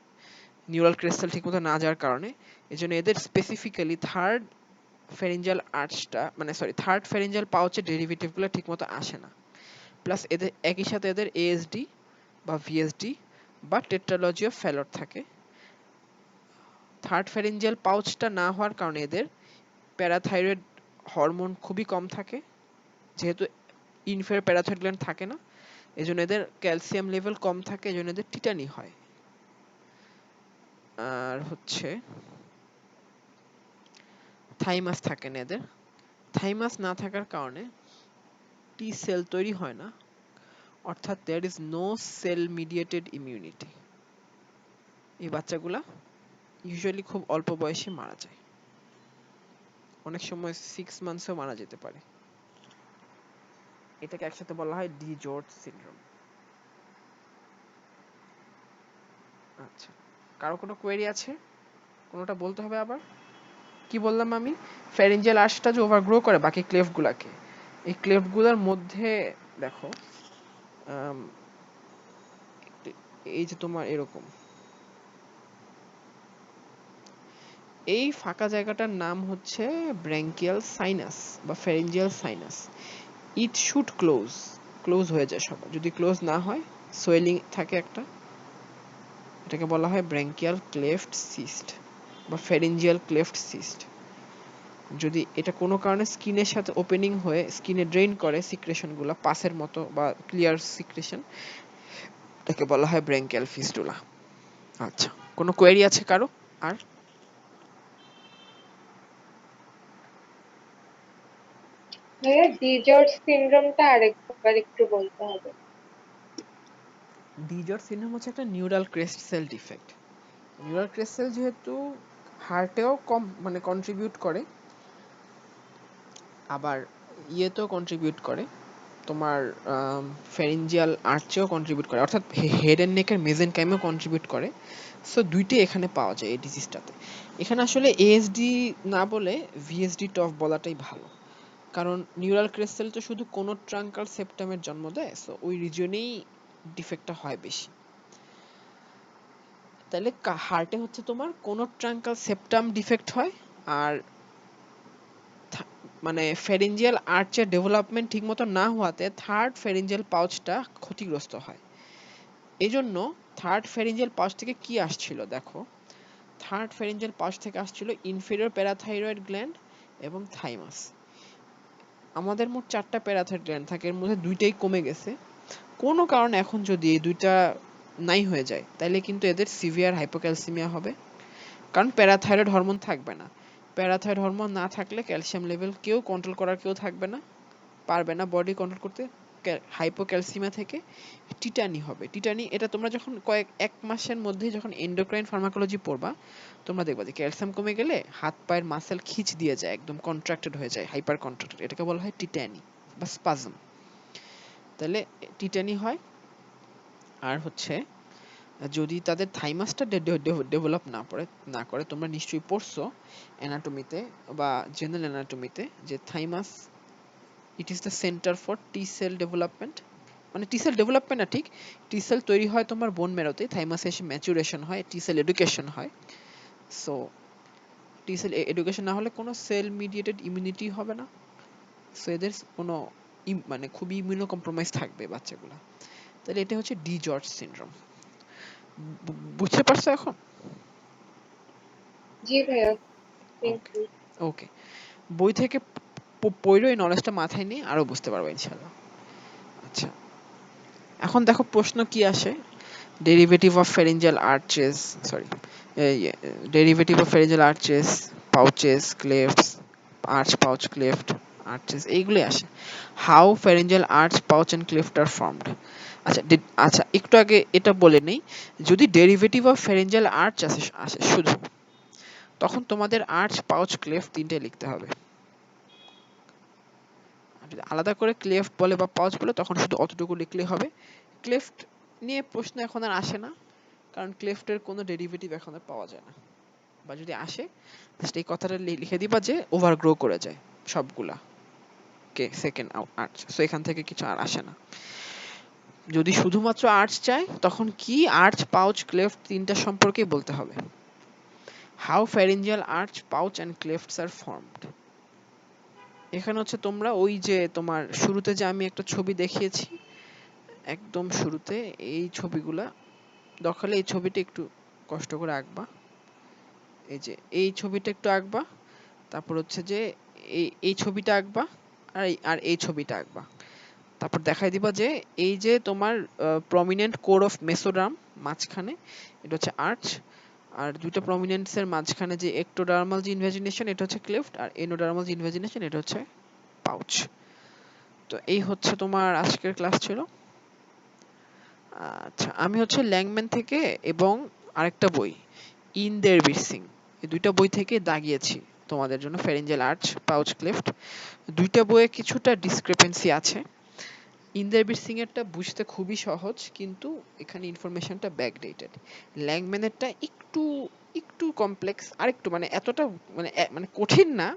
নিউরাল ক্রেস্ট সেল ঠিকমতো না যাওয়ার কারণে, এজন্য এদের স্পেসিফিক্যালি থার্ড ফ্যারেঞ্জিয়াল আর্চটা, মানে সরি থার্ড ফ্যারেঞ্জিয়াল পাউচের ডেরিভেটিভগুলো ঠিকমতো আসে না। প্লাস এদের একই সাথে এদের এএসডি বা ভিএসডি বা টেট্রালজি অফ ফ্যালর থাকে। থার্ড ফ্যারেঞ্জিয়াল পাউচটা না হওয়ার কারণে এদের প্যারাথাইরয়েড হরমোন খুবই কম থাকে, যেহেতু ইনফেরিয়র প্যারাথাইরয়েড গ্ল্যান্ড থাকে না, এজন্য এদের ক্যালসিয়াম লেভেল কম থাকে, এজন্য এদের টিটানি হয়। আর হচ্ছে থাইমাস থাকে না এদের। থাইমাস না থাকার কারণে টি সেল তৈরি হয় না, অর্থাৎ there is no cell mediated immunity। এই বাচ্চাগুলা ইউজুয়ালি খুব অল্প বয়সে মারা যায়। অনেক সময় 6 মান্থসেও মারা যেতে পারে। এটাকে একসাথে বলা হয় ডি জর্জ সিনড্রোম। আচ্ছা, কারো কোনো কোয়েরি আছে? কোনোটা বলতে হবে আবার? কি বললাম আমি? ফ্যারিঞ্জিয়াল আর্চটা যে ওভারগ্রো করে বাকি ক্লেফট গুলাকে, এই ক্লেফট গুলার মধ্যে দেখো আম, এই যে তোমার এরকম এই ফাঁকা জায়গাটার নাম হচ্ছে ব্র্যাঙ্কিয়াল সাইনাস বা pharyngeal sinus. It should close হয়ে যায় সবার। যদি ক্লোজ না হয়, সোয়েলিং থাকে একটা, এটাকে বলা হয় ব্র্যাঙ্কিয়াল ক্লেফট সিস্ট বা ফ্যারিঞ্জিয়াল ক্লেফট সিস্ট। যদি এটা কোনো কারণে স্কিনের সাথে ওপেনিং হয়ে স্কিনে ড্রেন করে সিক্রেশন গুলা পাসের মতো বা ক্লিয়ার সিক্রেশন, এটাকে বলা হয় ব্র্যাঙ্কিয়াল ফিস্টুলা। আচ্ছা, কোনো কোয়েরি আছে কারো আর? ভাইয়া ডিজর্জ সিনড্রোমটা আরেকবার একটু বলতে হবে। ডিজর্জ সিনড্রোম হচ্ছে একটা neural crest cell defect. Neural crest cell যেহেতু হার্টেও কম মানে কন্ট্রিবিউট করে, আবার ইয়েতেও কন্ট্রিবিউট করে, তোমার ফ্যারিঞ্জিয়াল আর্চেও কন্ট্রিবিউট করে, অর্থাৎ হেড এন্ড নেকের মেজেনকাইমেও কন্ট্রিবিউট করে। সো দুইটাই এখানে পাওয়া যায় এই ডিজিজটাতে। এখানে আসলে এএসডি না বলে ভিএসডি টফ বলাটাই ভালো, কারণ নিউরাল ক্রেস্ট সেল তো শুধু কোনো ট্রাঙ্কাল সেপ্টামের জন্ম দেয়, সো ওই রিজনেই ডিফেক্টটা হয় বেশি। তাহলে হার্টে হচ্ছে তোমার কোনো ট্রাঙ্কাল সেপ্টাম ডিফেক্ট হয়, আর মানে ফ্যারিঞ্জিয়াল আর্চের ডেভেলপমেন্ট ঠিকমতো না হওয়াতে থার্ড ফ্যারিঞ্জিয়াল পাউচটা ক্ষতিগ্রস্ত হয়। এজন্য থার্ড ফ্যারিঞ্জিয়াল পাউচ থেকে কি আসছিল দেখো, থার্ড ফ্যারিঞ্জিয়াল পাউচ থেকে আসছিল ইনফেরিয়র প্যারাথাইরয়েড গ্ল্যান্ড এবং থাইমাস। আমাদের মোট 4টা প্যারাথাইরয়েড গ্ল্যান্ড থাকে, এর মধ্যে 2টাই কমে গেছে। কোনো কারণে এখন যদি এই 2টা নাই হয়ে যায়, তাহলে কিন্তু এদের সিভিয়ার হাইপোক্যালসিমিয়া হবে, কারণ প্যারাথাইরয়েড হরমোন থাকবে না। প্যারাথাইরয়েড হরমোন না থাকলে ক্যালসিয়াম লেভেল কেউ কন্ট্রোল করার কেউ থাকবে না, পারবে না বডি কন্ট্রোল করতে। হাইপোক্যালসিমিয়া থেকে টিটানি হবে। টিটানি এটা তোমরা যখন এক মাসের মধ্যে যখন এন্ডোক্রাইন ফার্মাকোলজি পড়বা, তোমরা দেখবা যে ক্যালসিয়াম কমে গেলে হাত পায়ের মাসেল খিচ দিয়ে যায়, একদম কন্ট্রাক্টেড হয়ে যায়, হাইপার কন্ট্রাক্টেড, এটাকে বলা হয় টিটানি বা স্পাজম। তাহলে টিটানি হয়। আর হচ্ছে যদি তাদের থাইমাসটা ডেভেলপ না করে, তোমরা নিশ্চয়ই পড়ছো অ্যানাটমিতে বা জেনারেল অ্যানাটমিতে যে thymus it is the centre for T sell development. মানে টি সেল ডেভেলপমেন্ট না ঠিক, টি সেল তৈরি হয় তোমার বোন মেরোতে, থাইমাসে এসে ম্যাচুরেশন হয়, টি সেল এডুকেশন হয়। সো টি সেল এডুকেশন না হলে কোনো সেল মিডিয়েটেড ইমিউনিটি হবে না, সো এদের কোনো মানে খুবই ইমিউনো কম্প্রোমাইজ থাকবে বাচ্চাগুলা। তাহলে এটা হচ্ছে ডি জর্জ সিনড্রোম। বুঝতে পারছো এখন? জি ভাইয়া, থ্যাংক ওকে ইউ। ওকে, বই থেকে পড়ো, এই নলেজটা মাথায় নিয়ে আরো বুঝতে পারবে ইনশাআল্লাহ। আচ্ছা, এখন দেখো প্রশ্ন কি আসে। Derivative of pharyngeal arches, sorry, derivative of pharyngeal arches, pouches, clefts, arch pouch cleft, arches, এইগুলোই আসে। How pharyngeal arch pouch and cleft are formed. আচ্ছা আচ্ছা, একটু আগে এটা বলে নেই, যদি ডেরিভেটিভ অফ ফ্যারিঞ্জিয়াল আর্চ আসে শুধু, তখন তোমাদের আর্চ পাউচ ক্লেফট তিনটাই লিখতে হবে। যদি আলাদা করে ক্লেফট বলে বা পাউচ বলে, তখন শুধু অতটুকু লিখলেই হবে। ক্লেফট নিয়ে প্রশ্ন এখন আর আসে না, কারণ ক্লেফটের কোনো ডেরিভেটিভ এখন আর পাওয়া যায় না, বা যদি আসে জাস্ট এই কথাটা লিখে দিবা যে ওভারগ্রো করে যায় সবগুলা কে সেকেন্ড আর্চ, সো এখান থেকে কিছু আর আসে না। যদি শুধুমাত্র আর্চ চাই, তখন কি আর্চ পাউচ ক্লেফট তিনটা সম্পর্কেই বলতে হবে। How pharyngeal arch pouch and clefts are formed. এখানে হচ্ছে তোমরা ওই যে তোমার শুরুতে যে আমি একটা ছবি দেখিয়েছি, একদম শুরুতে এই ছবিগুলা দখলে, এই ছবিটা একটু কষ্ট করে আঁকবা, এই যে এই ছবিটা একটু আঁকবা, তারপর হচ্ছে যে এই ছবিটা আঁকবা, আর এই ছবিটা আঁকবা। তারপর দেখাই দিবা যে এই যে তোমার প্রমিনেন্ট কোর অফ মেসোডার্ম মাঝখানে, এটা হচ্ছে আর্চ, আর দুইটা প্রমিনেন্টস এর মাঝখানে যে একটোডার্মাল যে ইনভ্যাজিনেশন, এটা হচ্ছে ক্লেফট, আর এন্ডোডার্মাল যে ইনভ্যাজিনেশন, এটা হচ্ছে পাউচ। তো এই হচ্ছে তোমার আজকের ক্লাস ছিল। আচ্ছা, আমি হচ্ছে ল্যাংম্যান থেকে এবং আরেকটা বই ইন দের বিটসিং, এই দুইটা বই থেকে দাগিয়েছি। তোমাদের জন্য ফ্যারিঞ্জিয়াল আর্চ পাউচ ক্লেফট দুইটা বইয়ে কিছুটা ডিসক্রিপেন্সি আছে। ইন্দ্রবীর সিং এরটা বুঝতে খুবই সহজ, কিন্তু এখানে ইনফরমেশনটা ব্যাকডেটেড। ল্যাংম্যানেরটা একটু একটু কমপ্লেক্স, আর একটু মানে এতটা মানে কঠিন না,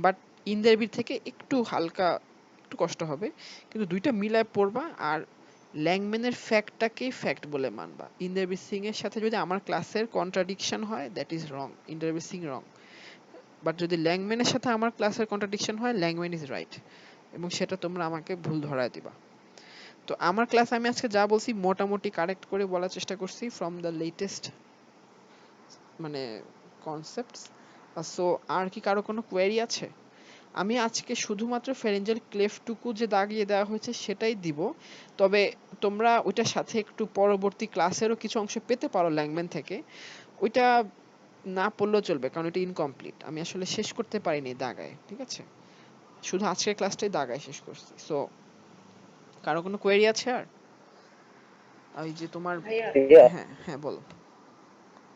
বাট ইন্দ্রবীর থেকে একটু হালকা, একটু কষ্ট হবে, কিন্তু দুইটা মিলায় পড়বা আর ল্যাংম্যানের ফ্যাক্টটাকেই ফ্যাক্ট বলে মানবা। ইন্দ্রবীর সিং এর সাথে যদি আমার ক্লাসের কন্ট্রাডিকশন হয়, that is wrong, Inderbir Singh wrong. But যদি ল্যাংম্যানের সাথে আমার ক্লাসের কন্ট্রাডিকশন হয়, ল্যাংম্যান ইজ রাইট, এবং সেটা তোমরা আমাকে ভুল ধরায় দিবা। তো আমার ক্লাস আমি আজকে যা বলছি মোটামুটি কারেক্ট করে বলার চেষ্টা করছি ফ্রম দ্য লেটেস্ট মানে কনসেপ্টস। সো আর কি কারো কোনো কোয়েরি আছে? আমি আজকে শুধুমাত্র ফ্যারিঞ্জিয়াল ক্লেফটুকু যে দাগিয়ে দেওয়া হয়েছে সেটাই দিব, তবে তোমরা ওইটার সাথে একটু পরবর্তী ক্লাসেরও কিছু অংশ পেতে পারো ল্যাংম্যান থেকে। ওইটা না পড়লেও চলবে, কারণ এটা ইনকমপ্লিট, আমি আসলে শেষ করতে পারিনি দাগায়, ঠিক আছে? শুধু আজকের ক্লাসটাই দাগায় শেষ করছি। সো কারো কোনো কোয়েরি আছে আর? ওই যে তোমার, ভাইয়া ভাইয়া হ্যাঁ হ্যাঁ বলো,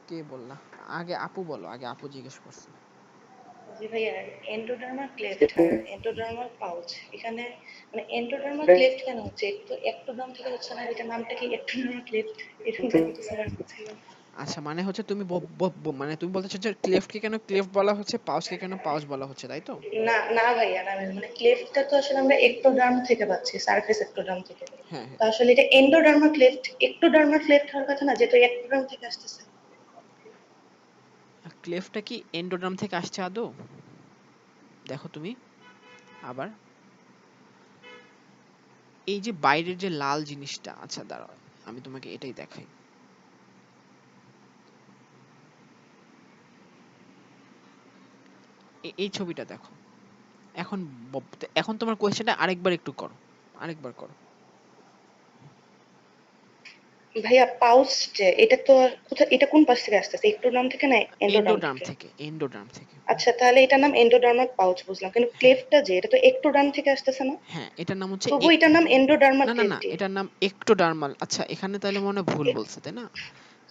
কে বললা? আগে আপু বলো, আগে আপু জিজ্ঞেস করছে। জি ভাইয়া, এন্ডোডার্মাল ক্লেফট আর এন্ডোডার্মাল পাউচ, এখানে মানে এন্ডোডার্মাল ক্লেফট কেন হচ্ছে? একটু একটোডার্ম থেকে হচ্ছে না, এটা নামটা কি একটোডার্মাল ক্লেফট এরকম টাইপের কিছু আমার ছিল। আচ্ছা, মানে হচ্ছে তুমি মানে তুমি বলতে চাচ্ছো যে ক্লেফট কে কেন ক্লেফট বলা হচ্ছে, পাউচ কে কেন পাউচ বলা হচ্ছে, তাই তো? না না ভাইয়া, না ভাইয়া, মানে ক্লেফটটা তো আসলে আমরা একটোডার্ম থেকে পাচ্ছি, সারফেস একটোডার্ম থেকে। হ্যাঁ তো হ্যাঁ। আসলে এটা এন্ডোডার্মাল ক্লেফট, একটোডার্মাল ক্লেফট হওয়ার কথা না, যেটা একটোডার্ম থেকে আসতেছে। ক্লেফটটা কি এন্ডোডার্ম থেকে আসছে আদৌ? দেখো তুমি আবার এই যে বাইরের যে লাল জিনিসটা, আচ্ছা দাঁড়াও আমি তোমাকে এটাই দেখাই। এই ছবিটা দেখো। এখন এখন তোমার কোয়েশ্চেনটা আরেকবার একটু করো, আরেকবার করো। ভাইয়া পাউচ যে এটা তো কোথায়, এটা কোন পাশ থেকে আসতেছে, একটোডার্ম থেকে না এন্ডোডার্ম এন্ডোডার্ম থেকে? থেকে, এন্ডোডার্ম থেকে। আচ্ছা, তাহলে এটার নাম এন্ডোডার্মাল পাউচ বুঝলাম, কিন্তু হ্যাঁ ক্লেফটটা যে এটা তো একটোডার্ম থেকে আসতেছে না? হ্যাঁ, এটার নাম হচ্ছে তবু এটার নাম এন্ডোডার্মাল না না না, ক্লেফটই। এটার নাম একটোডার্মাল। আচ্ছা এখানে তাহলে মনে হয় ভুল বলছে, তাই না?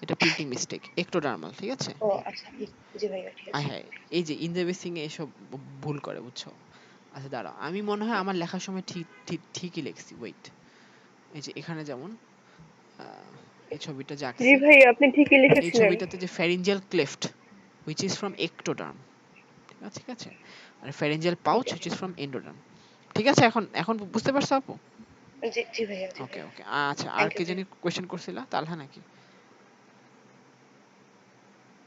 এটা প্রিন্টিং মিস্টেক, একটোডার্মাল, ঠিক আছে? ও আচ্ছা, জি ভাইয়া ঠিক আছে। হ্যাঁ, এই যে ইন্দ্রবীর সিং এ এসব ভুল করে, বুঝছো? আচ্ছা দাঁড়াও, আমি মনে হয় আমার লেখার সময় ঠিকই লিখছি, ওয়েট। এই যে এখানে যেমন এই ছবিটা যে জি আঁকছি, ভাই, আপনি ঠিকই এই লিখেছিলেন। ছবিটাতে যে pharyngeal cleft which is from ectoderm, ঠিক আছে? আর pharyngeal pouch which is from endoderm, ঠিক আছে? এখন এখন বুঝতে পারছো আপু? জি জি ভাইয়া, জি ওকে ভাইয়া। ওকে। আচ্ছা, আর থ্যাংক কে ইউ জানি ভাইয়া। কোশ্চেন করছিলা, তালহা নাকি?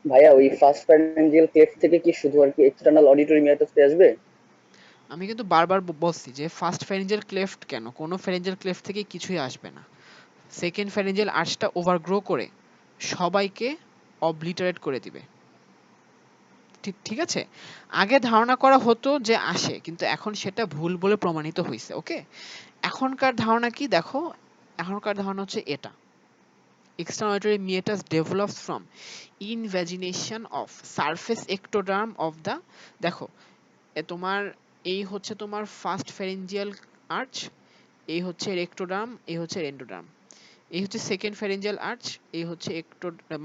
ভাইয়া ওই ফার্স্ট ফ্যারেঞ্জিয়াল ক্লেফট থেকে কি শুধু আর কি এক্সটার্নাল অডিটরি মিয়োটসে আসবে? আমি কিন্তু বারবার বলছি যে ফার্স্ট ফ্যারিঞ্জিয়াল ক্লেফট কেন, কোনো ফ্যারিঞ্জিয়াল ক্লেফট থেকে কিছুই আসবে না। সেকেন্ড ফ্যারিঞ্জিয়াল আর্চটা ওভারগ্রো করে সবাইকে অবলিটারেট করে দিবে, ঠিক ঠিক আছে? আগে ধারণা করা হতো যে আসে, কিন্তু এখন সেটা ভুল বলে প্রমাণিত হয়েছে। ওকে, এখনকার ধারণা কি দেখো, এখনকার ধারণা হচ্ছে এটা: external auditory meatus develops from invagination of surface ectoderm of the, দেখো তোমার এই হচ্ছে তোমার ফার্স্ট ফ্যারিঞ্জিয়াল আর্চ, এই হচ্ছে রেক্টোডার্ম, এই হচ্ছে এন্ডোডার্ম, এই হচ্ছে সেকেন্ড ফ্যারিঞ্জিয়াল আর্চ, এই হচ্ছে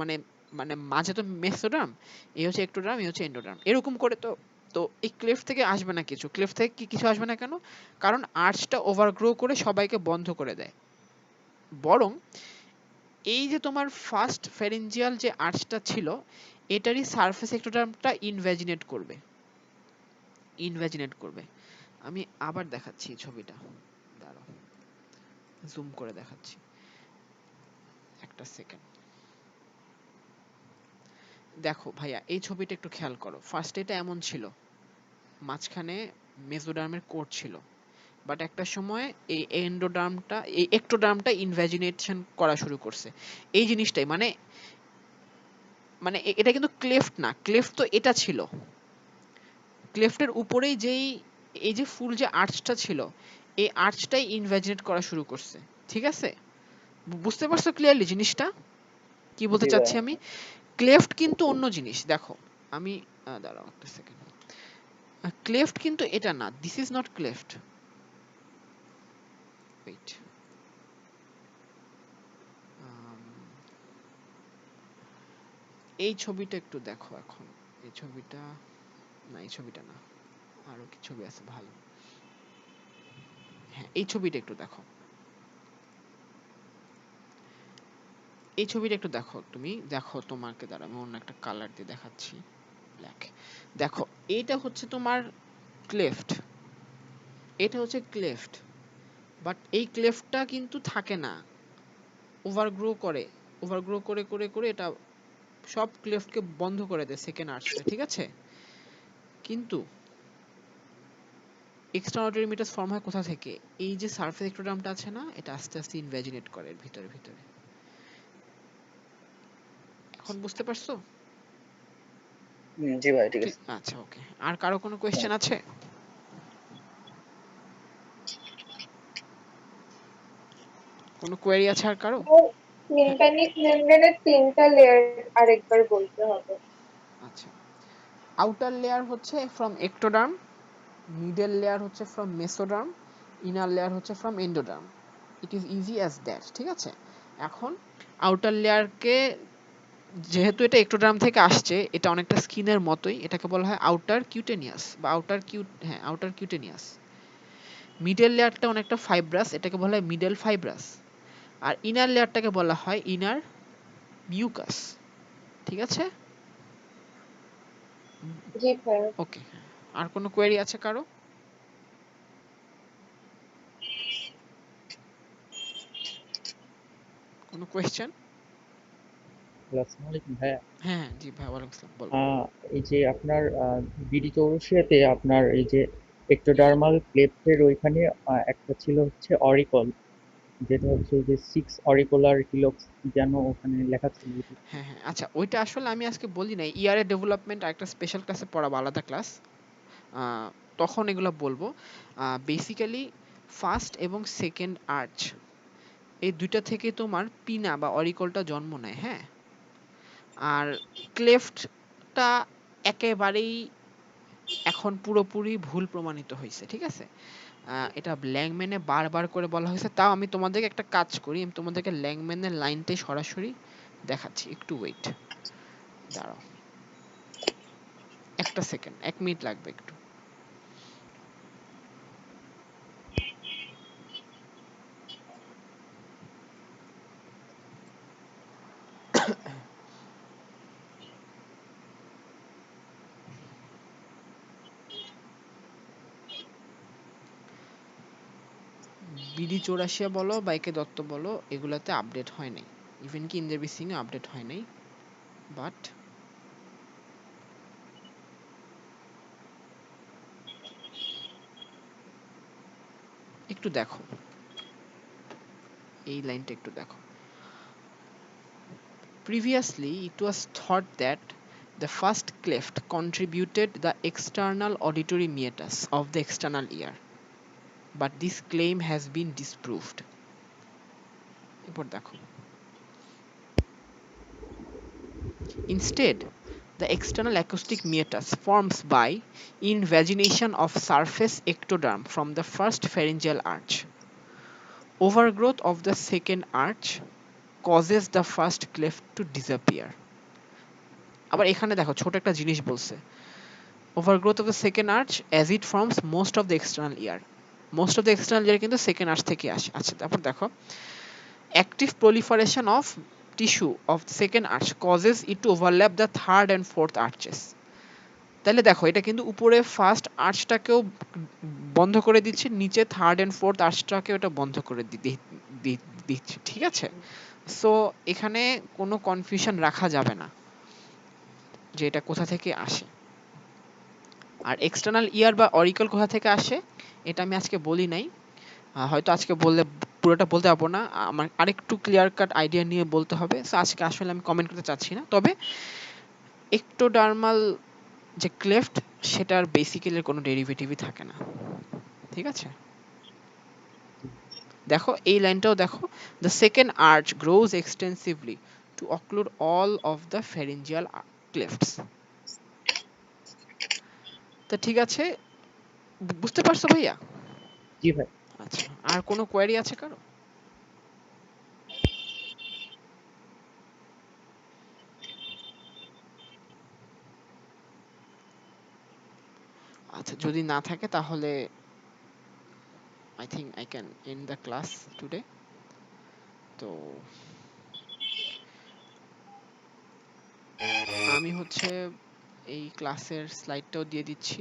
মানে মানে মাঝে তো মেসোডার্ম, এই হচ্ছে একটোডার্ম, এই হচ্ছে এন্ডোডার্ম, এরকম করে। তো তো এই ক্লেফট থেকে আসবে না কিছু, ক্লেফট থেকে কি কিছু আসবে না কেন? কারণ আর্চটা ওভারগ্রো করে সবাইকে বন্ধ করে দেয়। বরং এই যে তোমার ফার্স্ট ফ্যারিঞ্জিয়াল যে আর্চটা ছিল, এটারই সারফেস একটোডার্মটা ইনভ্যাজিনেট করবে। আমি আবার দেখাচ্ছি এই ছবিটা, দাঁড়াও জুম করে দেখাচ্ছি, একটা সেকেন্ড। দেখো ভাইয়া, এই ছবিটা একটু খেয়াল করো। ফার্স্ট এটা এমন ছিল, মাঝখানে মেসোডার্মের কোট ছিল, বাট একটা সময় এই এন্ডোডার্মটা, এই একটোডার্মটা ইনভ্যাজিনেশন করা শুরু করছে। এই জিনিসটাই মানে মানে এটা কিন্তু ক্লেফট না, ক্লেফট তো এটা ছিল। ক্লেফটের উপরেই যেই এই যে ফুল যে আর্চটা ছিল, এই আর্চটাই ইনভ্যাজিনেট করা শুরু করছে, ঠিক আছে? বুঝতে পারছো ক্লিয়ারলি জিনিসটা কি বলতে জি চাচ্ছি ভাইয়া। আমি? ক্লেফট কিন্তু অন্য জিনিস। দেখো আমি দাঁড়াও একটা সেকেন্ড, ক্লেফট কিন্তু এটা না, this is not cleft, wait. এই ছবিটা একটু দেখো এখন, এই ছবিটা না এই ছবিটা না, আরো কি ছবি আছে ভালো। হ্যাঁ এই ছবিটা একটু দেখো, এই ছবিটা একটু দেখো, তুমি দেখো তোমাকে দ্বারা আমি অন্য একটা কালার দিয়ে দেখাচ্ছি, ব্ল্যাক। দেখো এইটা হচ্ছে তোমার ক্লেফট, এটা হচ্ছে ক্লেফট, বাট এই ক্লেফটটা কিন্তু থাকে না, ওভারগ্রো করে, ওভারগ্রো করে করে করে এটা সব ক্লেফটকে বন্ধ করে দেয় সেকেন্ড আর্চটা, ঠিক আছে। কিন্তু এক্সট্রাঅর্ডিনারি মিটাস ফর্ম হয় কোথা থেকে? এই যে সারফেস এক্টোডার্মটা আছে না, এটা আস্তে আস্তে ইনভ্যাজিনেট করে এর ভিতরে ভিতরে। এখন বুঝতে পারছো? জি ভাই ঠিক আছে। আচ্ছা ওকে, আর কারো কোনো কোয়েশ্চেন আছে? কোনো কোয়েরি আছে আর কারো? হ্যাঁ টিম্প্যানিক মেমব্রেনের 3টা লেয়ার আরেকবার বলতে হবে। আচ্ছা, আউটার লেয়ার হচ্ছে ফ্রম এক্টোডার্ম, মিডল লেয়ার হচ্ছে ফ্রম মেসোডার্ম, ইনার লেয়ার হচ্ছে from endoderm. It is easy as that, ঠিক আছে। এখন আউটার লেয়ারকে, যেহেতু এটা এক্টোডার্ম থেকে আসছে, এটা অনেকটা স্কিনের মতোই, এটাকে বলা হয় আউটার কিউটেনিয়াস বা আউটার কিউটেনিয়াস। মিডল লেয়ারটা অনেকটা ফাইব্রাস, এটাকে বলা হয় মিডল ফাইব্রাস। আর ইনার লেয়ারটাকে বলা হয় ইনার মিউকাস, ঠিক আছে। জি ভাইয়া। ওকে, আর কোনো কোয়েরি আছে কারো? কোনো কোয়েশ্চেন? হ্যালো, আসসালামু আলাইকুম ভাইয়া। হ্যাঁ হ্যাঁ জি ভাই, ওয়ালাইকুম আসসালাম, বলো। এই যে আপনার বিডি চৌরসিয়াতে আপনার এই যে এক্টোডার্মাল ক্লেফটের ওইখানে একটা ছিল হচ্ছে অরিকল, যেটা হচ্ছে যে 6 অরিকুলার হিলক্স যেন ওখানে লেখা ছিল। হ্যাঁ হ্যাঁ আচ্ছা, ওইটা আসলে আমি আজকে বলি নাই, ইয়ারে ডেভেলপমেন্ট আরেকটা স্পেশাল ক্লাসে পড়াবো, আলাদা ক্লাস, তখন এগুলো বলবো। বেসিক্যালি ফার্স্ট এবং সেকেন্ড আর্চ, এই দুইটা থেকে তোমার পিনা বা অরিকলটা জন্ম নেয়, হ্যাঁ। আর ক্লেফটটা একেবারেই এখন পুরোপুরি ভুল প্রমাণিত হয়েছে, ঠিক আছে। এটা ল্যাংম্যানে বারবার করে বলা হয়েছে, তাও আমি তোমাদেরকে একটা কাজ করি, আমি তোমাদেরকে ল্যাংম্যানের লাইনটাই সরাসরি দেখাচ্ছি, একটু ওয়েট, দাঁড়াও একটা সেকেন্ড, 1 মিনিট লাগবে একটু। বিডি চৌরাশিয়া বলো বা একে দত্ত বলো, এগুলাতে আপডেট হয় নাই, ইভেন কি ইন্দ্রবি সিং আপডেট হয় নাই, বাট একটু দেখো, এই লাইনটা একটু দেখো। Previously, it was thought that the first cleft contributed the external auditory meatus of the external ear, but this claim has been disproved. এরপর দেখো, instead, the external acoustic meatus forms by invagination of surface ectoderm from the first pharyngeal arch. Overgrowth of the second arch causes the first cleft to disappear. আবার এখানে দেখো ছোট একটা জিনিস বলছে, overgrowth of the second arch as it forms most of the external ear. Most of the external ear কিন্তু second arch থেকে আসে। আচ্ছা তারপর দেখো, active proliferation of tissue of the second arch causes it to overlap the third and fourth arches. তাহলে দেখো এটা কিন্তু উপরে ফার্স্ট আর্চটাকেও বন্ধ করে দিচ্ছে, নিচে থার্ড এন্ড ফোর্থ আর্চটাকেও এটা বন্ধ করে দিচ্ছে, ঠিক আছে। সো এখানে কোনো কনফিউশন রাখা যাবে না যে এটা কোথা থেকে আসে। আর এক্সটার্নাল ইয়ার বা অরিকল কোথা থেকে আসে এটা আমি আজকে বলি নাই, হয়তো আজকে বললে পুরোটা বলতে পারবো না, আমার আরেকটু ক্লিয়ার কাট আইডিয়া নিয়ে বলতে হবে, সো আজকে আসলে আমি কমেন্ট করতে চাচ্ছি না। তবে এক্টোডার্মাল যে ক্লেফট, সেটার বেসিক্যালি কোনো ডেরিভেটিভই থাকে না, ঠিক আছে। দেখো এই লাইনটাও দেখো, the second arch grows extensively to occlude all of the pharyngeal clefts. তা ঠিক আছে, বুঝতে পারছো ভাইয়া? জি ভাই। আচ্ছা, আর কোনো কোয়েরি আছে কারো? আচ্ছা যদি না থাকে তাহলে I think I can end the class today. তো আমি হচ্ছে এই ক্লাসের স্লাইডটাও দিয়ে দিচ্ছি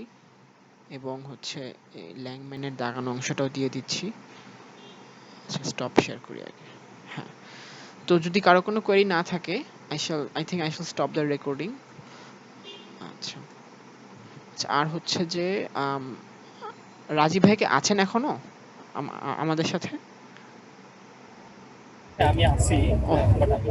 এবং হচ্ছে এই ল্যাংম্যানের দাগানো অংশটাও দিয়ে দিচ্ছি। আচ্ছা স্টপ শেয়ার করি আগে। হ্যাঁ, তো যদি কারো কোনো কোয়েরি না থাকে I think I shall stop the recording. আচ্ছা আচ্ছা, আর হচ্ছে যে রাজীব ভাই কি আছেন এখনো আমাদের সাথে? হ্যাঁ, আমি আছি, ও but আমি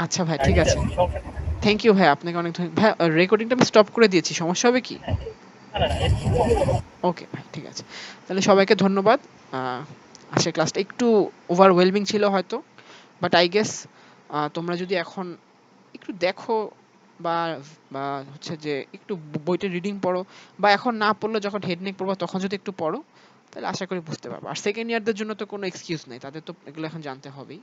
আচ্ছা ভাই, ঠিক দাঁড়িয়ে আছে। আছি, সমস্যা নেই। থ্যাংক ইউ ভাই, আপনাকে অনেক ভাই রেকর্ডিংটা আমি স্টপ করে দিয়েছি, সমস্যা হবে কি? না, না, না, এর কিছু হবে না। ওকে ভাই, ঠিক আছে। তাহলে সবাইকে ধন্যবাদ। আজকের ক্লাসটা একটু ওভারওয়েলমিং ছিল হয়তো, বাট আই গেস তোমরা যদি এখন একটু দেখো বা বা হচ্ছে যে একটু বইটা রিডিং পড়ো, বা এখন না পড়লে যখন হেডনেক পড়বো তখন যদি একটু পড়ো, তাহলে আশা করি বুঝতে পারবো। আর সেকেন্ড ইয়ারদের জন্য তো কোনো এক্সকিউজ নেই, তাদের তো এগুলো এখন জানতে হবেই।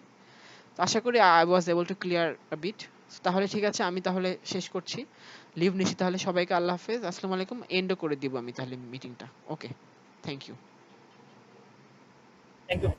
তো আশা করি I was able to clear a bit. তাহলে ঠিক আছে, আমি তাহলে শেষ করছি, লিভ নিছি তাহলে। সবাইকে আল্লাহ হাফেজ, আসসালামু আলাইকুম। এন্ডও করে দিব আমি তাহলে মিটিংটা। Okay, thank you. Thank you.